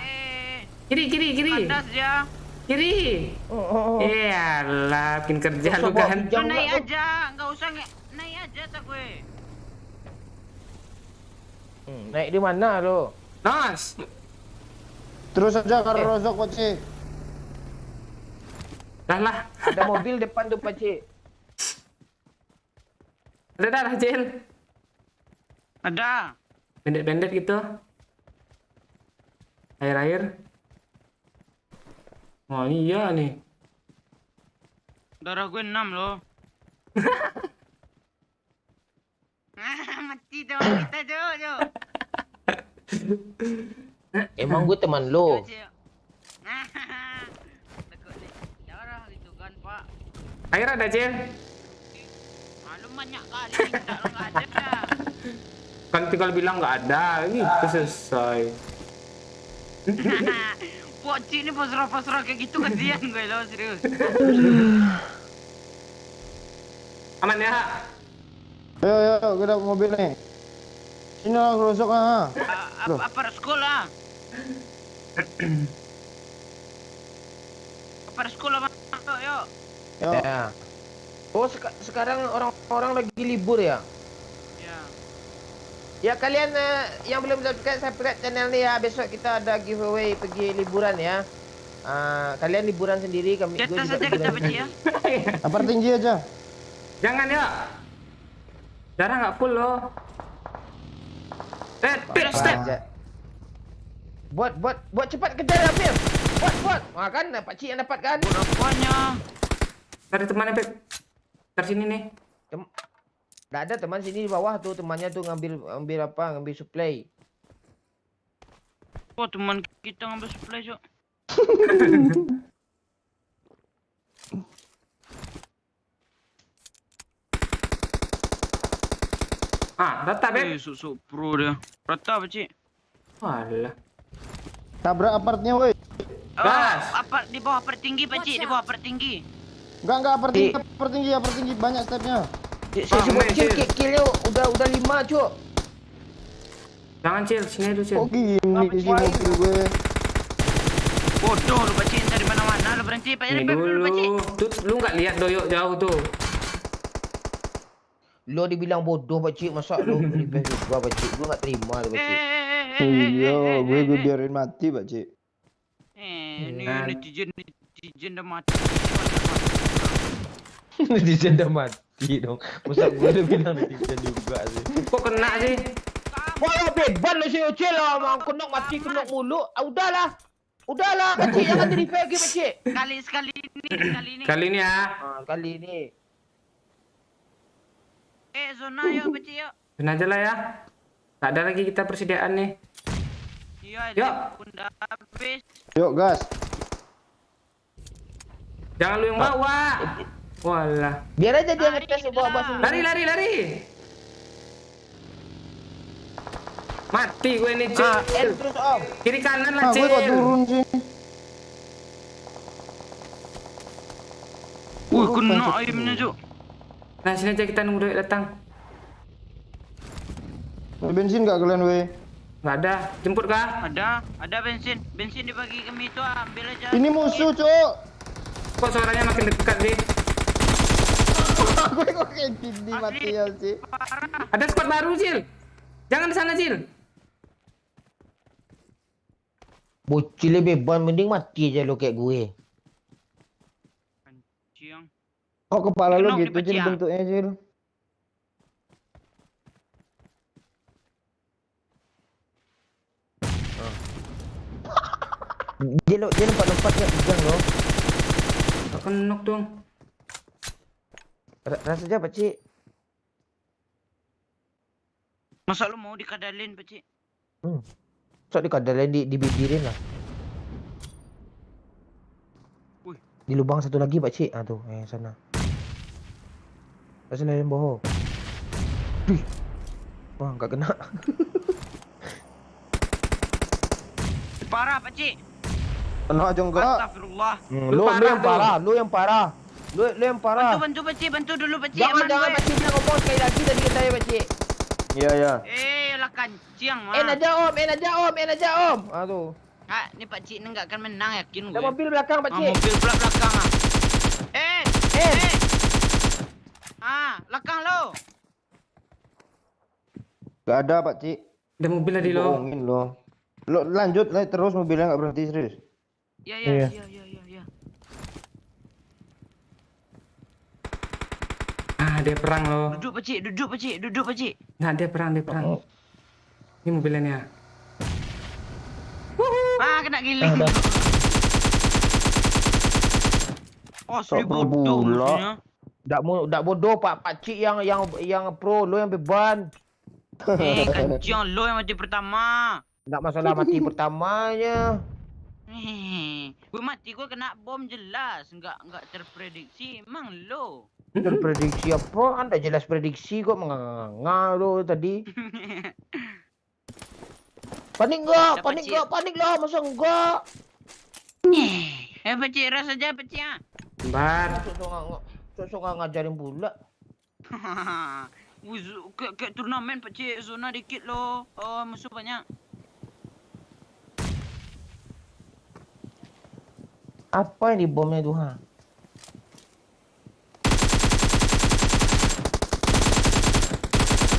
Kiri. Kandas dia. Kiri. Oh. Iyalah, bikin kerja lu Usah bawa kan. pinjam. Lu naik enggak, aja, nggak usah naik aja tak gue. Naik di mana lo? Nos. Terus aja ke Rozok, Pak Cik. Dah lah. Ada mobil depan tuh, Pak Cik. Ada darah, Cil. Ada. Bendet gitu. Air. Oh iya nih. Darah gue 6 loh. Mati dong kita, Jo. Emang gue teman lo. Tekuk nih. Darah gitu kan, Pak. Air ada, Cil. Malu banyak kali minta lo nggak ada. Kan tinggal bilang nggak ada, gitu selesai. Pocik ini pasrah kayak gitu kesian gue lo, serius. Aman ya? Ayo, gue dapat mobil nih. Sini lah ke Rozok lah. Apa sekolah? Apa sekolah, Bang? Yuk. Yuk. Ya. Oh, sekarang orang-orang lagi libur ya? Ya. Ya kalian yang belum subscribe channel ni ya, besok kita ada giveaway pergi liburan ya. Kalian liburan sendiri, kami Di gue atas juga aja kita liburan Peci ya. Apa tinggi aja? Jangan ya. Darah nggak full loh. Step. aja. Buat cepat kejar Amir. Buat. Wah kan Pak Cik yang dapat kan? Apanya? Dari temannya, Pep. Dari sini nih. Dah ada teman sini di bawah tuh, temannya tuh ngambil supply. Oh, teman kita ngambil supply, Jo. Rata, Pep. Susuk pro dia. Rata, Peci. Walah. Tabrak apartnya, woi. Gas. Apa di bawah pertinggi, Peci, di bawah pertinggi. Enggak, apartinggi, banyak stepnya. Sebut killnya udah 5, Cuk. Jangan, Cil. Sini dulu, Cil. Kok gini sih mobil gue? Bodoh lu, Peci, dari mana-mana lu berhenti, Pak. Ini Dulu, Peci. dulu. Tuh, lu nggak lihat doyok jauh tuh. Lo dibilang bodoh Pak Cik, masa lo repair juga Pak Cik? Gue nggak terima lo Pak Cik. Iya, gue biarin mati, Pak Cik. Ini Nah. netizen dah mati. Netizen udah mati dong. Masa gue udah bilang netizen juga sih. Kok kena sih? Wah, beban lo si Ucil lah. Mau kenok mati kenok mulu. Udahlah Pak Cik, jangan di repair lagi Pak Cik. Sekali ini. Kali ini ya. Kali ini. Zona yuk, Peci, yuk. Sini aja lah ya. Tak ada lagi kita persediaan nih. Iya, Yuk. pun dah habis. Yuk, gas. Jangan lu yang bawa. Walah. Biar aja dia ngetes bawa sendiri. Lari. Mati gue nih, Cil. L terus om. Kiri kanan lah, Gue kok Cil. turun sih. Wih, kena ayamnya, Jo. Nah, sini aja kita nunggu doyok datang. Ada bensin nggak kalian, weh? Nggak ada. Jemput kah? Ada bensin. Bensin dibagi kami itu, ambil aja. Ini musuh, Cuk. Kok suaranya makin dekat sih? Gue kok kayak gini mati ya sih. Parah. Ada squad baru, Cil. Jangan di sana, Cil. Bocil beban, mending mati aja lo kayak gue. Ciang. Kok kepala lu Kenok gitu, di Cil, peciang. bentuknya, Cil? Dia lompat-lompat nggak bijang loh. Tak kenok dong. Rasanya Pak Cik. Masa lu mau dikadalin, Pak Cik? So dikadalnya dibibirin lah. Wih. Di lubang satu lagi Pak Cik. Ah tuh, sana. Rasanya yang bohong. Wah, nggak kena. Parah, Pak Cik. Kena aja enggak. Astagfirullah. Lu yang parah, lu yang parah. Lu yang parah. Bantu, Pak Cik. Bantu dulu, Pak Cik. Jangan Aman, jangan gue. Pak Cik dia ngomong sekali lagi tadi ke saya Pak Cik. Iya ya. Lah kancing, mah. En aja om. Aduh. Ah, ini Pak Cik ini nggak akan menang, yakin Ada gue. mobil belakang Pak Cik. Mobil pula belakang, ah. En. Belakang lo. Gak ada Pak Cik. Ada mobil tadi lo. Bohongin lo. Lo lanjut lah terus mobilnya nggak berhenti serius. Iya. Ah, dia perang lo. Duduk, Pak Cik. Nah, dia perang. Ini mobilnya nih ya. Kena giling. Oh, Tak seribu bodoh pula. musuhnya. Nggak bodoh Pak Cik yang pro, lu yang beban. Kancing lo yang mati pertama. Nggak masalah mati pertamanya. Gue mati, gue kena bom jelas. Nggak terprediksi. Emang lo. Terprediksi apa? Anda jelas prediksi kok menganga lu tadi. Panik lah, masa enggak? Pak Cik, rasa aja, Pak Cik. Bar. Sosok nggak ngajarin pula. Kayak turnamen, Pak Cik. Zona dikit lo. Oh, musuh banyak. Apa yang di bomnya itu, ha?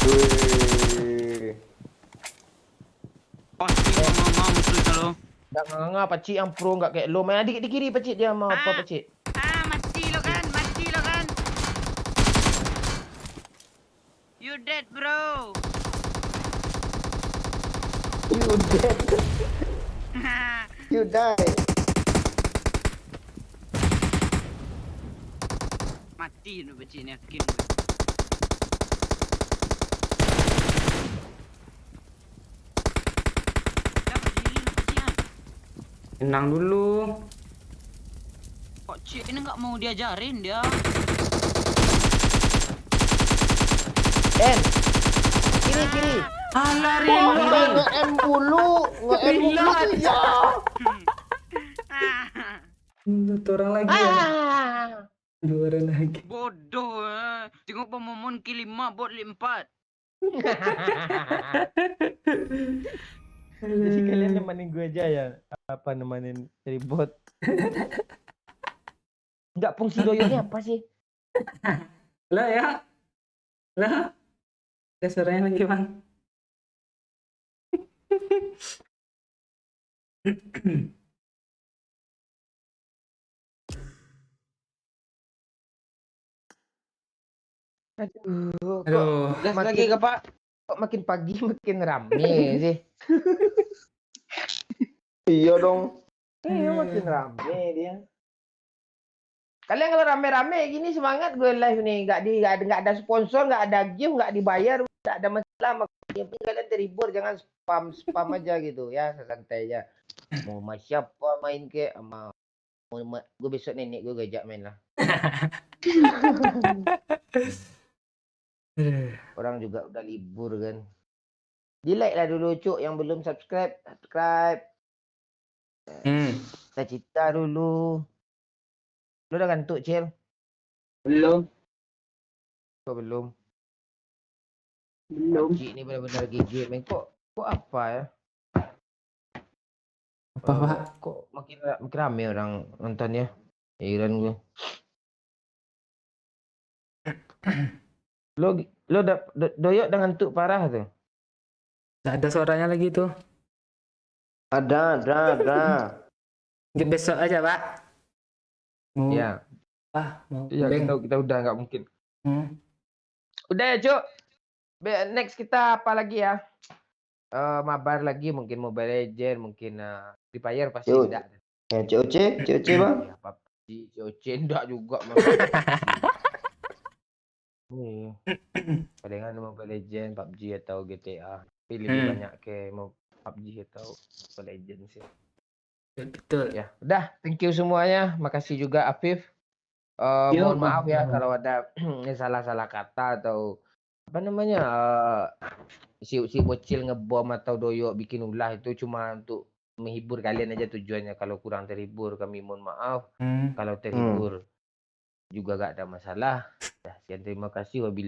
Wih. Pasti mama musuh itu lo. Nggak nganga Pak Cik yang pro nggak kayak lo. Main di kiri Pak Cik dia mau apa Pak Cik? Mati lo kan. You dead, bro. You dead. You die. Mati lo, Pak Cik, ni yakin gue. Tenang dulu. Kok Cik ini nggak mau diajarin dia? En. Kiri. Alah, Nge-M dulu. Ya. Satu orang lagi ya. Dua orang lagi. Bodoh, Tengok pemomon kill 5, bot 4. Jadi kalian nemenin gue aja ya. Apa nemenin dari bot? Enggak, fungsi doyonya apa sih? Lah ya. Lah. Ada suaranya lagi, Bang. Aduh. Gas lagi ke Pak. Kok makin pagi makin rame sih? Iya dong. Iya makin rame dia. Kalian kalau rame-rame gini semangat gue live nih. Nggak ada sponsor, nggak ada gift, nggak dibayar, nggak ada masalah. Yang penting kalian terhibur, jangan spam aja gitu ya, santai aja. Mau sama siapa main ke, sama gue besok nenek gue gajak main lah. Orang juga udah libur kan. Di like lah dulu cuk, yang belum subscribe. Cita-cita dulu. Lu udah ngantuk Cil? Belum. Kok belum? Cik ini benar-benar gigit main. Kok apa ya? Apa, Pak? Kok makin rame orang nontonnya? Heran gue. Lo doyok dengan ngantuk parah tuh. Gak ada suaranya lagi tuh. Ada. Besok aja, Pak. Mau Ya. mau Iya, beng. kita udah nggak mungkin. Udah ya, Cuk. Next kita apa lagi ya? Mabar lagi mungkin Mobile Legend, mungkin Free Fire pasti Yo. enggak. Ya, COC bang. Ya, PUBG, COC enggak juga Bang. Nih, palingan Mobile Legends, PUBG atau GTA. Tapi lebih banyak ke PUBG atau Mobile Legends sih. Betul. Ya, udah, thank you semuanya. Makasih juga Afif. Yo, Mohon maaf ya Bang. kalau ada salah-salah kata atau apa namanya si bocil ngebom atau doyok bikin ulah itu cuma untuk menghibur kalian aja tujuannya. Kalau kurang terhibur kami mohon maaf. Kalau terhibur juga gak ada masalah. Ya, sekian terima kasih. Wabillahi